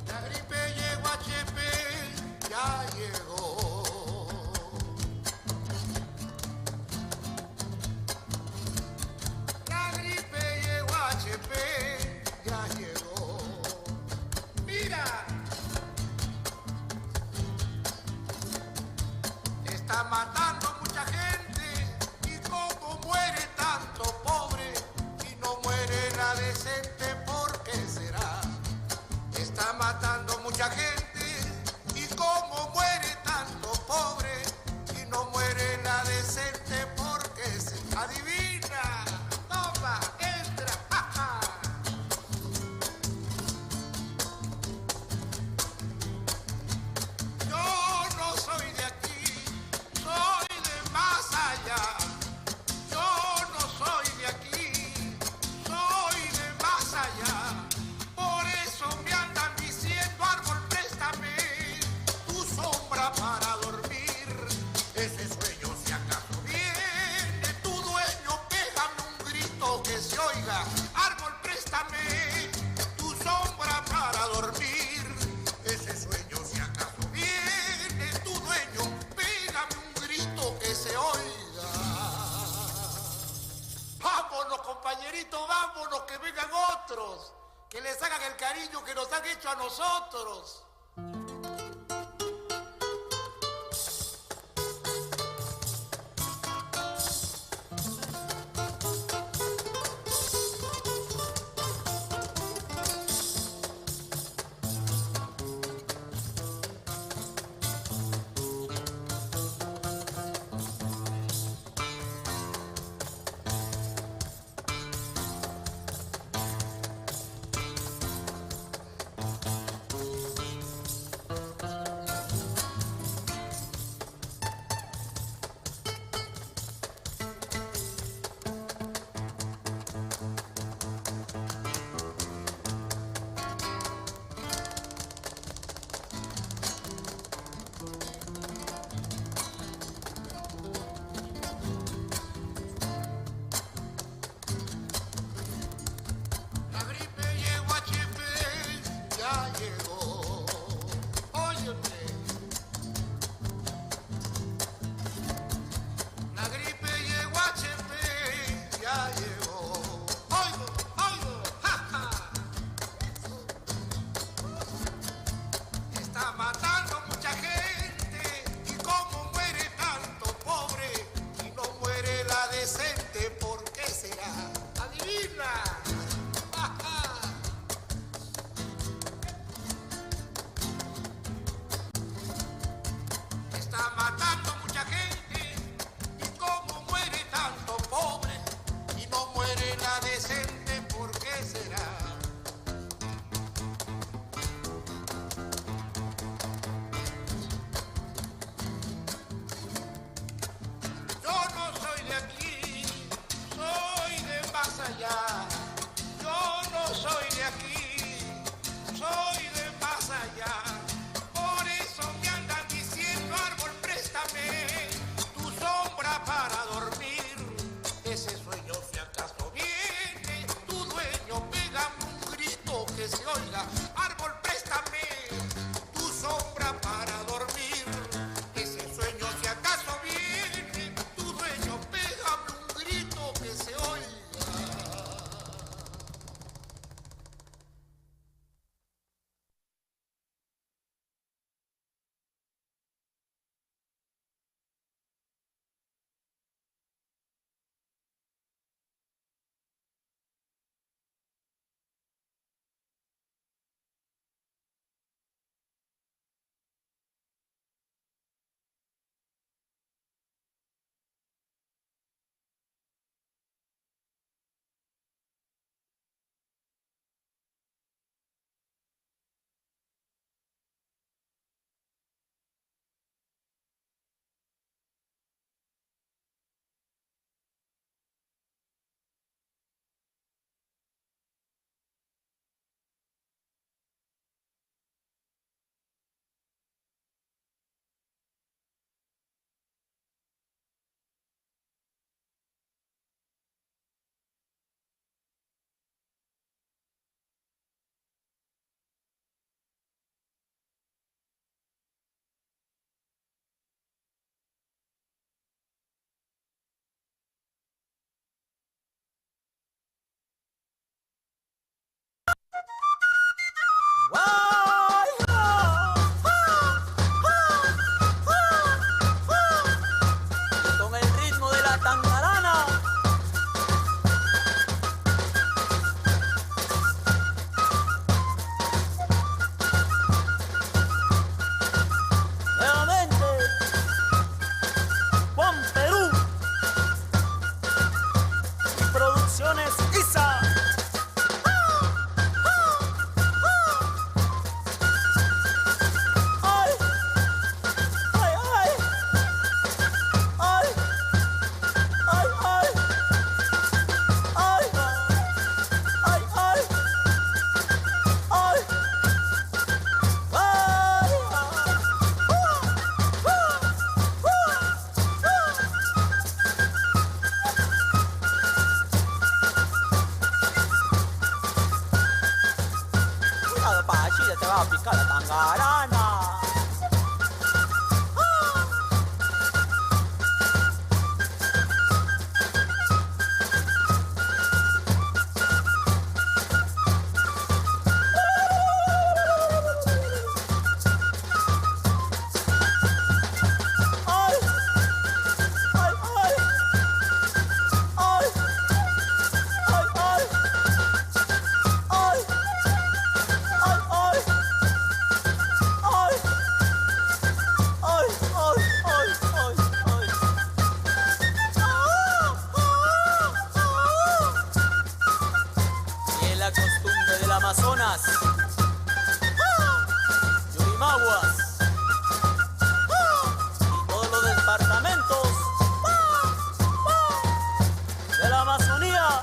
La gripe llegó a Chepe, ya llegó. La gripe llegó a Chepe, ya llegó. Mira, está matando mucha gente y como muere tanto pobre y no muere la decente, ¿por qué será? Está matando mucha gente y como muere tanto pobre y no muere la decente, porque se adivina, toma, entra, jaja. Yo no soy de aquí, soy de más allá. Yo no soy de aquí, soy de más allá. Por eso me andan diciendo, árbol, préstame tu sombra para dormir. Ese sueño, si acaso viene tu dueño, pégame un grito que se oiga. Árbol, préstame tu sombra para dormir. Ese sueño, si acaso viene tu dueño, pégame un grito que se oiga. Vámonos, compañeritos, vámonos, que vengan otros, que les hagan el cariño que nos han hecho a nosotros. La gripe llegó a Chepe, ya llegó. Óyeme. La gripe llegó a Chepe, ya llegó. Oigo, oigo, jaja. Está matando mucha gente y como muere tanto pobre y no muere la decente, ¿por qué será? Adivina. Está matando mucha gente y como muere tanto pobre y no muere la decente, ¿por qué será? Yo no soy de aquí, soy de más allá. Yo no soy de aquí, soy de más allá. Por eso me andan diciendo, árbol, préstame tu sombra para dormir. Ese sueño, si acaso viene tu dueño, pégame un grito que se oiga. Árbol, préstame tu sombra para dormir. Ese sueño, si acaso viene tu dueño, pégame un grito que se oiga. se te va a picar la tangarana. Y es la costumbre del Amazonas, Yurimaguas y todos los departamentos de la Amazonía.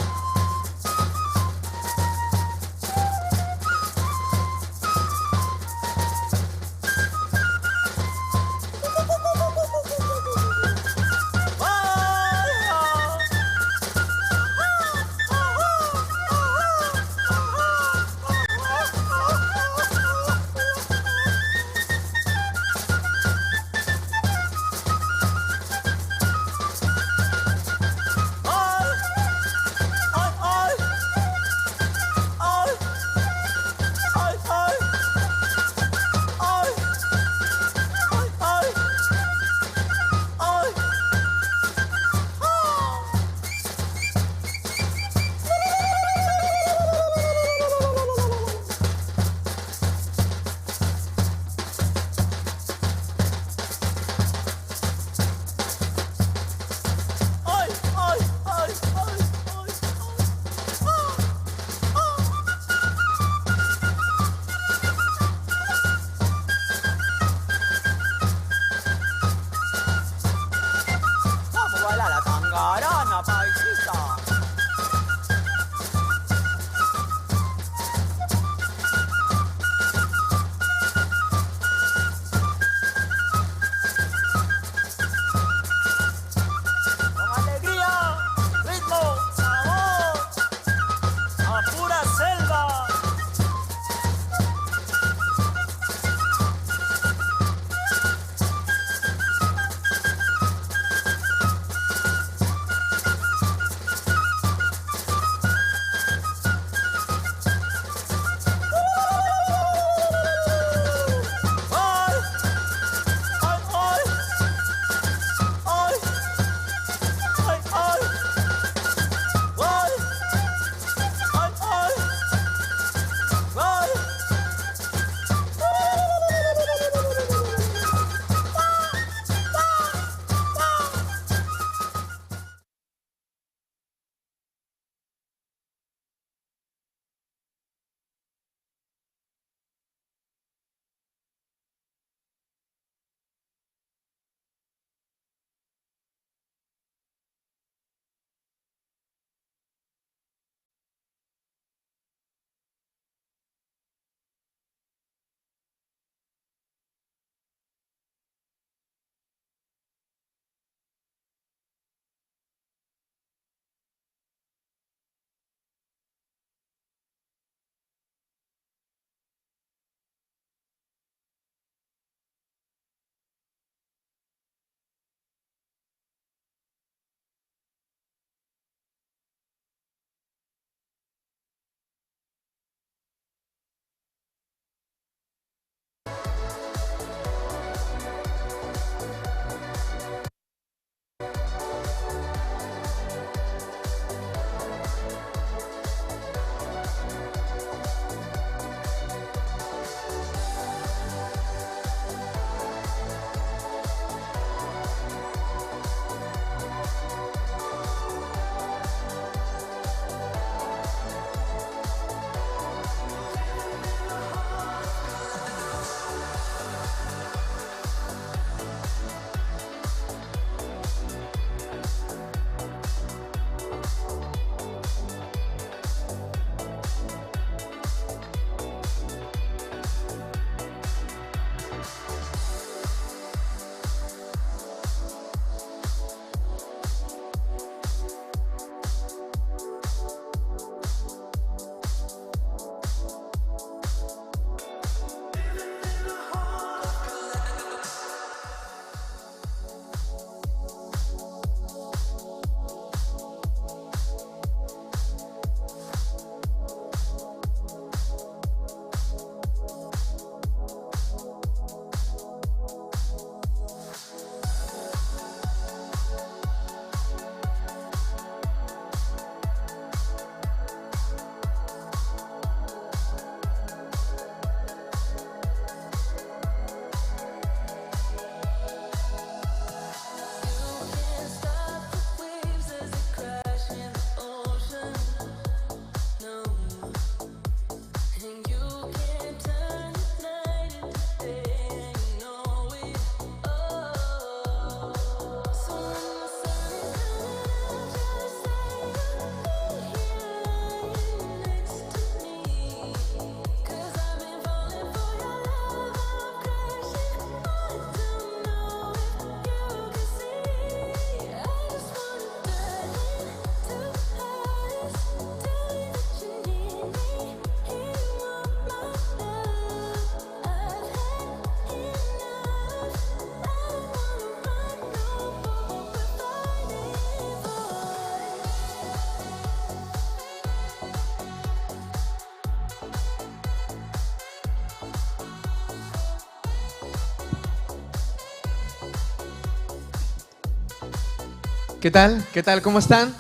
¿Qué tal? ¿Qué tal? ¿Cómo están?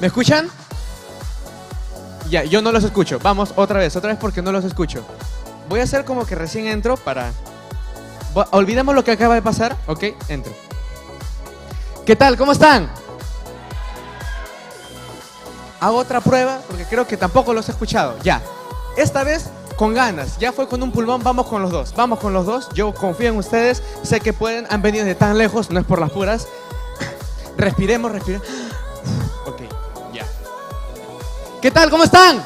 ¿Me escuchan? Ya, yo no los escucho. Vamos, otra vez porque no los escucho. Voy a hacer como que recién entro para... Olvidemos lo que acaba de pasar. Ok, entro. ¿Qué tal? ¿Cómo están? Hago otra prueba porque creo que tampoco los he escuchado. Ya. Esta vez con ganas. Ya fue con un pulmón, vamos con los dos. Vamos con los dos. Yo confío en ustedes. Sé que pueden. Han venido de tan lejos. No es por las puras. Respiremos. Ok, ya. ¿Qué tal? ¿Cómo están?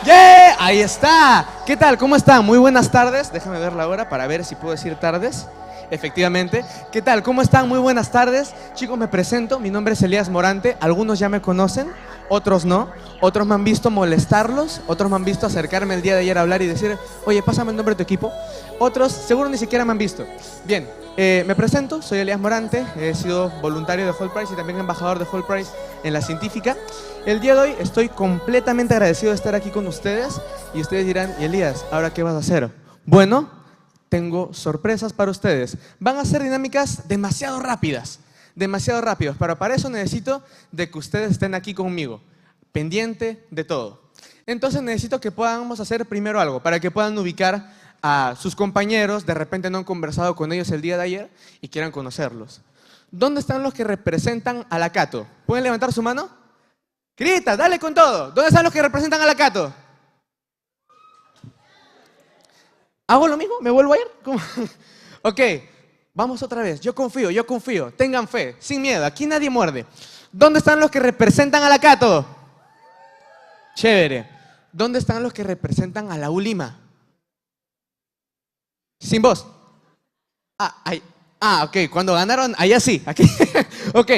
¡Yeah! Ahí está. ¿Qué tal? ¿Cómo están? Muy buenas tardes. Déjame ver la hora para ver si puedo decir tardes. Efectivamente. ¿Qué tal? ¿Cómo están? Muy buenas tardes. Chicos, me presento. Mi nombre es Elías Morante. Algunos ya me conocen, otros no. Otros me han visto molestarlos. Otros me han visto acercarme el día de ayer a hablar y decir, oye, pásame el nombre de tu equipo. Otros seguro ni siquiera me han visto. Bien, me presento. Soy Elías Morante. He sido voluntario de Hult Prize y también embajador de Hult Prize en la científica. El día de hoy estoy completamente agradecido de estar aquí con ustedes. Y ustedes dirán, y Elías, ¿ahora qué vas a hacer? Bueno, tengo sorpresas para ustedes. Van a ser dinámicas demasiado rápidas, pero para eso necesito de que ustedes estén aquí conmigo, pendiente de todo. Entonces necesito que podamos hacer primero algo, para que puedan ubicar a sus compañeros, de repente no han conversado con ellos el día de ayer y quieran conocerlos. ¿Dónde están los que representan a la Cato? ¿Pueden levantar su mano? Grita, dale con todo. ¿Dónde están los que representan a la Cato? ¿Hago lo mismo? ¿Me vuelvo a ir? ¿Cómo? Ok, vamos otra vez. Yo confío. Tengan fe, sin miedo. Aquí nadie muerde. ¿Dónde están los que representan a la Cato? Chévere. ¿Dónde están los que representan a la Ulima? Sin voz. Ok, cuando ganaron, allá sí. Aquí. Ok,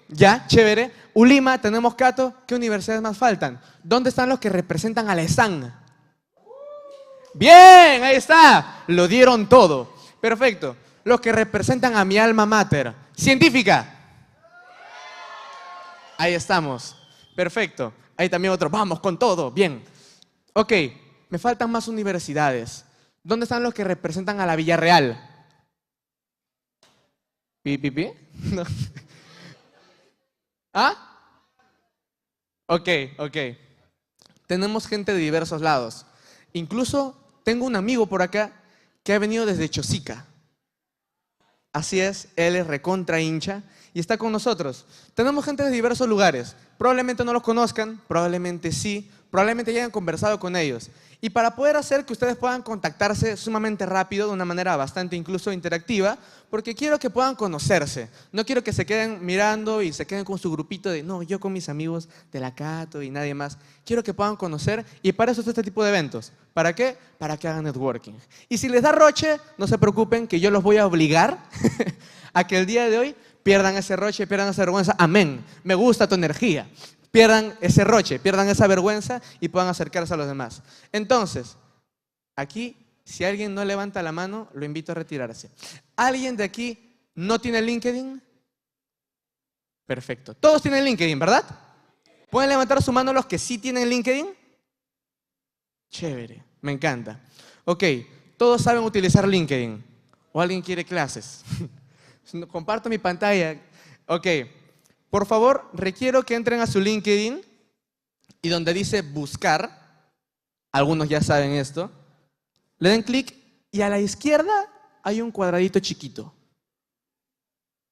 ya, chévere. Ulima, tenemos Cato. ¿Qué universidades más faltan? ¿Dónde están los que representan a la ESAN? Bien, ahí está. Lo dieron todo. Perfecto. Los que representan a mi alma mater. Científica. Ahí estamos. Perfecto. Ahí también otro. Vamos con todo. Bien. Ok, me faltan más universidades. ¿Dónde están los que representan a la Villarreal? ¿Pi? No. ¿Ah? Ok. Tenemos gente de diversos lados. Incluso tengo un amigo por acá que ha venido desde Chosica. Así es, él es recontra hincha y está con nosotros. Tenemos gente de diversos lugares. Probablemente no los conozcan, probablemente sí, probablemente ya hayan conversado con ellos. Y para poder hacer que ustedes puedan contactarse sumamente rápido, de una manera bastante incluso interactiva, porque quiero que puedan conocerse. No quiero que se queden mirando y se queden con su grupito de, no, yo con mis amigos de la Cato y nadie más. Quiero que puedan conocer y para eso es este tipo de eventos. ¿Para qué? Para que hagan networking. Y si les da roche, no se preocupen que yo los voy a obligar a que el día de hoy pierdan ese roche, pierdan esa vergüenza. Amén. Me gusta tu energía. Pierdan ese roche, pierdan esa vergüenza y puedan acercarse a los demás. Entonces, aquí, si alguien no levanta la mano, lo invito a retirarse. ¿Alguien de aquí no tiene LinkedIn? Perfecto. Todos tienen LinkedIn, ¿verdad? ¿Pueden levantar su mano los que sí tienen LinkedIn? Chévere, me encanta. Ok, todos saben utilizar LinkedIn. ¿O alguien quiere clases? Comparto mi pantalla. Ok. Por favor, requiero que entren a su LinkedIn y donde dice buscar, algunos ya saben esto, le den clic y a la izquierda hay un cuadradito chiquito.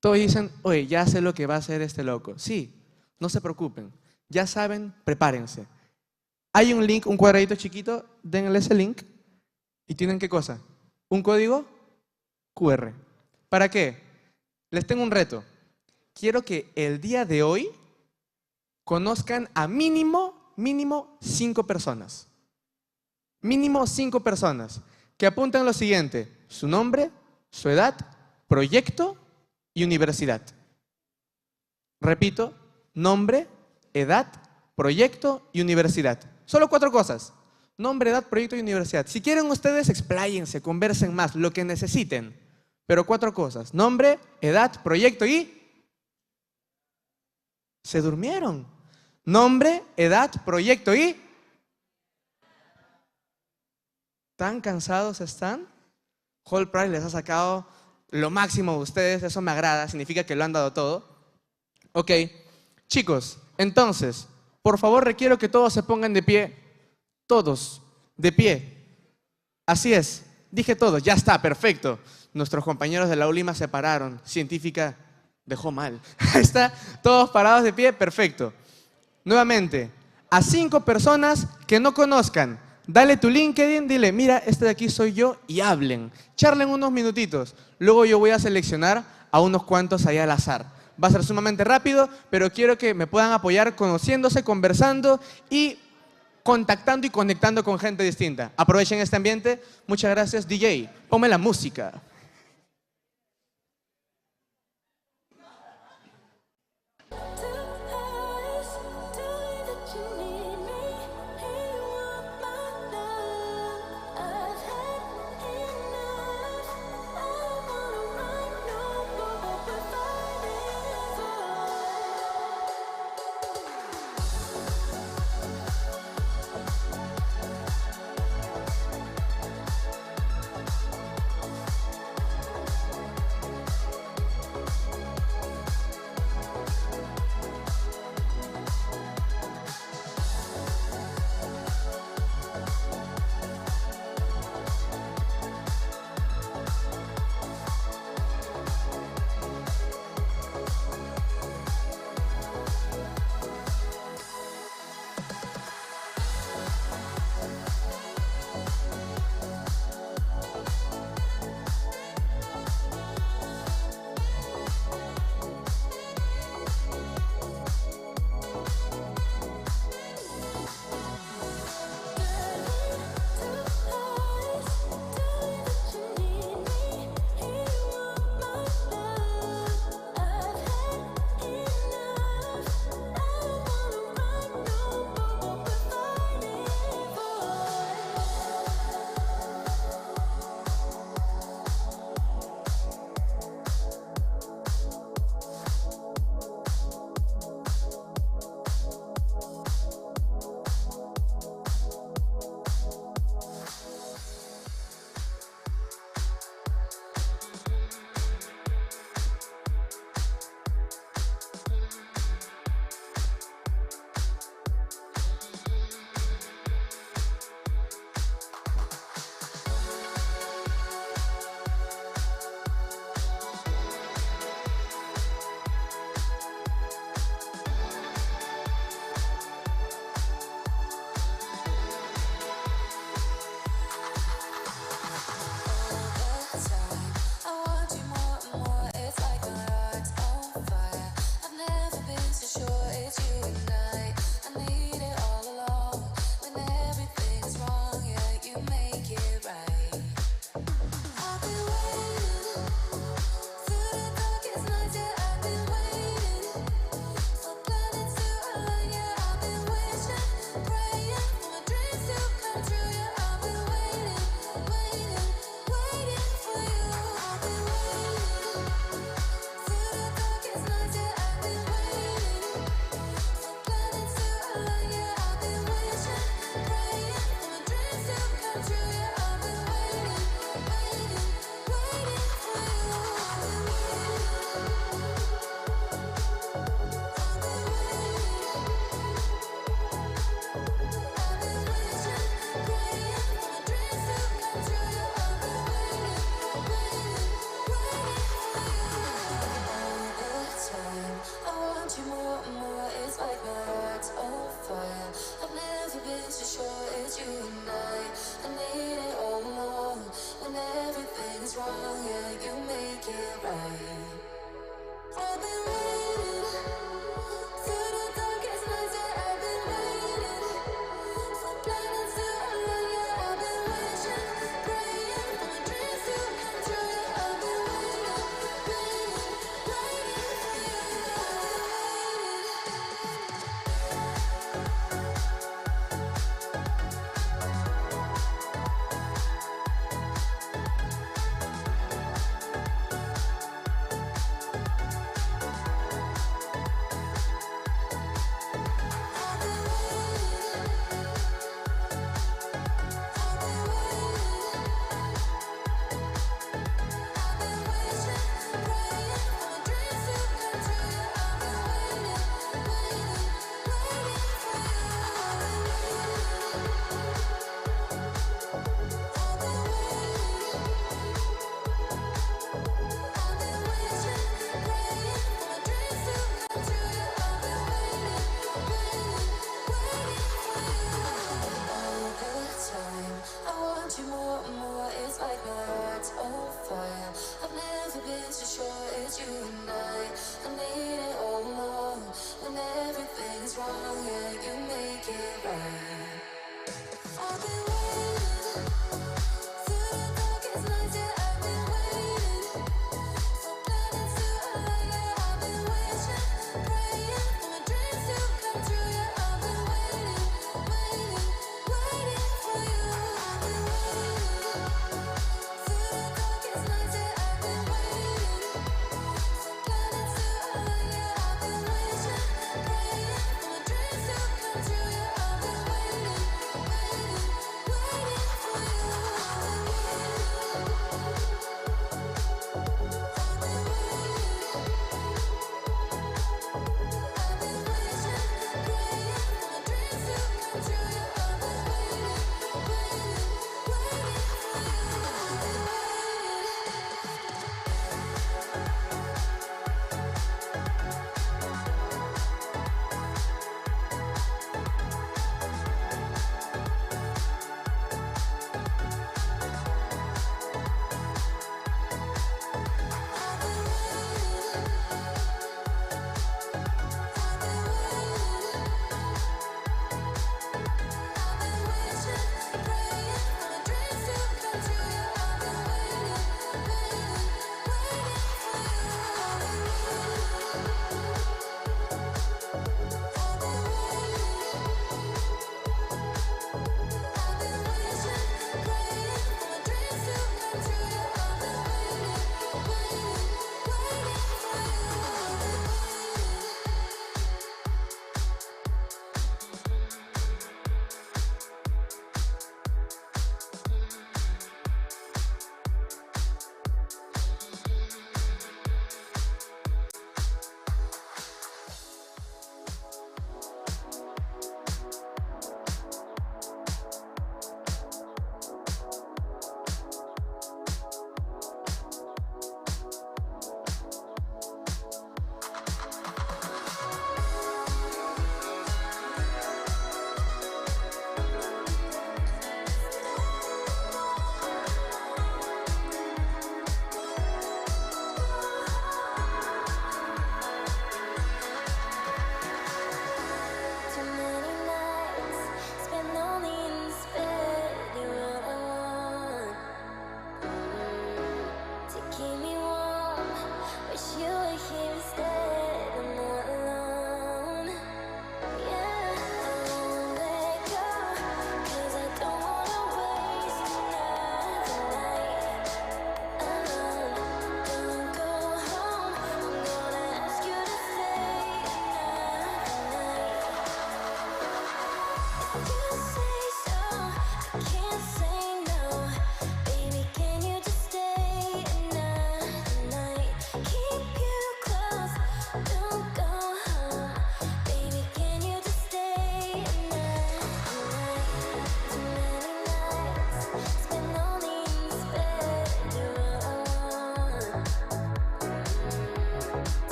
Todos dicen, oye, ya sé lo que va a hacer este loco. Sí, no se preocupen, ya saben, prepárense. Hay un link, un cuadradito chiquito, denle ese link y tienen ¿qué cosa? Un código QR. ¿Para qué? Les tengo un reto. Quiero que el día de hoy conozcan a mínimo 5 personas. Mínimo 5 personas que apunten lo siguiente: su nombre, su edad, proyecto y universidad. Repito, nombre, edad, proyecto y universidad. Solo 4 cosas. Nombre, edad, proyecto y universidad. Si quieren ustedes, expláyense, conversen más, lo que necesiten. Pero 4 cosas. Nombre, edad, proyecto y... Se durmieron. Nombre, edad, proyecto y... ¿Tan cansados están? Hult Prize les ha sacado lo máximo de ustedes, eso me agrada, significa que lo han dado todo. Ok. Chicos, entonces, por favor requiero que todos se pongan de pie. Todos, de pie. Así es. Dije todos. Ya está, perfecto. Nuestros compañeros de la ULIMA se pararon. Científica dejó mal. Ahí está. Todos parados de pie, perfecto. Nuevamente, a 5 personas que no conozcan, dale tu LinkedIn, dile, mira, este de aquí soy yo, y hablen. Charlen unos minutitos. Luego yo voy a seleccionar a unos cuantos ahí al azar. Va a ser sumamente rápido, pero quiero que me puedan apoyar conociéndose, conversando y contactando y conectando con gente distinta. Aprovechen este ambiente. Muchas gracias, DJ. Ponme la música. I've never been so sure it's you and I need it all.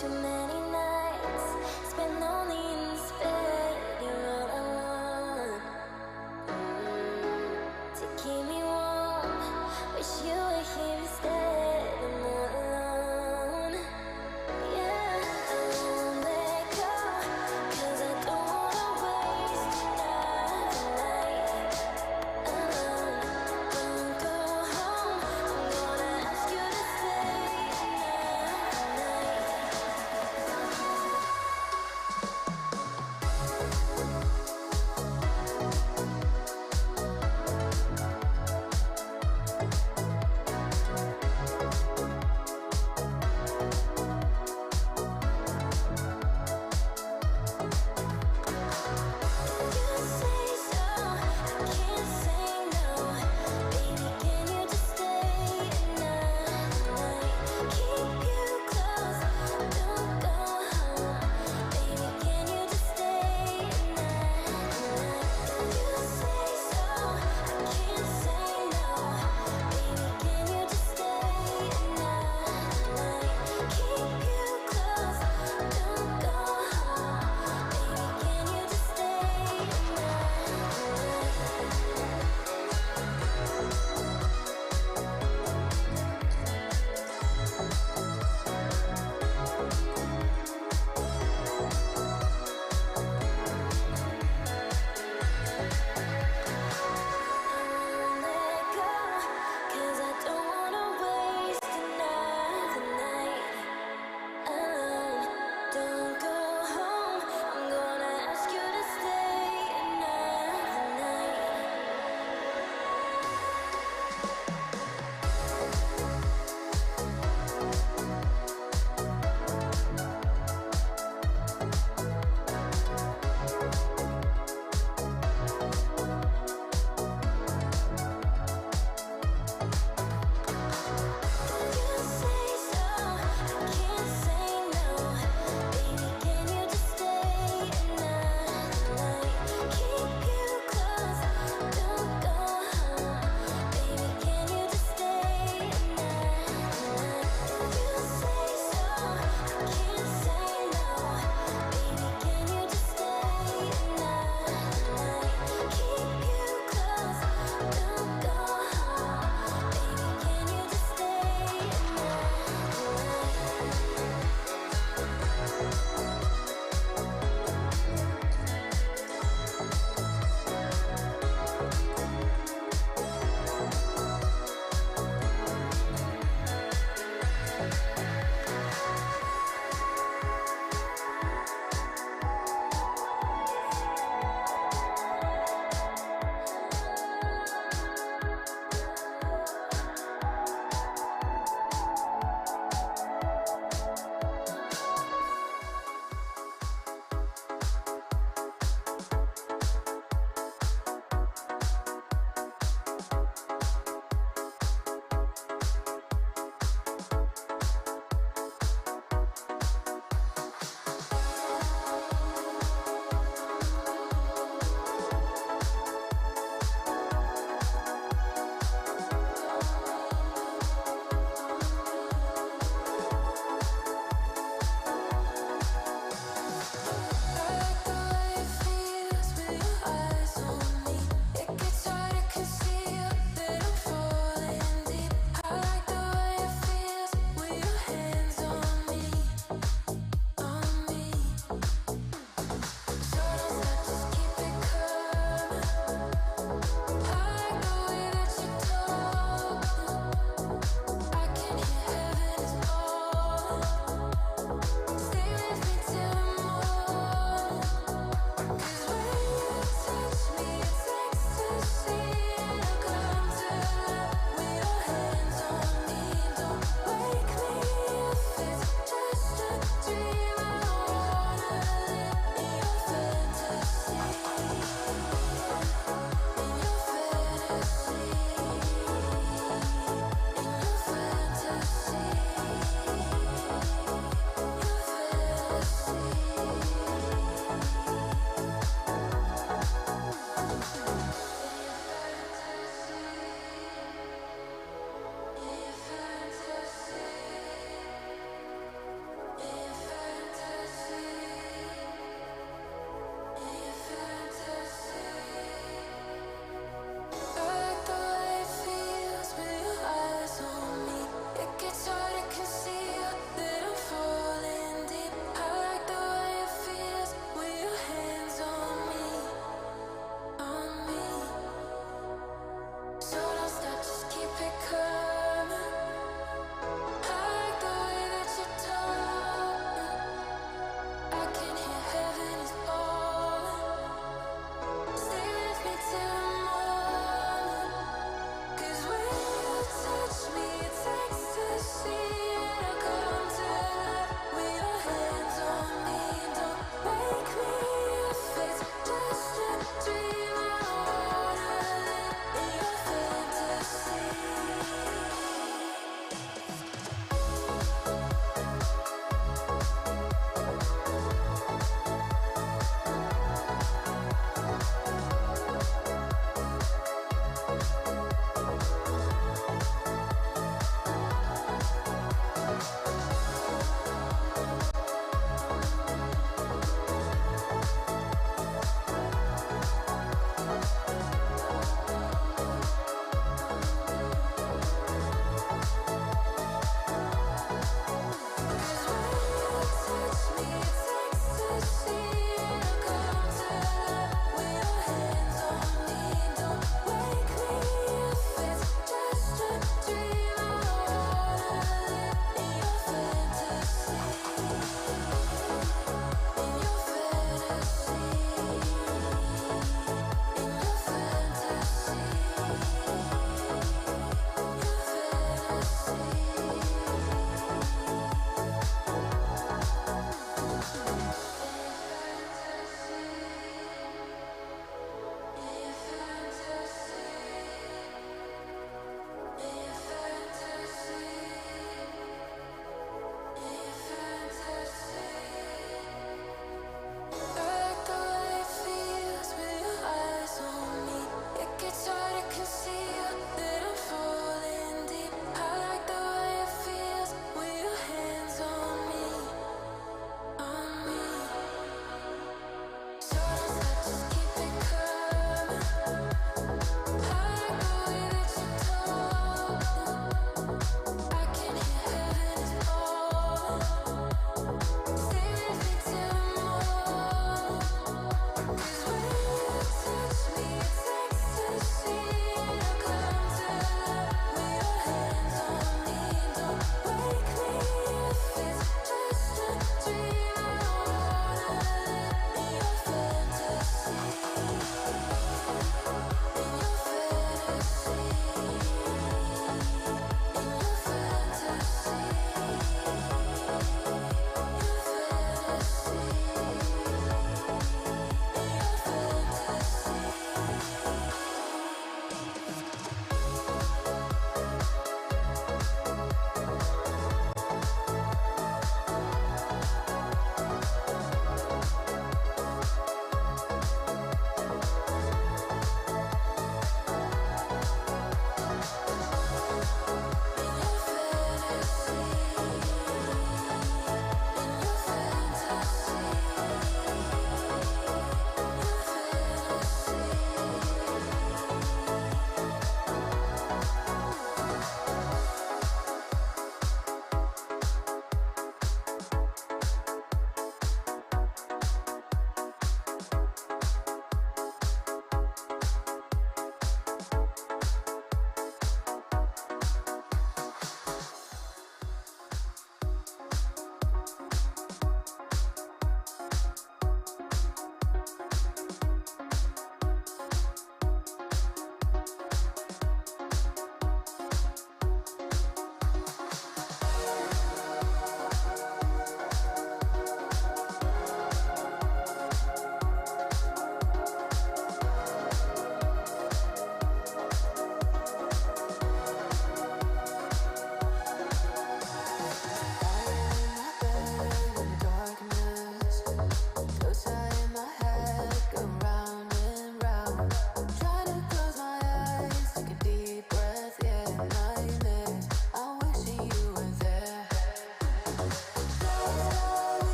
Too many nights spent lonely in despair. You're all I want to keep me warm. Wish you were here instead. I'm all alone. Yeah, I won't let go, 'cause I don't wanna waste another night alone. Don't go home. I'm gonna ask you to stay another night.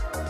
you.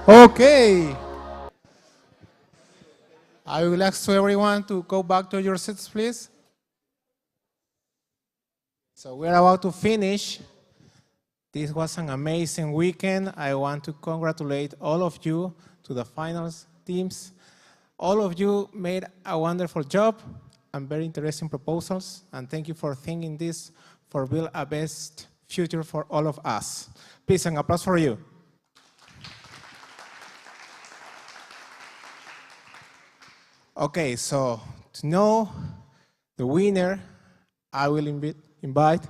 Okay. I will ask to everyone to go back to your seats, please. So we're about to finish. This was an amazing weekend. I want to congratulate all of you to the finals teams. All of you made a wonderful job and very interesting proposals. And thank you for thinking this for build a best future for all of us. Please, an applause for you. Okay, so to know the winner, I will invite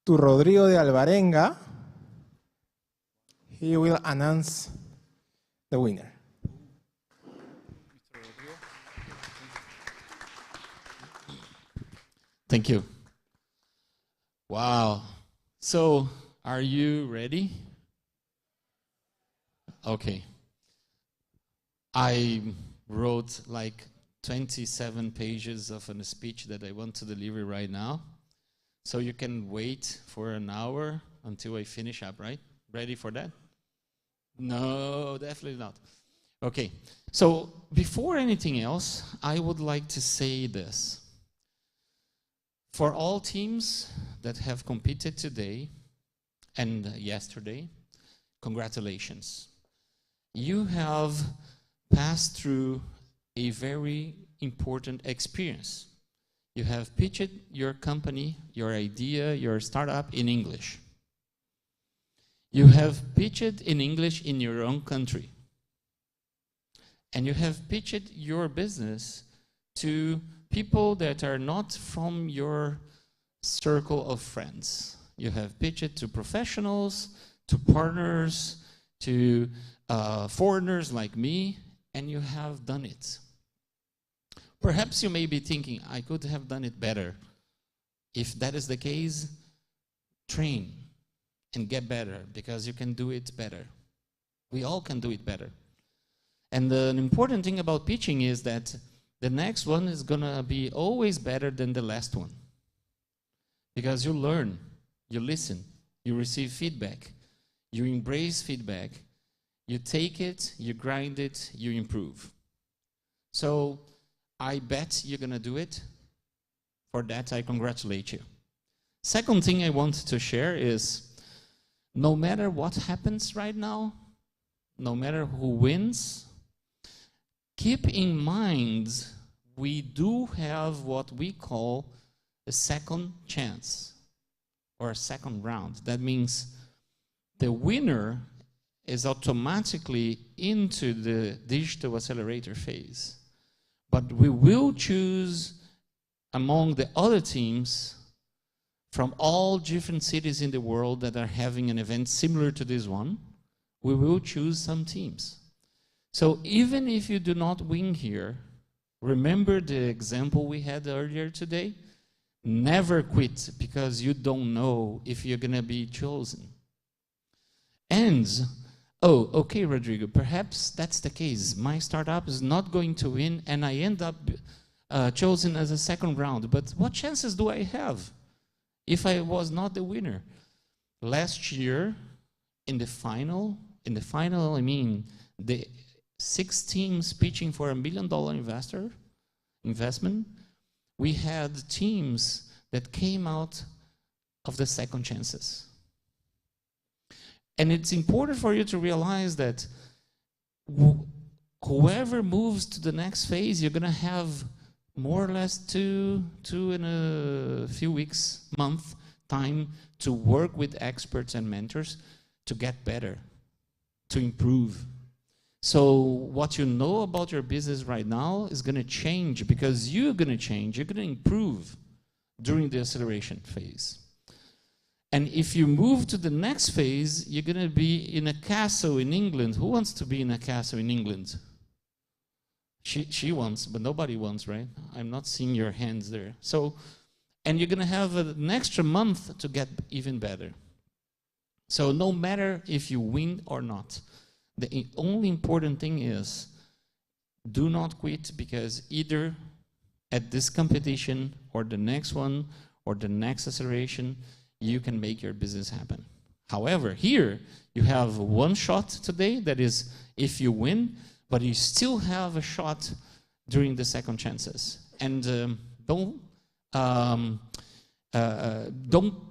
to Rodrigo de Alvarenga. He will announce the winner. Thank you. Wow. So, are you ready? Okay. I wrote like 27 pages of a speech that I want to deliver right now. So you can wait for an hour until I finish up, right? Ready for that? No, definitely not. Okay. So before anything else, I would like to say this. For all teams that have competed today and yesterday, congratulations. You have passed through a very important experience. You have pitched your company, your idea, your startup in English. You have pitched in English in your own country. And you have pitched your business to people that are not from your circle of friends. You have pitched to professionals, to partners, to foreigners like me, and you have done it. Perhaps you may be thinking, I could have done it better. If that is the case, train and get better, because you can do it better. We all can do it better. And an important thing about pitching is that the next one is going to be always better than the last one. Because you learn, you listen, you receive feedback, you embrace feedback, you take it, you grind it, you improve. So I bet you're going to do it. For that, I congratulate you. Second thing I want to share is, no matter what happens right now, no matter who wins, keep in mind we do have what we call a second chance or a second round. That means the winner is automatically into the digital accelerator phase. But we will choose among the other teams from all different cities in the world that are having an event similar to this one. We will choose some teams. So even if you do not win here, remember the example we had earlier today? Never quit, because you don't know if you're going to be chosen. And, oh, okay, Rodrigo, perhaps that's the case. My startup is not going to win, and I end up chosen as a second round. But what chances do I have if I was not the winner? Last year, in the final, I mean, the 6 teams pitching for $1 million investment, we had teams that came out of the second chances. And it's important for you to realize that whoever moves to the next phase, you're going to have more or less two and a few weeks, month time to work with experts and mentors to get better, to improve. So what you know about your business right now is going to change, because you're going to change, you're going to improve during the acceleration phase. And if you move to the next phase, you're going to be in a castle in England. Who wants to be in a castle in England? She wants, but nobody wants, right? I'm not seeing your hands there. So, and you're going to have an extra month to get even better. So no matter if you win or not, the only important thing is, do not quit, because either at this competition or the next one or the next acceleration, you can make your business happen. However, here you have one shot today, that is if you win, but you still have a shot during the second chances. And don't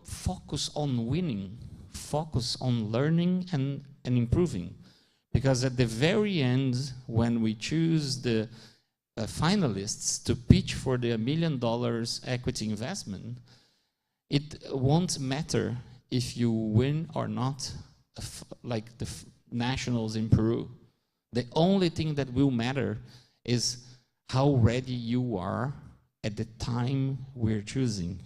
focus on winning, focus on learning and improving. Because at the very end, when we choose the finalists to pitch for the $1 million equity investment, it won't matter if you win or not, like the nationals in Peru. The only thing that will matter is how ready you are at the time we're choosing.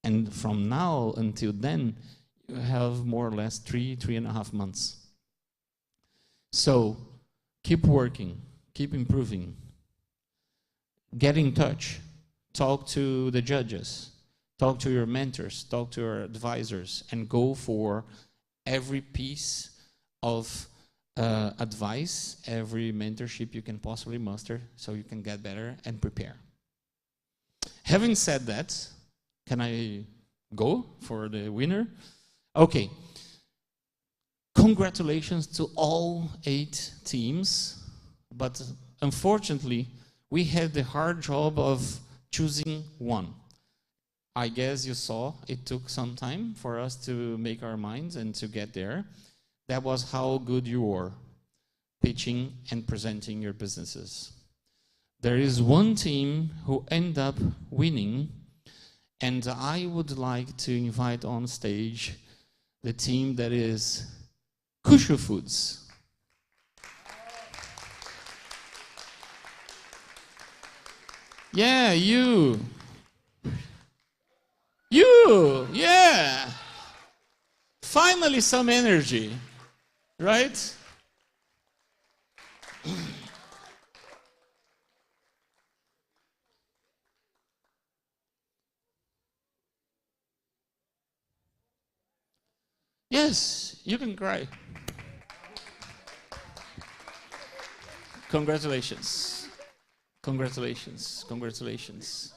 And from now until then, you have more or less 3.5 months. So keep working, keep improving, get in touch, talk to the judges, talk to your mentors, talk to your advisors, and go for every piece of advice, every mentorship you can possibly muster so you can get better and prepare. Having said that, can I go for the winner? Okay. Congratulations to all 8 teams, but unfortunately, we had the hard job of choosing one. I guess you saw it took some time for us to make our minds and to get there. That was how good you were pitching and presenting your businesses. There is one team who ended up winning, and I would like to invite on stage the team that is Kushu Foods. Yeah, you, yeah. Finally some energy, right? Yes, you can cry. Congratulations. Congratulations. Congratulations.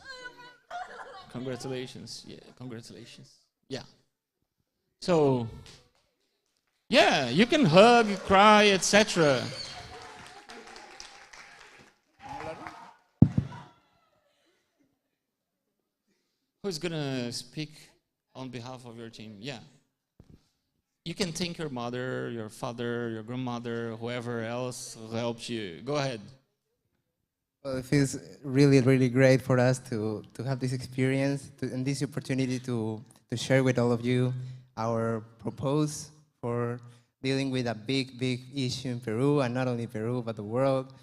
Congratulations. Yeah, congratulations. Yeah. So, yeah, you can hug, cry, etc. Who's gonna speak on behalf of your team? Yeah. You can thank your mother, your father, your grandmother, whoever else who helped you. Go ahead. Well, it feels really, really great for us to have this experience and this opportunity to share with all of you our proposal for dealing with a big, big issue in Peru, and not only Peru, but the world.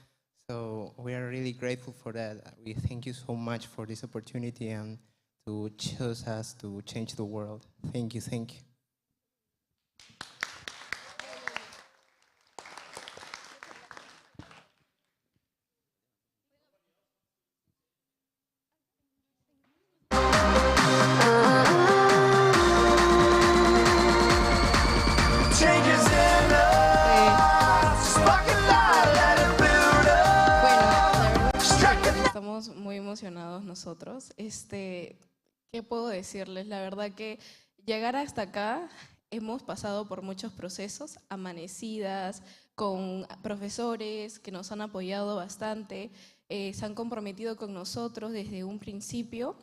So we are really grateful for that. We thank you so much for this opportunity and to choose us to change the world. Thank you, thank you. Estamos muy emocionados nosotros. ¿Qué puedo decirles? La verdad que llegar hasta acá hemos pasado por muchos procesos, amanecidas, con profesores que nos han apoyado bastante, se han comprometido con nosotros desde un principio.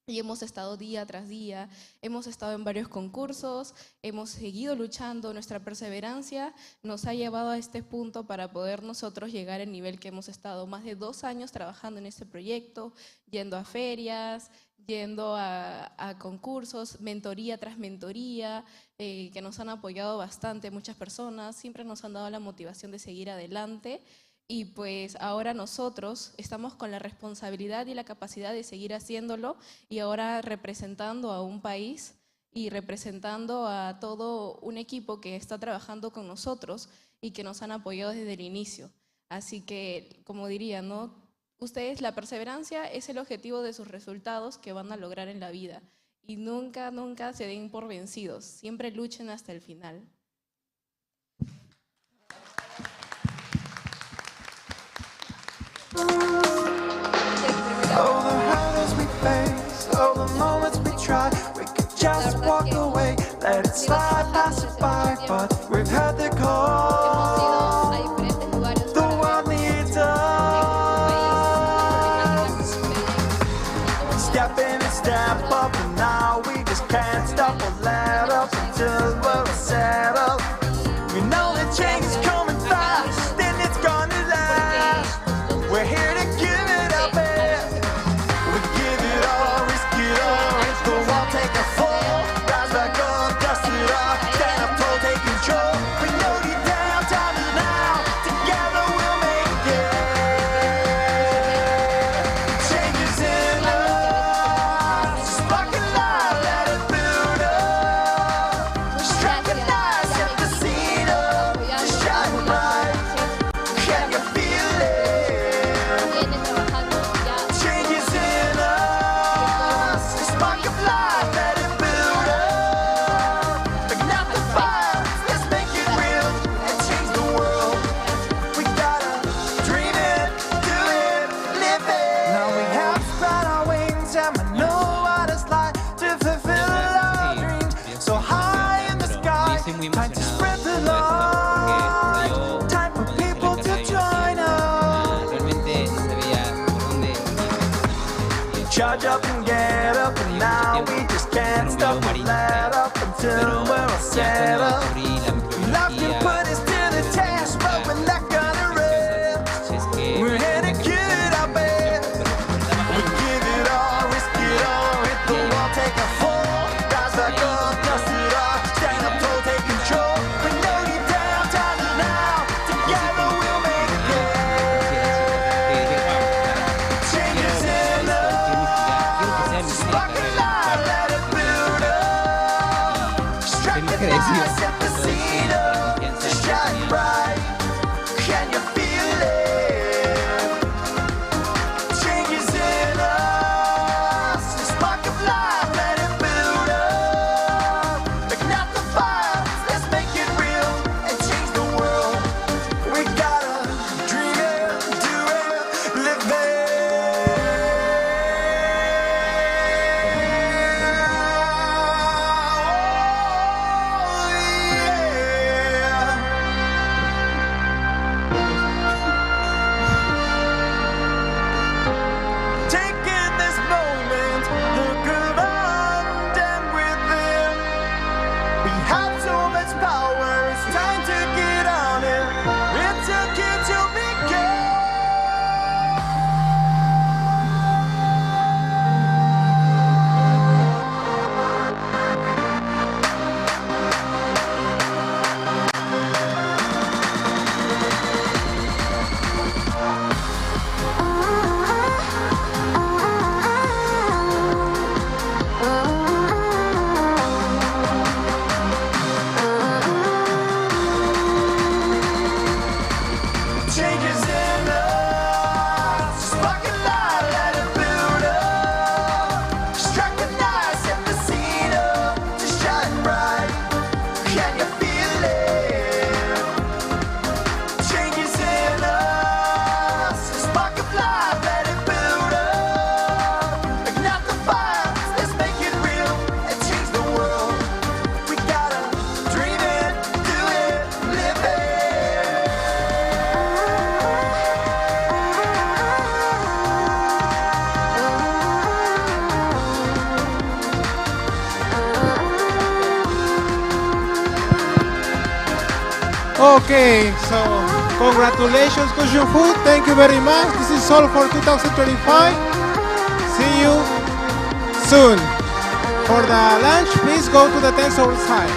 Y hemos estado día tras día, hemos estado en varios concursos, hemos seguido luchando, nuestra perseverancia nos ha llevado a este punto para poder nosotros llegar al nivel que hemos estado más de 2 años trabajando en este proyecto, yendo a ferias, yendo a concursos, mentoría tras mentoría, que nos han apoyado bastante muchas personas, siempre nos han dado la motivación de seguir adelante. Y pues ahora nosotros estamos con la responsabilidad y la capacidad de seguir haciéndolo, y ahora representando a un país y representando a todo un equipo que está trabajando con nosotros y que nos han apoyado desde el inicio. Así que, como diría, ¿no? Ustedes, la perseverancia es el objetivo de sus resultados que van a lograr en la vida. Y nunca, nunca se den por vencidos. Siempre luchen hasta el final. All the hurdles we face, all the moments we try, we could just walk away, let it slide past settle. Love can put us to the test, but we're not gonna rest. We're here to give it our best. We give it all, risk it all, hit the wall, take a fall, rise back up, dust it off, stand up tall, take control. We know deep down, time is now. Together we'll make it. Changes in us, spark a light, let it build up. Strike the light, set the scene up to shine bright. Can you feel it? Changes in us, spark of life, let it build up. Ignite the fire, let's make it real and change the world. We gotta dream it, do it, live it. Taking this moment, look around and within. We have so much power, it's time to get on it. It's okay to begin. Changes in us, spark a light, let it build up. Strike the night, set the scene up to shine bright. Can you feel it? Changes in us, spark of light, let it build up. Ignite the fire, let's make it real and change the world. We gotta dream it, do it, live it. Okay, so congratulations, Kushu Food. Thank you very much. This is all for 2025. See you soon. For the lunch, please go to the tents outside.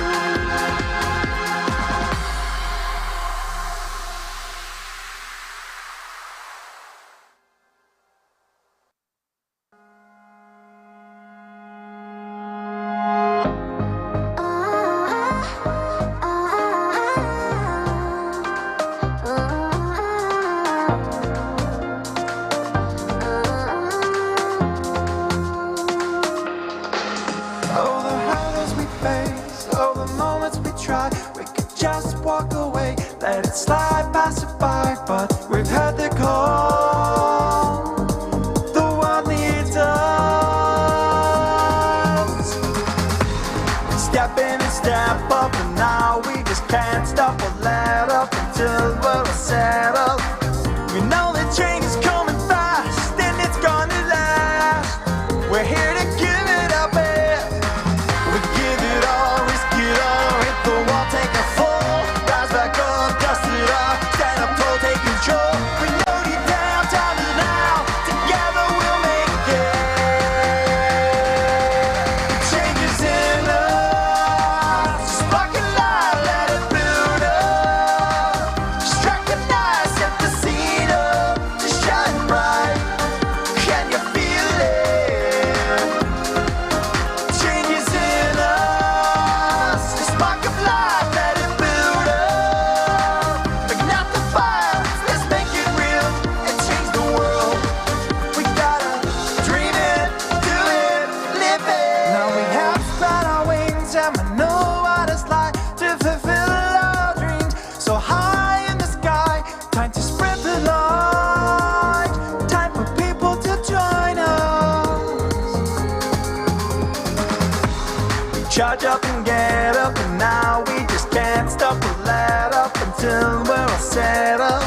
Oh, the hurdles we face, oh, the moments we try. We could just walk away, let it slide, pass it by. But we've heard the call, the world needs us. Step in and step up, and now we just can't stop or let up until we're settled. We know the change is coming fast, and it's gonna last. We're here to give it our best. We give it all, risk it all, hit the wall, take a fall, rise back up, dust it off, stand up tall, take control. We know deep down, time is now. Together we'll make it. Changes in us, spark a light, let it build up. Strike a night, set the scene up to shine bright. Can you feel it? Changes in us, the spark of life, let it build up. Ignite the fire, let's make it real and change the world. We gotta dream it, do it, live it. Now we have spread our wings and we know what it's like to fulfill our dreams. So high in the sky, time to spread the light. Time for people to join us. Charge up and get up, and now we just can't stop or let up until we're all settled.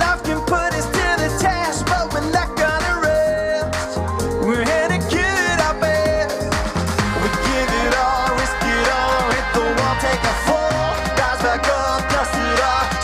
Life can put us to the test, but we're not gonna rest. We're here to give it our best. We give it all, risk it all, hit the wall, がったすら